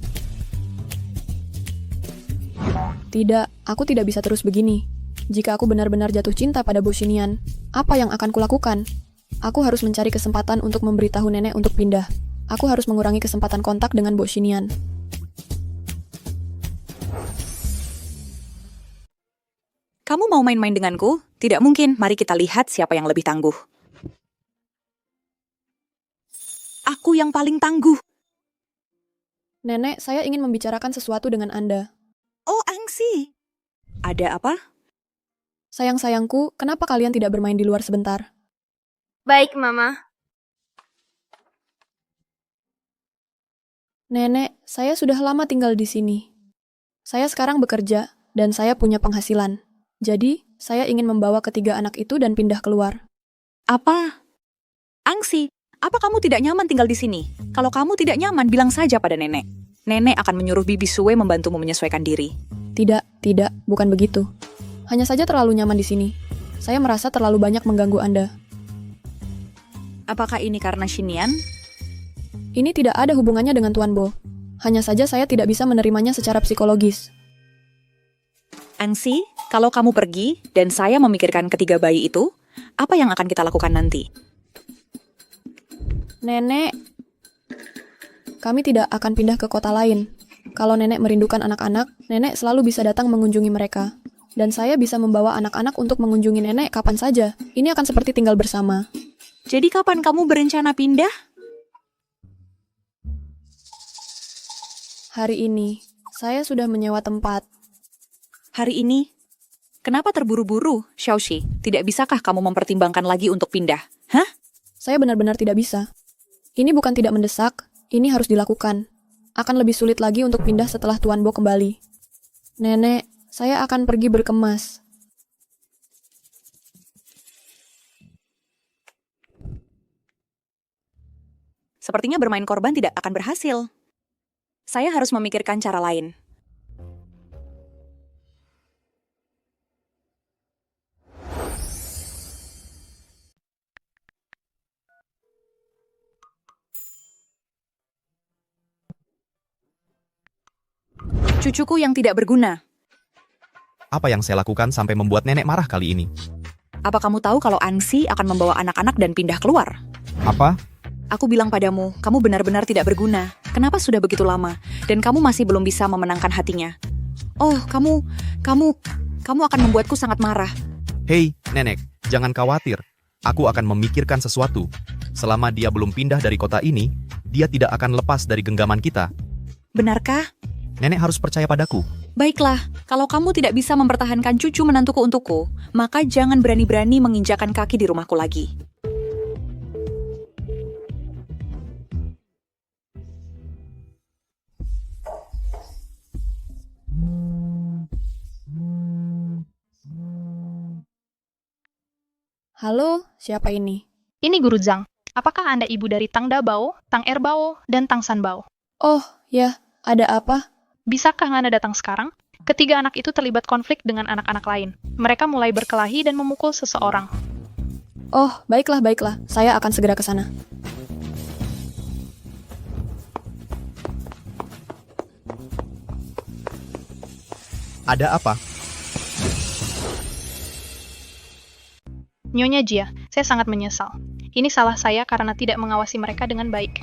Tidak, aku tidak bisa terus begini. Jika aku benar-benar jatuh cinta pada Boshinian, apa yang akan kulakukan? Aku harus mencari kesempatan untuk memberitahu nenek untuk pindah. Aku harus mengurangi kesempatan kontak dengan Boshinian. Kamu mau main-main denganku? Tidak mungkin, mari kita lihat siapa yang lebih tangguh. Aku yang paling tangguh. Nenek, saya ingin membicarakan sesuatu dengan Anda. Oh, Angsi. Ada apa? Sayang-sayangku, kenapa kalian tidak bermain di luar sebentar? Baik, Mama. Nenek, saya sudah lama tinggal di sini. Saya sekarang bekerja, dan saya punya penghasilan. Jadi, saya ingin membawa ketiga anak itu dan pindah keluar. Apa? Angsi, apa kamu tidak nyaman tinggal di sini? Kalau kamu tidak nyaman, bilang saja pada nenek. Nenek akan menyuruh Bibi Sue membantumu menyesuaikan diri. Tidak, bukan begitu. Hanya saja terlalu nyaman di sini. Saya merasa terlalu banyak mengganggu Anda. Apakah ini karena Shinian? Ini tidak ada hubungannya dengan Tuan Bo. Hanya saja saya tidak bisa menerimanya secara psikologis. Angsi, kalau kamu pergi dan saya memikirkan ketiga bayi itu, apa yang akan kita lakukan nanti? Nenek, kami tidak akan pindah ke kota lain. Kalau nenek merindukan anak-anak, nenek selalu bisa datang mengunjungi mereka. Dan saya bisa membawa anak-anak untuk mengunjungi nenek kapan saja. Ini akan seperti tinggal bersama. Jadi kapan kamu berencana pindah? Hari ini, saya sudah menyewa tempat. Hari ini? Kenapa terburu-buru, Xiaoxi? Tidak bisakah kamu mempertimbangkan lagi untuk pindah? Hah? Saya benar-benar tidak bisa. Ini bukan tidak mendesak, ini harus dilakukan. Akan lebih sulit lagi untuk pindah setelah Tuan Bo kembali. Nenek, saya akan pergi berkemas. Sepertinya bermain korban tidak akan berhasil. Saya harus memikirkan cara lain. Cucuku yang tidak berguna. Apa yang saya lakukan sampai membuat nenek marah kali ini? Apa kamu tahu kalau Angsi akan membawa anak-anak dan pindah keluar? Apa? Aku bilang padamu, kamu benar-benar tidak berguna. Kenapa sudah begitu lama? Dan kamu masih belum bisa memenangkan hatinya. Oh, kamu akan membuatku sangat marah. Hei, nenek, jangan khawatir. Aku akan memikirkan sesuatu. Selama dia belum pindah dari kota ini, dia tidak akan lepas dari genggaman kita. Benarkah? Nenek harus percaya padaku. Baiklah, kalau kamu tidak bisa mempertahankan cucu menantuku untukku, maka jangan berani-berani menginjakan kaki di rumahku lagi. Halo, siapa ini? Ini Guru Zhang. Apakah Anda ibu dari Tang Dabao, Tang Erbao, dan Tang Sanbao? Oh, ya. Ada apa? Bisakah Anda datang sekarang? Ketiga anak itu terlibat konflik dengan anak-anak lain. Mereka mulai berkelahi dan memukul seseorang. Oh, baiklah. Saya akan segera ke sana. Ada apa? Nyonya Jia, saya sangat menyesal. Ini salah saya karena tidak mengawasi mereka dengan baik.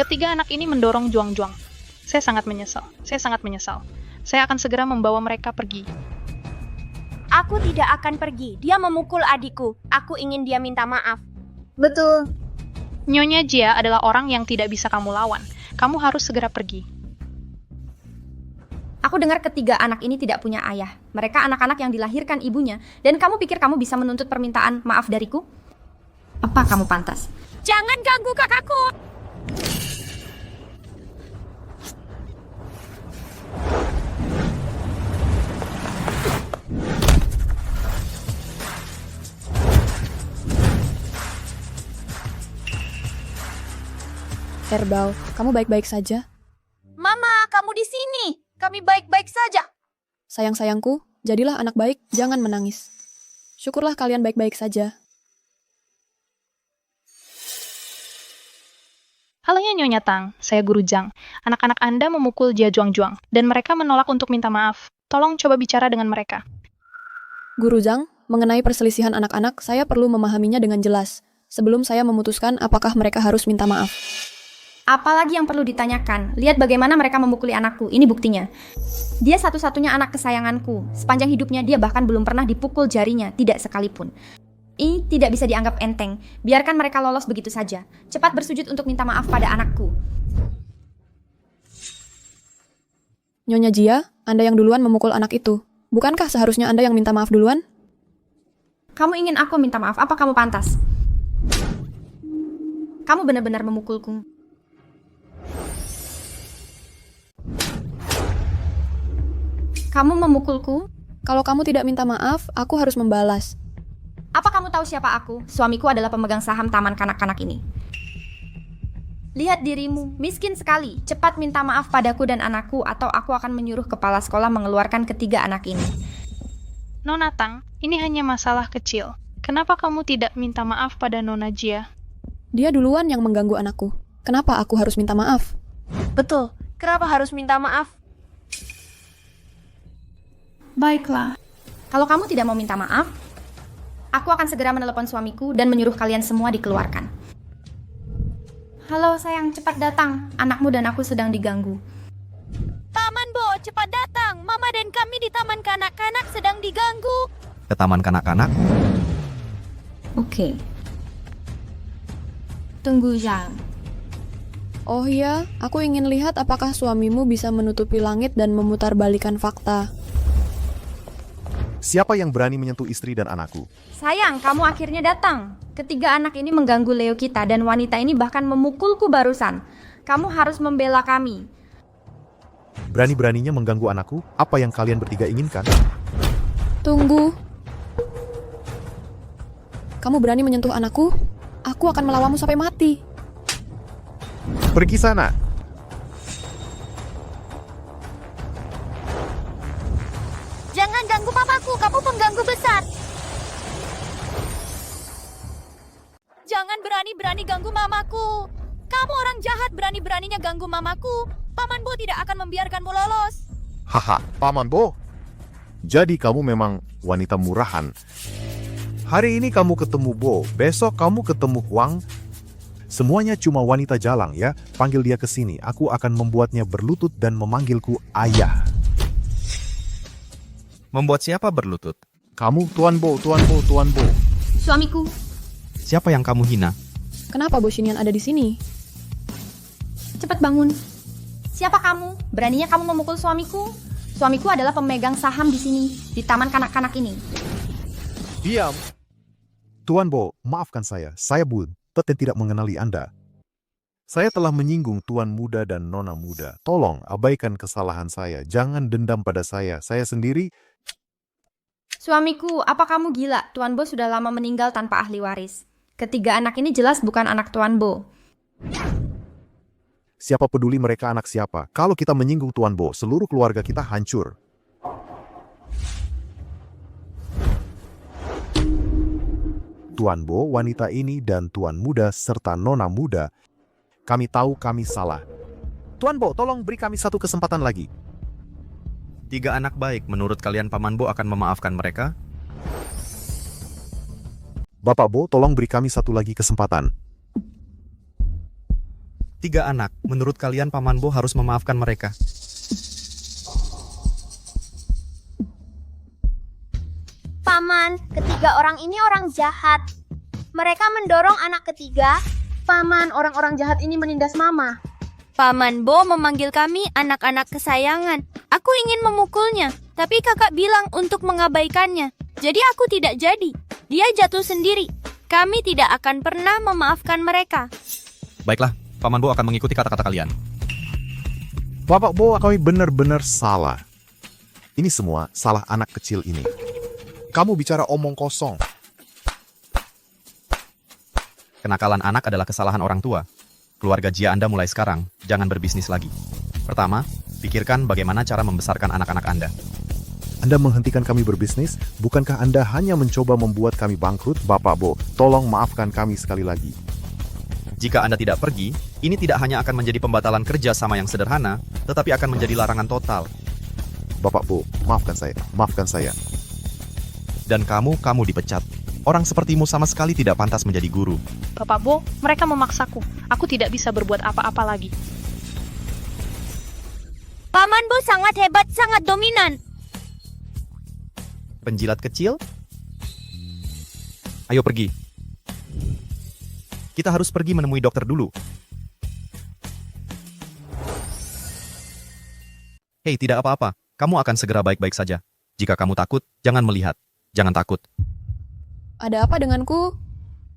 Ketiga anak ini mendorong Juang-Juang. Saya sangat menyesal. Saya akan segera membawa mereka pergi. Aku tidak akan pergi. Dia memukul adikku. Aku ingin dia minta maaf. Betul. Nyonya Jia adalah orang yang tidak bisa kamu lawan. Kamu harus segera pergi. Aku dengar ketiga anak ini tidak punya ayah. Mereka anak-anak yang dilahirkan ibunya. Dan kamu pikir kamu bisa menuntut permintaan maaf dariku? Apa kamu pantas? Jangan ganggu kakakku! Erbao, kamu baik-baik saja? Mama, kamu di sini. Kami baik-baik saja. Sayang-sayangku, jadilah anak baik, jangan menangis. Syukurlah kalian baik-baik saja. Halonya Nyonya Tang, saya Guru Zhang. Anak-anak Anda memukul Jia Juang-Juang, dan mereka menolak untuk minta maaf. Tolong coba bicara dengan mereka. Guru Zhang, mengenai perselisihan anak-anak, saya perlu memahaminya dengan jelas, sebelum saya memutuskan apakah mereka harus minta maaf. Apalagi yang perlu ditanyakan? Lihat bagaimana mereka memukuli anakku. Ini buktinya. Dia satu-satunya anak kesayanganku. Sepanjang hidupnya dia bahkan belum pernah dipukul jarinya, tidak sekalipun. Ini tidak bisa dianggap enteng. Biarkan mereka lolos begitu saja. Cepat bersujud untuk minta maaf pada anakku. Nyonya Jia, Anda yang duluan memukul anak itu. Bukankah seharusnya Anda yang minta maaf duluan? Kamu ingin aku minta maaf? Apa kamu pantas? Kamu benar-benar memukulku. Kamu memukulku? Kalau kamu tidak minta maaf, aku harus membalas. Apa kamu tahu siapa aku? Suamiku adalah pemegang saham taman kanak-kanak ini. Lihat dirimu, miskin sekali. Cepat minta maaf padaku dan anakku, atau aku akan menyuruh kepala sekolah mengeluarkan ketiga anak ini. Nona Tang, ini hanya masalah kecil. Kenapa kamu tidak minta maaf pada Nona Jia? Dia duluan yang mengganggu anakku. Kenapa aku harus minta maaf? Betul. Kenapa harus minta maaf? Baiklah. Kalau kamu tidak mau minta maaf, aku akan segera menelepon suamiku dan menyuruh kalian semua dikeluarkan. Halo sayang, cepat datang. Anakmu dan aku sedang diganggu. Paman Bo, cepat datang. Mama dan kami di taman kanak-kanak sedang diganggu. Ke taman kanak-kanak? Oke. Tunggu, Zhang. Oh iya, aku ingin lihat apakah suamimu bisa menutupi langit dan memutarbalikan fakta. Siapa yang berani menyentuh istri dan anakku? Sayang, kamu akhirnya datang. Ketiga anak ini mengganggu Leo kita dan wanita ini bahkan memukulku barusan. Kamu harus membela kami. Berani-beraninya mengganggu anakku? Apa yang kalian bertiga inginkan? Tunggu. Kamu berani menyentuh anakku? Aku akan melawanmu sampai mati. Pergi sana. Jangan ganggu mamaku, kamu pengganggu besar. Jangan berani-berani ganggu mamaku. Kamu orang jahat, berani-beraninya ganggu mamaku. Paman Bo tidak akan membiarkanmu lolos. Haha, Paman Bo. Jadi kamu memang wanita murahan. Hari ini kamu ketemu Bo, besok kamu ketemu Huang. Semuanya cuma wanita jalang ya. Panggil dia ke sini. Aku akan membuatnya berlutut dan memanggilku ayah. Membuat siapa berlutut? Kamu, Tuan Bo, Tuan Bo, Tuan Bo. Suamiku. Siapa yang kamu hina? Kenapa Bo Xinian ada di sini? Cepat bangun. Siapa kamu? Beraninya kamu memukul suamiku? Suamiku adalah pemegang saham di sini, di taman kanak-kanak ini. Diam. Tuan Bo, maafkan saya buta dan tidak mengenali Anda. Saya telah menyinggung Tuan muda dan Nona muda. Tolong abaikan kesalahan saya. Jangan dendam pada saya. Saya sendiri. Suamiku, apa kamu gila? Tuan Bo sudah lama meninggal tanpa ahli waris. Ketiga anak ini jelas bukan anak Tuan Bo. Siapa peduli mereka anak siapa? Kalau kita menyinggung Tuan Bo, seluruh keluarga kita hancur. Tuan Bo, wanita ini dan Tuan muda serta Nona muda, kami tahu kami salah. Tuan Bo, tolong beri kami satu kesempatan lagi. 3 anak baik, menurut kalian Paman Bo akan memaafkan mereka? Bapak Bo, tolong beri kami satu lagi kesempatan. 3 anak, menurut kalian Paman Bo harus memaafkan mereka? Paman, ketiga orang ini orang jahat. Mereka mendorong anak ketiga. Paman, orang-orang jahat ini menindas Mama. Paman Bo memanggil kami anak-anak kesayangan. Aku ingin memukulnya, tapi kakak bilang untuk mengabaikannya. Jadi aku tidak jadi. Dia jatuh sendiri. Kami tidak akan pernah memaafkan mereka. Baiklah, Paman Bo akan mengikuti kata-kata kalian. Bapak Bo, kami benar-benar salah. Ini semua salah anak kecil ini. Kamu bicara omong kosong. Kenakalan anak adalah kesalahan orang tua. Keluarga Jia Anda mulai sekarang, jangan berbisnis lagi. Pertama, pikirkan bagaimana cara membesarkan anak-anak Anda. Anda menghentikan kami berbisnis? Bukankah Anda hanya mencoba membuat kami bangkrut? Bapak Bo, tolong maafkan kami sekali lagi. Jika Anda tidak pergi, ini tidak hanya akan menjadi pembatalan kerja sama yang sederhana, tetapi akan menjadi larangan total. Bapak Bo, maafkan saya. Dan kamu dipecat. Orang sepertimu sama sekali tidak pantas menjadi guru. Bapak Bo, mereka memaksaku. Aku tidak bisa berbuat apa-apa lagi. Paman Bo sangat hebat, sangat dominan. Penjilat kecil? Ayo pergi. Kita harus pergi menemui dokter dulu. Hei, tidak apa-apa. Kamu akan segera baik-baik saja. Jika kamu takut, jangan melihat. Jangan takut. Ada apa denganku?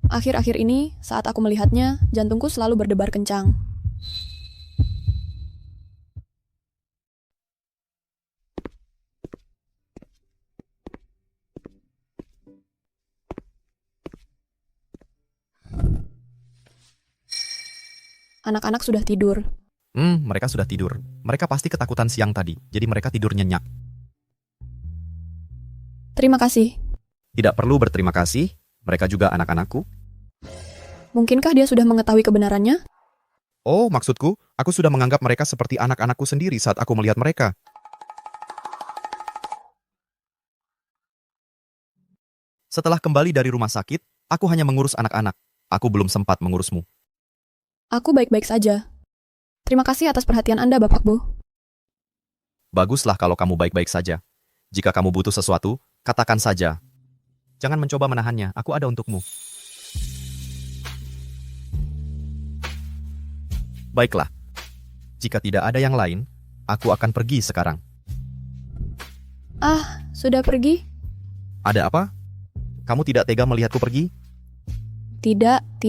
Akhir-akhir ini, saat aku melihatnya, jantungku selalu berdebar kencang. Anak-anak sudah tidur. Mereka sudah tidur. Mereka pasti ketakutan siang tadi, jadi mereka tidur nyenyak. Terima kasih. Tidak perlu berterima kasih, mereka juga anak-anakku. Mungkinkah dia sudah mengetahui kebenarannya? Oh, maksudku, aku sudah menganggap mereka seperti anak-anakku sendiri saat aku melihat mereka. Setelah kembali dari rumah sakit, aku hanya mengurus anak-anak. Aku belum sempat mengurusmu. Aku baik-baik saja. Terima kasih atas perhatian Anda, Bapak Bo. Baguslah kalau kamu baik-baik saja. Jika kamu butuh sesuatu, katakan saja. Jangan mencoba menahannya, aku ada untukmu. Baiklah. Jika tidak ada yang lain, aku akan pergi sekarang. Sudah pergi? Ada apa? Kamu tidak tega melihatku pergi? Tidak.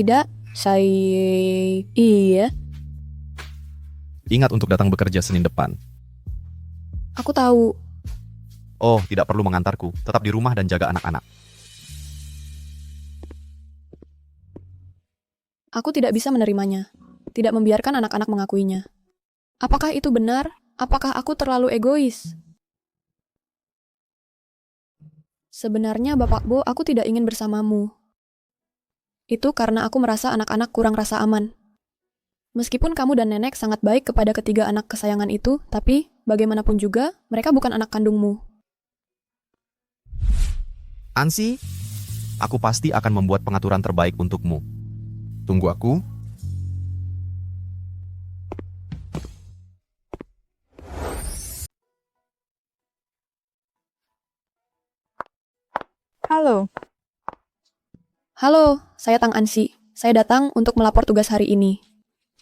Iya. Ingat untuk datang bekerja Senin depan. Aku tahu. Oh, tidak perlu mengantarku. Tetap di rumah dan jaga anak-anak. Aku tidak bisa menerimanya. Tidak membiarkan anak-anak mengakuinya. Apakah itu benar? Apakah aku terlalu egois? Sebenarnya, Bapak Bo, aku tidak ingin bersamamu. Itu karena aku merasa anak-anak kurang rasa aman. Meskipun kamu dan nenek sangat baik kepada ketiga anak kesayangan itu, tapi Bagaimanapun juga, mereka bukan anak kandungmu. Ansi, aku pasti akan membuat pengaturan terbaik untukmu. Tunggu aku. Halo. Halo, saya Tang Ansi. Saya datang untuk melapor tugas hari ini.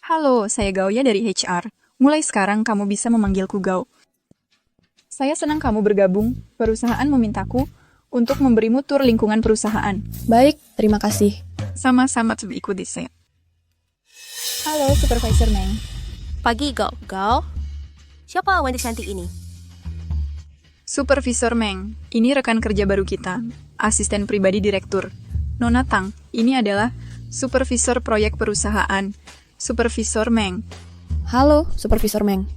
Halo, saya Gauya dari HR. Mulai sekarang kamu bisa memanggilku Gau. Saya senang kamu bergabung. Perusahaan memintaku untuk memberimu tur lingkungan perusahaan. Baik, terima kasih. Sama-sama ikuti saya. Halo, Supervisor Meng. Pagi, Gau. Gau? Siapa wanita cantik ini? Supervisor Meng, ini rekan kerja baru kita, asisten pribadi direktur. Nona Tang, ini adalah supervisor proyek perusahaan. Supervisor Meng. Halo, Supervisor Meng.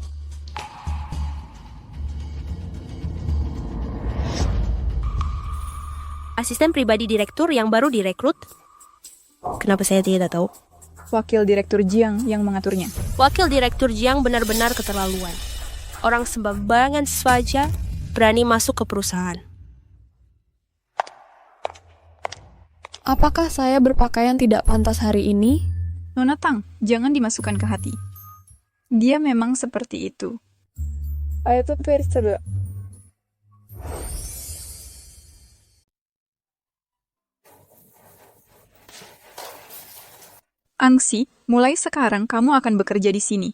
Asisten pribadi direktur yang baru direkrut? Kenapa saya tidak tahu? Wakil Direktur Jiang yang mengaturnya. Wakil Direktur Jiang benar-benar keterlaluan. Orang sembarangan saja berani masuk ke perusahaan. Apakah saya berpakaian tidak pantas hari ini? Nona Tang, jangan dimasukkan ke hati. Dia memang seperti itu. Это перцебе. Angsi, mulai sekarang kamu akan bekerja di sini.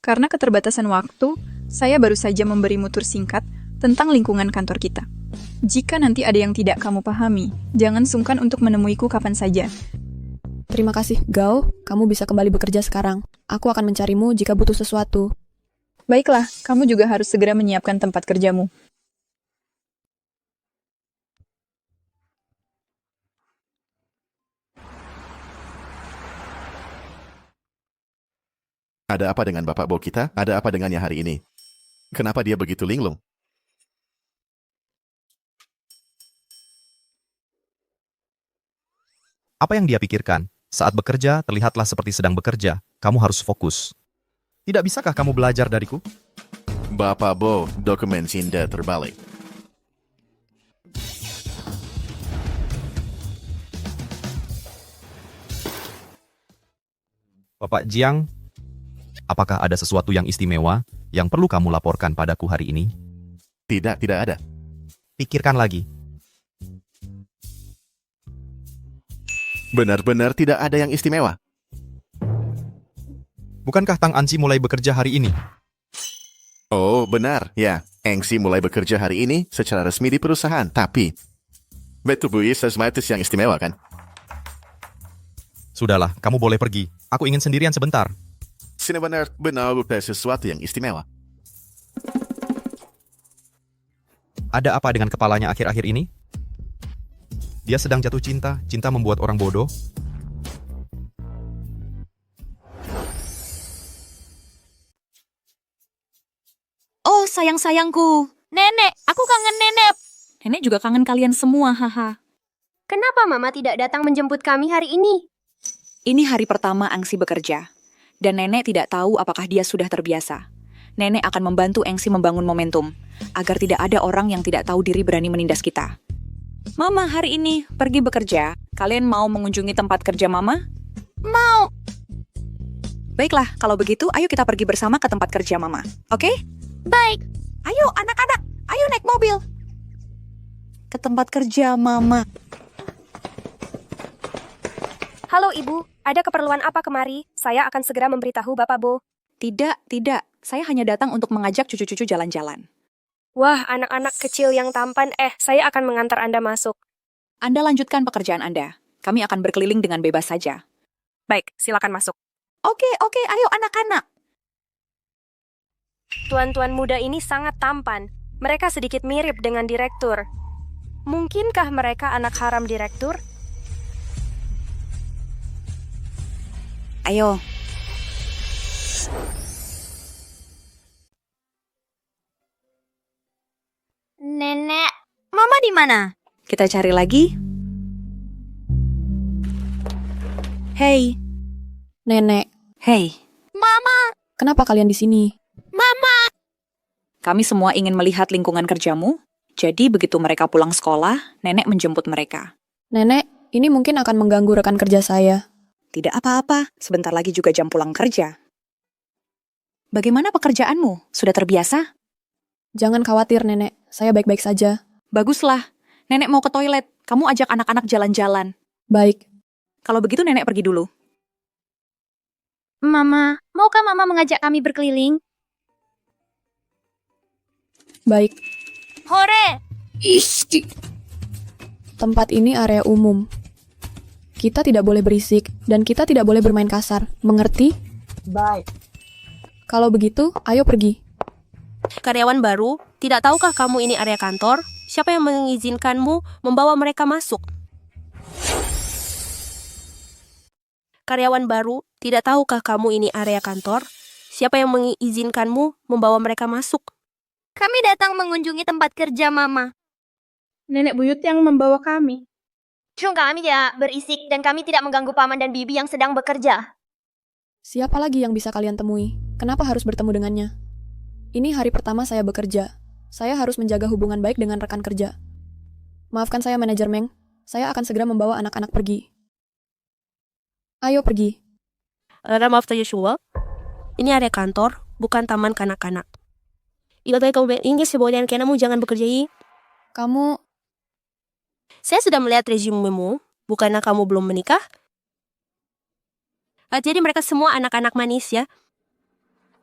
Karena keterbatasan waktu, saya baru saja memberimu tur singkat tentang lingkungan kantor kita. Jika nanti ada yang tidak kamu pahami, jangan sungkan untuk menemuiku kapan saja. Terima kasih, Gau. Kamu bisa kembali bekerja sekarang. Aku akan mencarimu jika butuh sesuatu. Baiklah, kamu juga harus segera menyiapkan tempat kerjamu. Ada apa dengan Bapak Bo kita? Ada apa dengannya hari ini? Kenapa dia begitu linglung? Apa yang dia pikirkan? Saat bekerja, terlihatlah seperti sedang bekerja. Kamu harus fokus. Tidak bisakah kamu belajar dariku? Bapak Bo, dokumen Cinda terbalik. Bapak Jiang, apakah ada sesuatu yang istimewa yang perlu kamu laporkan padaku hari ini? Tidak ada. Pikirkan lagi. Benar-benar tidak ada yang istimewa. Bukankah Tang Ansi mulai bekerja hari ini? Oh, benar. Ya, Engsi mulai bekerja hari ini secara resmi di perusahaan. Tapi, betul Bu, sesuatu yang istimewa kan? Sudahlah, kamu boleh pergi. Aku ingin sendirian sebentar. Sini benar bukan sesuatu yang istimewa. Ada apa dengan kepalanya akhir-akhir ini? Dia sedang jatuh cinta. Cinta membuat orang bodoh. Oh, sayang-sayangku. Nenek, aku kangen nenek. Nenek juga kangen kalian semua, haha. Kenapa Mama tidak datang menjemput kami hari ini? Ini hari pertama Angsi bekerja. Dan Nenek tidak tahu apakah dia sudah terbiasa. Nenek akan membantu Angsi membangun momentum, agar tidak ada orang yang tidak tahu diri berani menindas kita. Mama hari ini pergi bekerja. Kalian mau mengunjungi tempat kerja Mama? Mau. Baiklah, kalau begitu ayo kita pergi bersama ke tempat kerja Mama. Oke? Baik. Ayo anak-anak, ayo naik mobil. Ke tempat kerja Mama. Halo Ibu, ada keperluan apa kemari? Saya akan segera memberitahu Bapak Bo. Tidak. Saya hanya datang untuk mengajak cucu-cucu jalan-jalan. Wah, anak-anak kecil yang tampan, saya akan mengantar Anda masuk. Anda lanjutkan pekerjaan Anda. Kami akan berkeliling dengan bebas saja. Baik, silakan masuk. Oke, ayo anak-anak. Tuan-tuan muda ini sangat tampan. Mereka sedikit mirip dengan direktur. Mungkinkah mereka anak haram direktur? Ayo. Nenek, Mama di mana? Kita cari lagi. Hey. Nenek. Hey. Mama. Kenapa kalian di sini? Mama. Kami semua ingin melihat lingkungan kerjamu, jadi begitu mereka pulang sekolah, nenek menjemput mereka. Nenek, ini mungkin akan mengganggu rekan kerja saya. Tidak apa-apa, sebentar lagi juga jam pulang kerja. Bagaimana pekerjaanmu? Sudah terbiasa? Jangan khawatir, Nenek. Saya baik-baik saja. Baguslah. Nenek mau ke toilet. Kamu ajak anak-anak jalan-jalan. Baik. Kalau begitu nenek pergi dulu. Mama, maukah Mama mengajak kami berkeliling? Baik. Hore! Tempat ini area umum. Kita tidak boleh berisik dan kita tidak boleh bermain kasar. Mengerti? Baik. Kalau begitu, ayo pergi. Karyawan baru, tidak tahukah kamu ini area kantor? Siapa yang mengizinkanmu membawa mereka masuk? Karyawan baru, tidak tahukah kamu ini area kantor? Siapa yang mengizinkanmu membawa mereka masuk? Kami datang mengunjungi tempat kerja Mama. Nenek buyut yang membawa kami. Kami tidak berisik dan kami tidak mengganggu paman dan bibi yang sedang bekerja. Siapa lagi yang bisa kalian temui? Kenapa harus bertemu dengannya? Ini hari pertama saya bekerja. Saya harus menjaga hubungan baik dengan rekan kerja. Maafkan saya, Manajer Meng. Saya akan segera membawa anak-anak pergi. Ayo pergi. Maaf Joshua. Ini area kantor, bukan taman kanak-kanak. Ibadah kamu Inggris sebuah kamu jangan bekerja. Kamu... Saya sudah melihat resumemu. Bukannya kamu belum menikah? Jadi mereka semua anak-anak manis ya.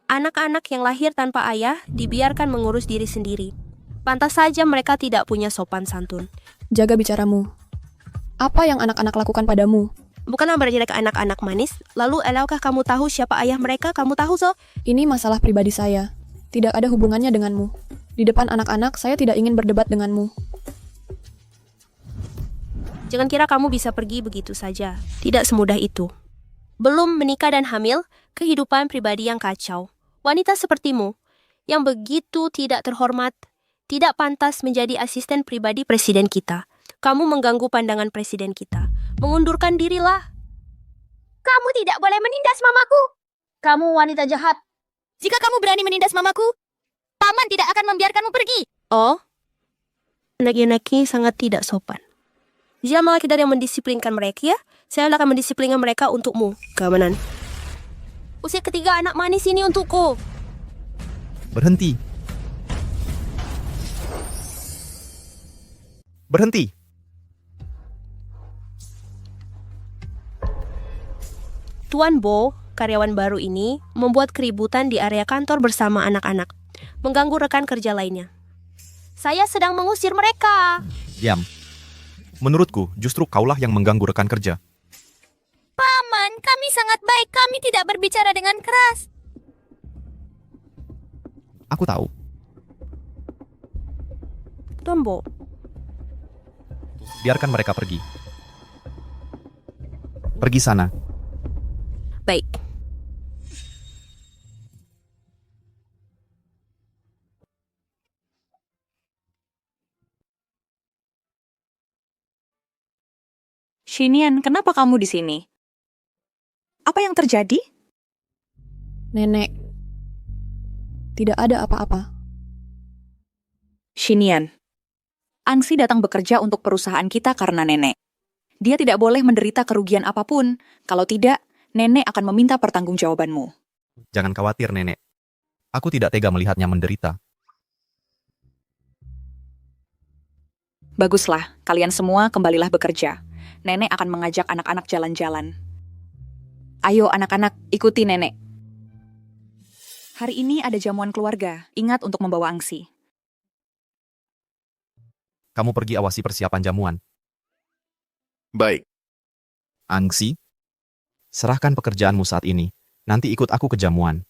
Anak-anak yang lahir tanpa ayah dibiarkan mengurus diri sendiri. Pantas saja mereka tidak punya sopan santun. Jaga bicaramu. Apa yang anak-anak lakukan padamu? Bukanlah berjarak ke anak-anak manis. Lalu elokah kamu tahu siapa ayah mereka? Kamu tahu so? Ini masalah pribadi saya. Tidak ada hubungannya denganmu. Di depan anak-anak, saya tidak ingin berdebat denganmu. Jangan kira kamu bisa pergi begitu saja. Tidak semudah itu. Belum menikah dan hamil, kehidupan pribadi yang kacau. Wanita sepertimu, yang begitu tidak terhormat, tidak pantas menjadi asisten pribadi presiden kita. Kamu mengganggu pandangan presiden kita. Mengundurkan dirilah. Kamu tidak boleh menindas mamaku. Kamu wanita jahat. Jika kamu berani menindas mamaku, paman tidak akan membiarkanmu pergi. Oh, anak-anak sangat tidak sopan. Jika malah kita yang mendisiplinkan mereka ya, saya akan mendisiplinkan mereka untukmu. Keamanan. Usia ketiga anak manis ini untukku. Berhenti. Berhenti. Tuan Bo, karyawan baru ini, membuat keributan di area kantor bersama anak-anak, mengganggu rekan kerja lainnya. Saya sedang mengusir mereka. Diam. Menurutku, justru kaulah yang mengganggu rekan kerja. Paman, kami sangat baik. Kami tidak berbicara dengan keras. Aku tahu. Tuan Bo. Biarkan mereka pergi. Pergi sana. Baik. Shinian, kenapa kamu di sini? Apa yang terjadi? Nenek. Tidak ada apa-apa. Shinian, Angsi datang bekerja untuk perusahaan kita karena nenek. Dia tidak boleh menderita kerugian apapun. Kalau tidak, nenek akan meminta pertanggungjawabanmu. Jangan khawatir, Nenek. Aku tidak tega melihatnya menderita. Baguslah, kalian semua kembalilah bekerja. Nenek akan mengajak anak-anak jalan-jalan. Ayo anak-anak, ikuti nenek. Hari ini ada jamuan keluarga. Ingat untuk membawa Angsi. Kamu pergi awasi persiapan jamuan. Baik. Angsi, serahkan pekerjaanmu saat ini. Nanti ikut aku ke jamuan.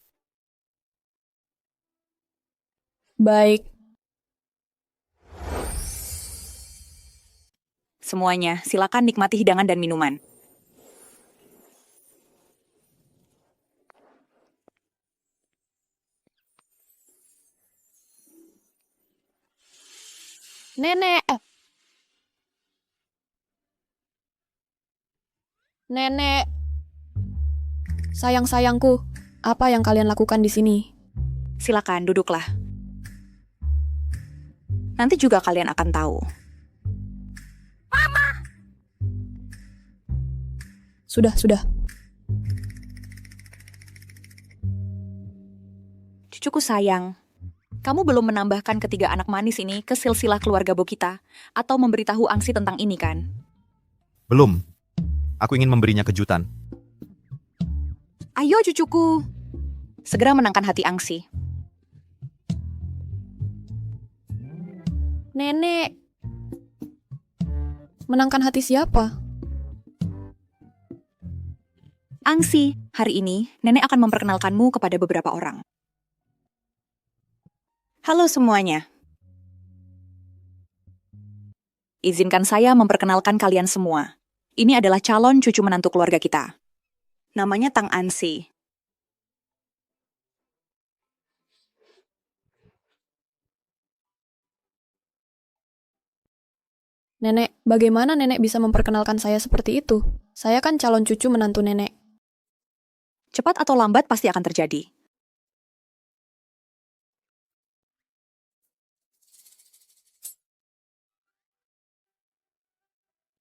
Baik. Semuanya, silakan nikmati hidangan dan minuman. Nenek. Nenek. Sayang-sayangku, apa yang kalian lakukan di sini? Silakan, duduklah. Nanti juga kalian akan tahu. Sudah. Cucuku sayang, kamu belum menambahkan ketiga anak manis ini ke silsilah keluarga Bo kita, atau memberitahu Angsi tentang ini kan? Belum. Aku ingin memberinya kejutan. Ayo cucuku, segera menangkan hati Angsi. Nenek. Menangkan hati siapa? Angsi, hari ini Nenek akan memperkenalkanmu kepada beberapa orang. Halo semuanya. Izinkan saya memperkenalkan kalian semua. Ini adalah calon cucu menantu keluarga kita. Namanya Tang Ansi. Nenek, bagaimana nenek bisa memperkenalkan saya seperti itu? Saya kan calon cucu menantu nenek. Cepat atau lambat pasti akan terjadi.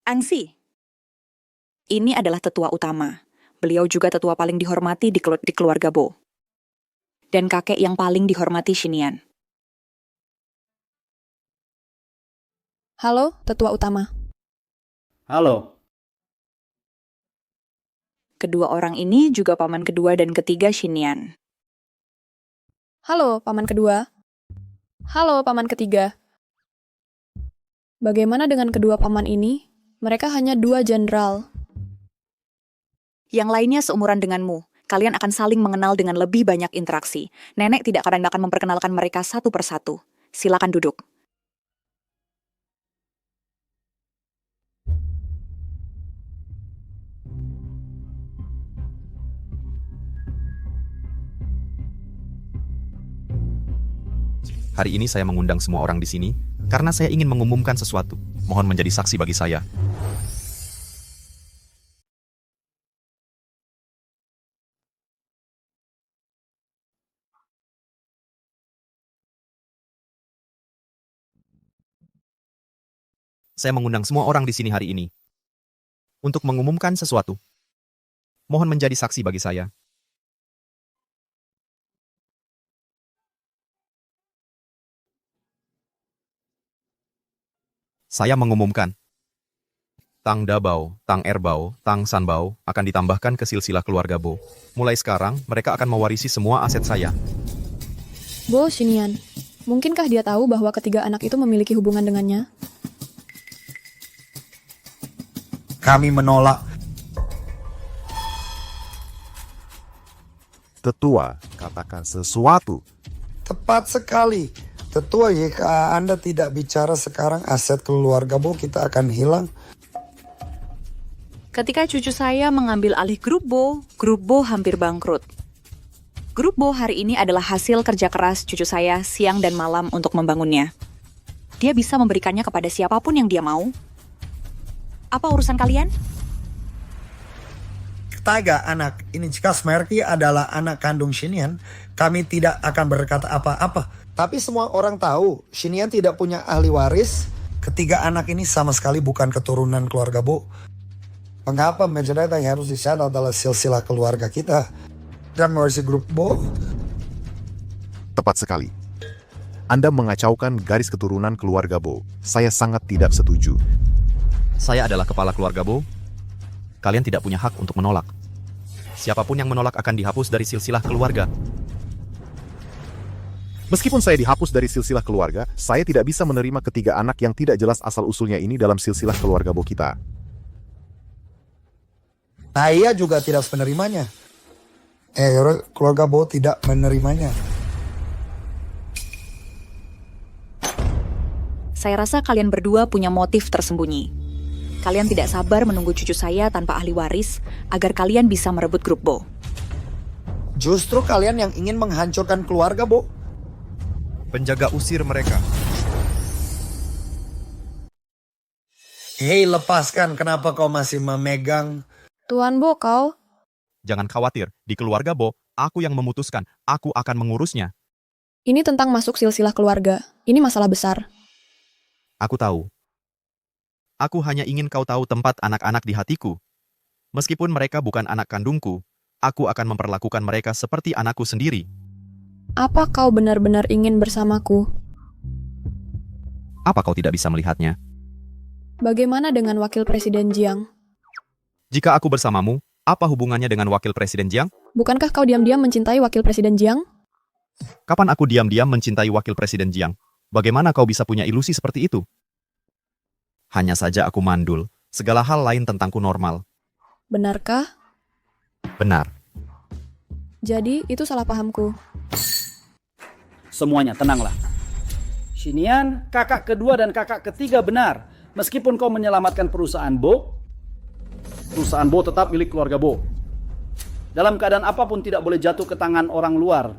Angsi. Ini adalah tetua utama. Beliau juga tetua paling dihormati di keluarga Bo. Dan kakek yang paling dihormati Xinian. Halo, tetua utama. Halo. Kedua orang ini juga paman kedua dan ketiga Xinian. Halo, paman kedua. Halo, paman ketiga. Bagaimana dengan kedua paman ini? Mereka hanya 2 jenderal. Yang lainnya seumuran denganmu. Kalian akan saling mengenal dengan lebih banyak interaksi. Nenek tidak akan memperkenalkan mereka satu persatu. Silakan duduk. Hari ini saya mengundang semua orang di sini karena saya ingin mengumumkan sesuatu. Mohon menjadi saksi bagi saya. Saya mengundang semua orang di sini hari ini untuk mengumumkan sesuatu. Mohon menjadi saksi bagi saya. Saya mengumumkan, Tang Dabao, Tang Erbao, Tang Sanbao akan ditambahkan ke silsilah keluarga Bo. Mulai sekarang, mereka akan mewarisi semua aset saya. Bo Xinian, mungkinkah dia tahu bahwa ketiga anak itu memiliki hubungan dengannya? Kami menolak. Tetua, katakan sesuatu. Tepat sekali. Tetua, jika Anda tidak bicara sekarang, aset keluarga Bo kita akan hilang. Ketika cucu saya mengambil alih grup Bo hampir bangkrut. Grup Bo hari ini adalah hasil kerja keras cucu saya siang dan malam untuk membangunnya. Dia bisa memberikannya kepada siapapun yang dia mau. Apa urusan kalian? Ketiga anak ini jika Smerky adalah anak kandung Xinian, kami tidak akan berkata apa-apa. Tapi semua orang tahu, Xinian tidak punya ahli waris. Ketiga anak ini sama sekali bukan keturunan keluarga Bo. Mengapa menjadi yang harus disadar adalah silsilah keluarga kita dan mewarisi grup Bo? Tepat sekali. Anda mengacaukan garis keturunan keluarga Bo. Saya sangat tidak setuju. Saya adalah kepala keluarga Bo. Kalian tidak punya hak untuk menolak. Siapapun yang menolak akan dihapus dari silsilah keluarga. Meskipun saya dihapus dari silsilah keluarga, saya tidak bisa menerima ketiga anak yang tidak jelas asal-usulnya ini dalam silsilah keluarga Bo kita. Saya juga tidak menerimanya. Keluarga Bo tidak menerimanya. Saya rasa kalian berdua punya motif tersembunyi. Kalian tidak sabar menunggu cucu saya tanpa ahli waris agar kalian bisa merebut grup Bo. Justru kalian yang ingin menghancurkan keluarga Bo. Penjaga usir mereka. Hei, lepaskan. Kenapa kau masih memegang? Tuan Bo, kau? Jangan khawatir, di keluarga Bo, aku yang memutuskan. Aku akan mengurusnya. Ini tentang masuk silsilah keluarga. Ini masalah besar. Aku tahu. Aku hanya ingin kau tahu tempat anak-anak di hatiku. Meskipun mereka bukan anak kandungku, aku akan memperlakukan mereka seperti anakku sendiri. Apa kau benar-benar ingin bersamaku? Apa kau tidak bisa melihatnya? Bagaimana dengan Wakil Presiden Jiang? Jika aku bersamamu, apa hubungannya dengan Wakil Presiden Jiang? Bukankah kau diam-diam mencintai Wakil Presiden Jiang? Kapan aku diam-diam mencintai Wakil Presiden Jiang? Bagaimana kau bisa punya ilusi seperti itu? Hanya saja aku mandul. Segala hal lain tentangku normal. Benarkah? Benar. Jadi, itu salah pahamku. Semuanya, tenanglah. Shinian, kakak kedua dan kakak ketiga benar. Meskipun kau menyelamatkan perusahaan Bo tetap milik keluarga Bo. Dalam keadaan apapun tidak boleh jatuh ke tangan orang luar.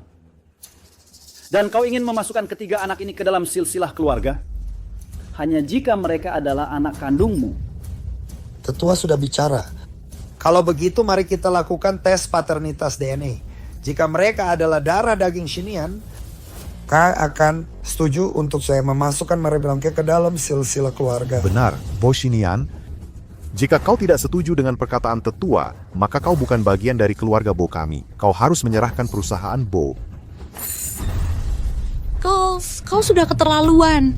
Dan kau ingin memasukkan ketiga anak ini ke dalam silsilah keluarga? Hanya jika mereka adalah anak kandungmu. Tetua sudah bicara. Kalau begitu mari kita lakukan tes paternitas DNA. Jika mereka adalah darah daging Shinian, kau akan setuju untuk saya memasukkan mereka ke dalam silsilah keluarga. Benar, Bo Shinian. Jika kau tidak setuju dengan perkataan tetua, maka kau bukan bagian dari keluarga Bo kami. Kau harus menyerahkan perusahaan Bo. Kau sudah keterlaluan.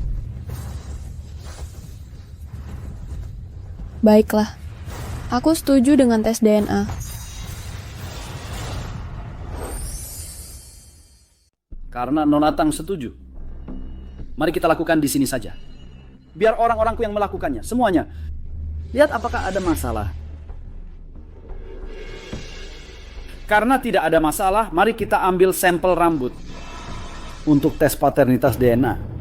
Baiklah. Aku setuju dengan tes DNA. Karena Nonatang setuju. Mari kita lakukan di sini saja. Biar orang-orangku yang melakukannya, semuanya. Lihat apakah ada masalah. Karena tidak ada masalah, mari kita ambil sampel rambut untuk tes paternitas DNA.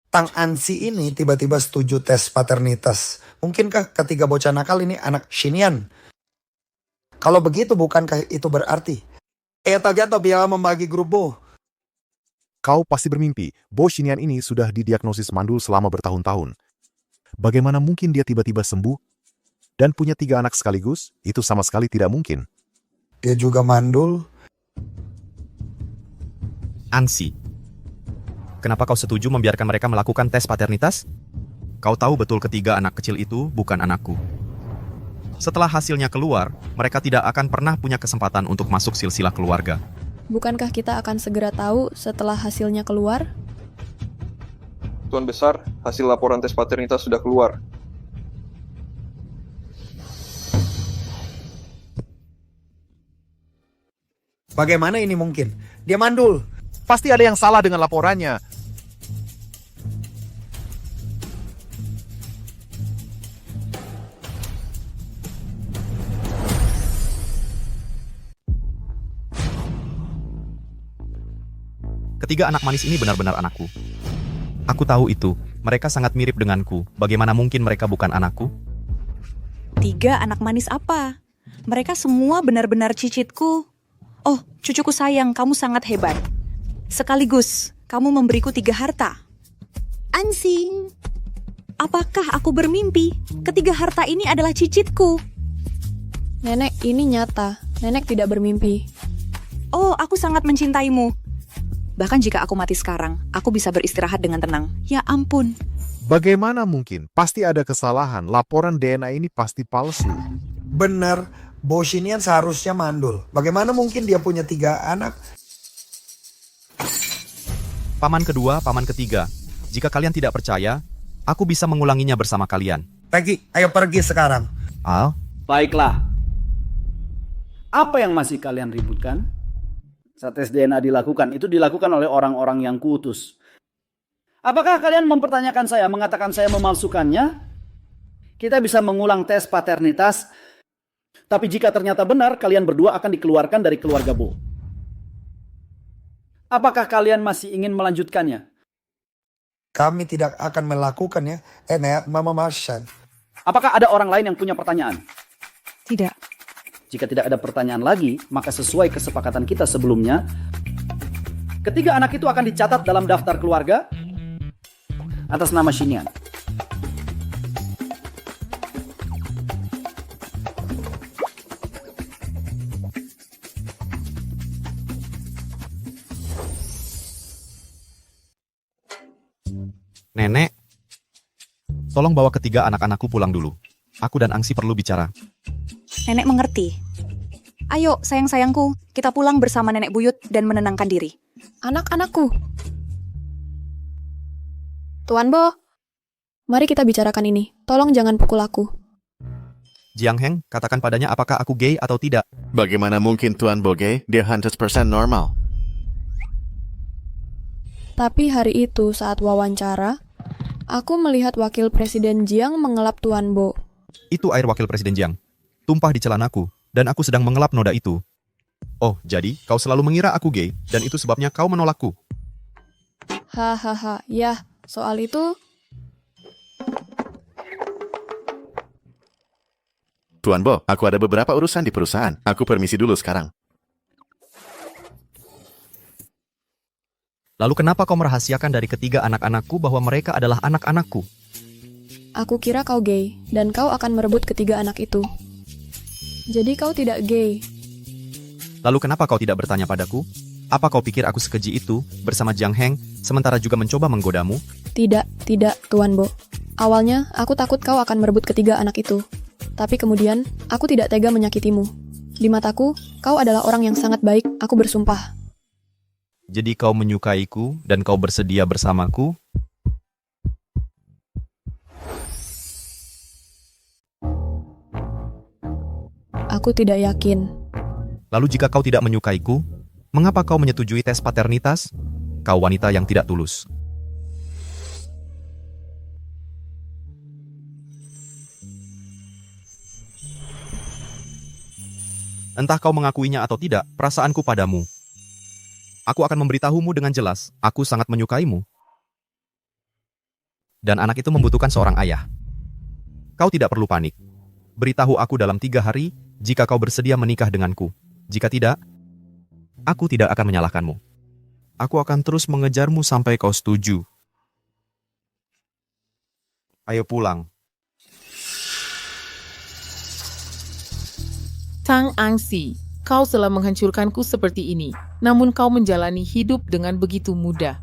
Tang Ansi ini tiba-tiba setuju tes paternitas. Mungkinkah ketiga bocah nakal ini anak Shinian? Kalau begitu bukankah itu berarti Tagiato biar membagi grup Bo? Kau pasti bermimpi. Bo Shinian ini sudah didiagnosis mandul selama bertahun-tahun. Bagaimana mungkin dia tiba-tiba sembuh dan punya 3 anak sekaligus? Itu sama sekali tidak mungkin. Dia juga mandul. Ansi, kenapa kau setuju membiarkan mereka melakukan tes paternitas? Kau tahu betul ketiga anak kecil itu bukan anakku. Setelah hasilnya keluar, mereka tidak akan pernah punya kesempatan untuk masuk silsilah keluarga. Bukankah kita akan segera tahu setelah hasilnya keluar? Tuan Besar, hasil laporan tes paternitas sudah keluar. Bagaimana ini mungkin? Dia mandul. Pasti ada yang salah dengan laporannya. Ketiga anak manis ini benar-benar anakku. Aku tahu itu. Mereka sangat mirip denganku. Bagaimana mungkin mereka bukan anakku? 3 anak manis apa? Mereka semua benar-benar cicitku. Oh, cucuku sayang, kamu sangat hebat. Sekaligus, kamu memberiku 3 harta. Ansi, apakah aku bermimpi? Ketiga harta ini adalah cicitku. Nenek, ini nyata. Nenek tidak bermimpi. Oh, aku sangat mencintaimu. Bahkan jika aku mati sekarang, aku bisa beristirahat dengan tenang. Ya ampun. Bagaimana mungkin? Pasti ada kesalahan. Laporan DNA ini pasti palsu. Benar, Bo Shinian seharusnya mandul. Bagaimana mungkin dia punya 3 anak? Paman kedua, paman ketiga. Jika kalian tidak percaya, aku bisa mengulanginya bersama kalian. Pergi, ayo pergi sekarang. Al? Baiklah. Apa yang masih kalian ributkan? Saat tes DNA dilakukan, itu dilakukan oleh orang-orang yang kuutus. Apakah kalian mempertanyakan saya, mengatakan saya memalsukannya? Kita bisa mengulang tes paternitas, tapi jika ternyata benar, kalian berdua akan dikeluarkan dari keluarga Bo. Apakah kalian masih ingin melanjutkannya? Kami tidak akan melakukannya. Mama Martian. Apakah ada orang lain yang punya pertanyaan? Tidak. Jika tidak ada pertanyaan lagi, maka sesuai kesepakatan kita sebelumnya, Ketiga anak itu akan dicatat dalam daftar keluarga atas nama Xinian. Nenek, tolong bawa ketiga anak-anakku pulang dulu. Aku dan Angsi perlu bicara. Nenek mengerti. Ayo, sayang-sayangku, kita pulang bersama nenek buyut dan menenangkan diri. Anak-anakku. Tuan Bo, mari kita bicarakan ini. Tolong jangan pukul aku. Jiang Heng, katakan padanya apakah aku gay atau tidak. Bagaimana mungkin Tuan Bo gay? Dia 100% normal. Tapi hari itu saat wawancara, aku melihat Wakil Presiden Jiang mengelap Tuan Bo. Itu air Wakil Presiden Jiang. Tumpah di celanaku, dan aku sedang mengelap noda itu. Oh, jadi kau selalu mengira aku gay, dan itu sebabnya kau menolakku. Hahaha, ya, soal itu... Tuan Bo, aku ada beberapa urusan di perusahaan. Aku permisi dulu sekarang. Lalu kenapa kau merahasiakan dari ketiga anak-anakku bahwa mereka adalah anak-anakku? Aku kira kau gay, dan kau akan merebut ketiga anak itu. Jadi kau tidak gay. Lalu kenapa kau tidak bertanya padaku? Apa kau pikir aku sekeji itu, bersama Jiang Heng, sementara juga mencoba menggodamu? Tidak, Tuan Bo. Awalnya, aku takut kau akan merebut ketiga anak itu. Tapi kemudian, aku tidak tega menyakitimu. Di mataku, kau adalah orang yang sangat baik, aku bersumpah. Jadi kau menyukaiku, dan kau bersedia bersamaku? Aku tidak yakin. Lalu jika kau tidak menyukaiku, mengapa kau menyetujui tes paternitas? Kau wanita yang tidak tulus. Entah kau mengakuinya atau tidak, perasaanku padamu. Aku akan memberitahumu dengan jelas, aku sangat menyukaimu. Dan anak itu membutuhkan seorang ayah. Kau tidak perlu panik. Beritahu aku dalam 3 hari, jika kau bersedia menikah denganku. Jika tidak, aku tidak akan menyalahkanmu. Aku akan terus mengejarmu sampai kau setuju. Ayo pulang. Tang Angsi, kau telah menghancurkanku seperti ini, namun kau menjalani hidup dengan begitu mudah.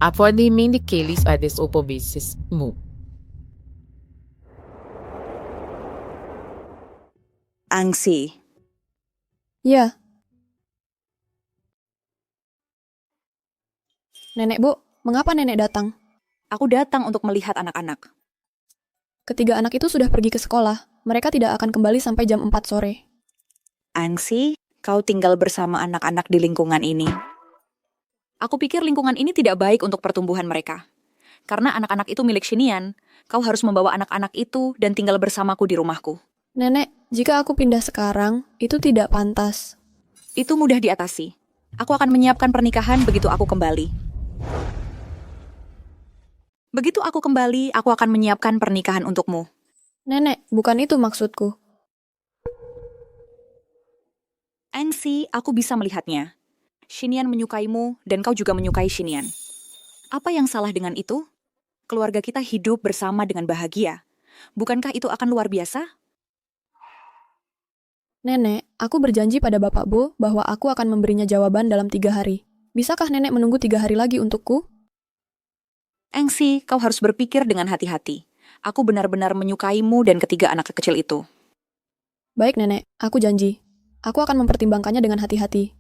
Apa naming daqueles a desobedecesmu? Angsi. Ya. Nenek Bu, mengapa nenek datang? Aku datang untuk melihat anak-anak. Ketiga anak itu sudah pergi ke sekolah. Mereka tidak akan kembali sampai jam 4 sore. Angsi, kau tinggal bersama anak-anak di lingkungan ini. Aku pikir lingkungan ini tidak baik untuk pertumbuhan mereka. Karena anak-anak itu milik Xinian, kau harus membawa anak-anak itu dan tinggal bersamaku di rumahku. Nenek, jika aku pindah sekarang, itu tidak pantas. Itu mudah diatasi. Aku akan menyiapkan pernikahan begitu aku kembali. Begitu aku kembali, aku akan menyiapkan pernikahan untukmu. Nenek, bukan itu maksudku. Angsi, aku bisa melihatnya. Xinian menyukaimu dan kau juga menyukai Xinian. Apa yang salah dengan itu? Keluarga kita hidup bersama dengan bahagia. Bukankah itu akan luar biasa? Nenek, aku berjanji pada Bapak Bo bahwa aku akan memberinya jawaban dalam 3 hari. Bisakah nenek menunggu 3 hari lagi untukku? Angsi, kau harus berpikir dengan hati-hati. Aku benar-benar menyukaimu dan ketiga anak kecil itu. Baik nenek, aku janji. Aku akan mempertimbangkannya dengan hati-hati.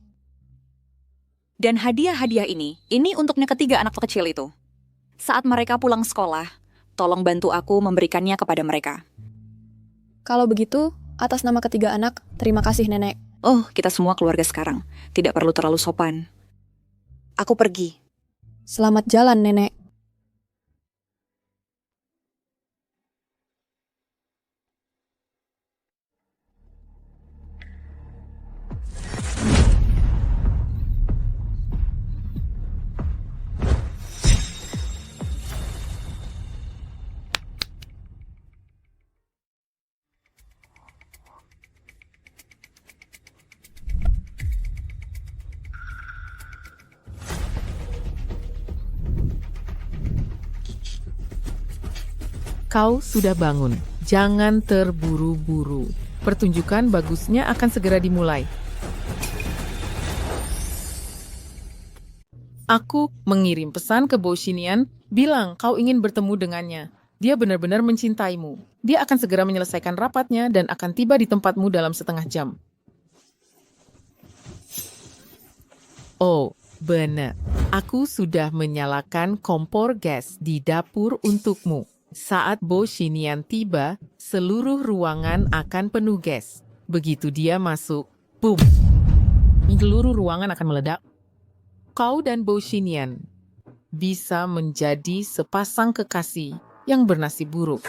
Dan hadiah-hadiah ini untuknya ketiga anak kecil itu. Saat mereka pulang sekolah, tolong bantu aku memberikannya kepada mereka. Kalau begitu, atas nama ketiga anak, terima kasih nenek. Oh, kita semua keluarga sekarang. Tidak perlu terlalu sopan. Aku pergi. Selamat jalan nenek. Kau sudah bangun. Jangan terburu-buru. Pertunjukan bagusnya akan segera dimulai. Aku mengirim pesan ke Bo Xinian, bilang kau ingin bertemu dengannya. Dia benar-benar mencintaimu. Dia akan segera menyelesaikan rapatnya dan akan tiba di tempatmu dalam setengah jam. Oh, benar. Aku sudah menyalakan kompor gas di dapur untukmu. Saat Bo Xinian tiba, seluruh ruangan akan penuh gas. Begitu dia masuk, boom! Seluruh ruangan akan meledak. Kau dan Bo Xinian bisa menjadi sepasang kekasih yang bernasib buruk.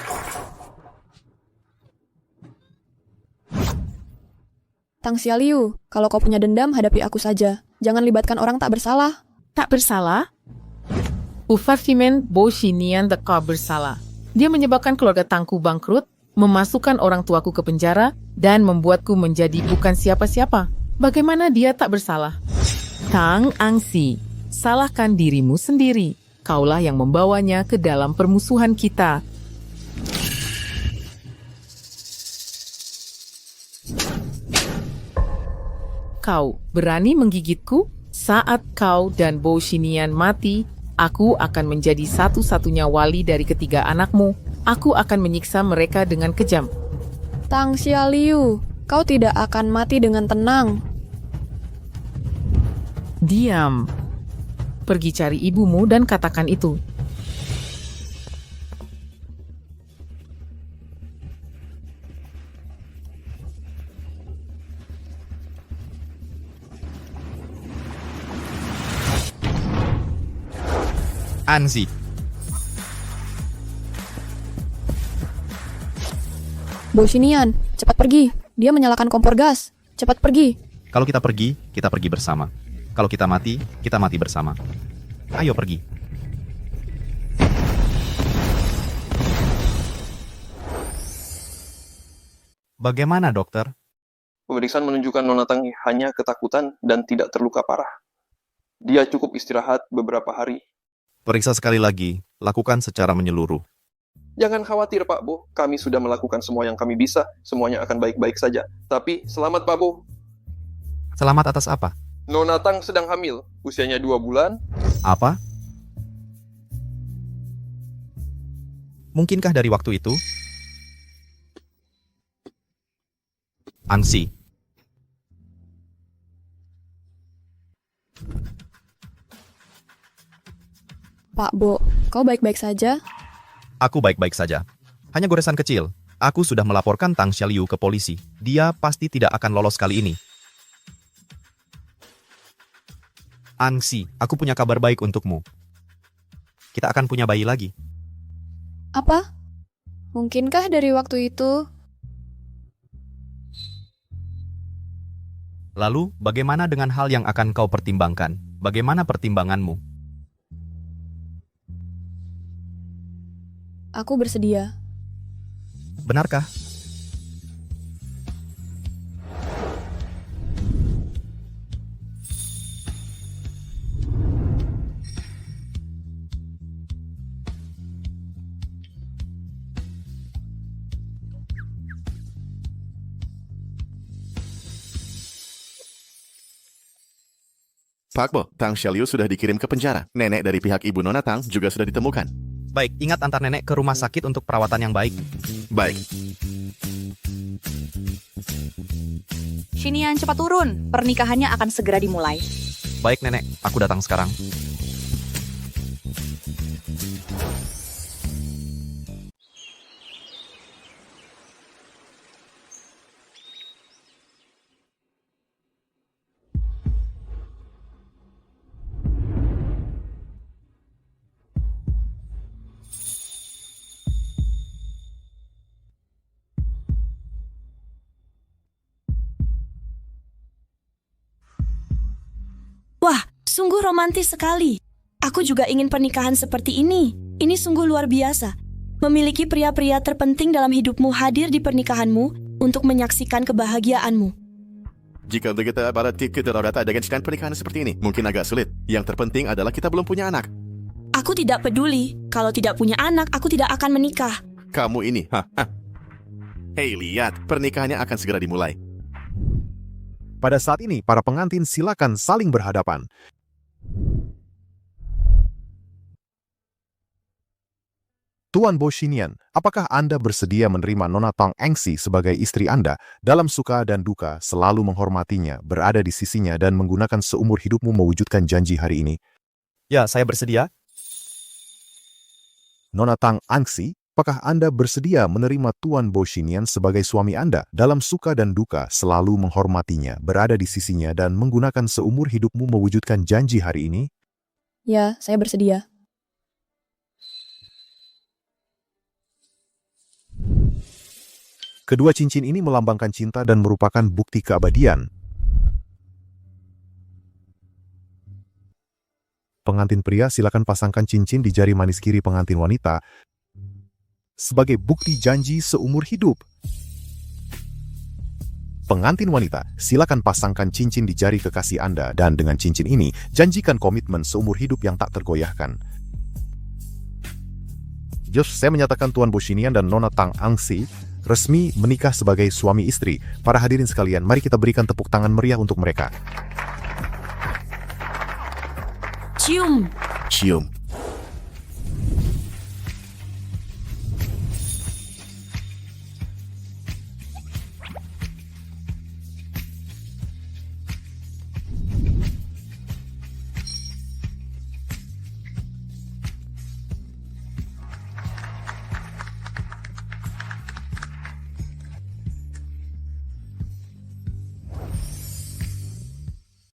Tang Xiaoliu, kalau kau punya dendam, hadapi aku saja. Jangan libatkan orang tak bersalah. Tak bersalah? Ufartimen Bo Xinian tak bersalah. Dia menyebabkan keluarga Tangku bangkrut, memasukkan orang tuaku ke penjara, dan membuatku menjadi bukan siapa-siapa. Bagaimana dia tak bersalah? Tang Angsi, salahkan dirimu sendiri. Kaulah yang membawanya ke dalam permusuhan kita. Kau berani menggigitku? Saat kau dan Bo Xinian mati, aku akan menjadi satu-satunya wali dari ketiga anakmu. Aku akan menyiksa mereka dengan kejam. Tang Xiaoliu, kau tidak akan mati dengan tenang. Diam. Pergi cari ibumu dan katakan itu. Anzi. Bo Xinian, cepat pergi. Dia menyalakan kompor gas. Cepat pergi. Kalau kita pergi bersama. Kalau kita mati bersama. Ayo pergi. Bagaimana, dokter? Pemeriksaan menunjukkan Nona Tang hanya ketakutan dan tidak terluka parah. Dia cukup istirahat beberapa hari. Periksa sekali lagi. Lakukan secara menyeluruh. Jangan khawatir, Pak Bo. Kami sudah melakukan semua yang kami bisa. Semuanya akan baik-baik saja. Tapi, selamat, Pak Bo. Selamat atas apa? Nona Tang sedang hamil. Usianya 2 bulan. Apa? Mungkinkah dari waktu itu? Angsi. Pak Bo, kau baik-baik saja? Aku baik-baik saja. Hanya goresan kecil. Aku sudah melaporkan Tang Xiaoliu ke polisi. Dia pasti tidak akan lolos kali ini. Angsi, aku punya kabar baik untukmu. Kita akan punya bayi lagi. Apa? Mungkinkah dari waktu itu? Lalu, bagaimana dengan hal yang akan kau pertimbangkan? Bagaimana pertimbanganmu? Aku bersedia. Benarkah? Pak Bo, Tang Xiaoliu sudah dikirim ke penjara. Nenek dari pihak ibu Nona Tang juga sudah ditemukan. Baik, ingat antar nenek ke rumah sakit untuk perawatan yang baik. Baik. Xinian, cepat turun. Pernikahannya akan segera dimulai. Baik, nenek. Aku datang sekarang. Wah, sungguh romantis sekali. Aku juga ingin pernikahan seperti ini. Ini sungguh luar biasa. Memiliki pria-pria terpenting dalam hidupmu hadir di pernikahanmu untuk menyaksikan kebahagiaanmu. Jika begitu, berarti kita dapat dengan pernikahan seperti ini. Mungkin agak sulit. Yang terpenting adalah kita belum punya anak. Aku tidak peduli. Kalau tidak punya anak, aku tidak akan menikah. Kamu ini, Hei, lihat, pernikahannya akan segera dimulai. Pada saat ini, para pengantin silakan saling berhadapan. Tuan Bo Xinian, apakah Anda bersedia menerima Nona Tang Engsi sebagai istri Anda dalam suka dan duka, selalu menghormatinya, berada di sisinya, dan menggunakan seumur hidupmu mewujudkan janji hari ini? Ya, saya bersedia. Nona Tang Engsi, apakah Anda bersedia menerima Tuan Bo Xinian sebagai suami Anda dalam suka dan duka, selalu menghormatinya, berada di sisinya, dan menggunakan seumur hidupmu mewujudkan janji hari ini? Ya, saya bersedia. Kedua cincin ini melambangkan cinta dan merupakan bukti keabadian. Pengantin pria silakan pasangkan cincin di jari manis kiri pengantin wanita sebagai bukti janji seumur hidup. Pengantin wanita, silakan pasangkan cincin di jari kekasih Anda dan dengan cincin ini, janjikan komitmen seumur hidup yang tak tergoyahkan. Saya menyatakan Tuan Bo Xinian dan Nona Tang Engsi resmi menikah sebagai suami istri. Para hadirin sekalian, mari kita berikan tepuk tangan meriah untuk mereka. Cium. Cium.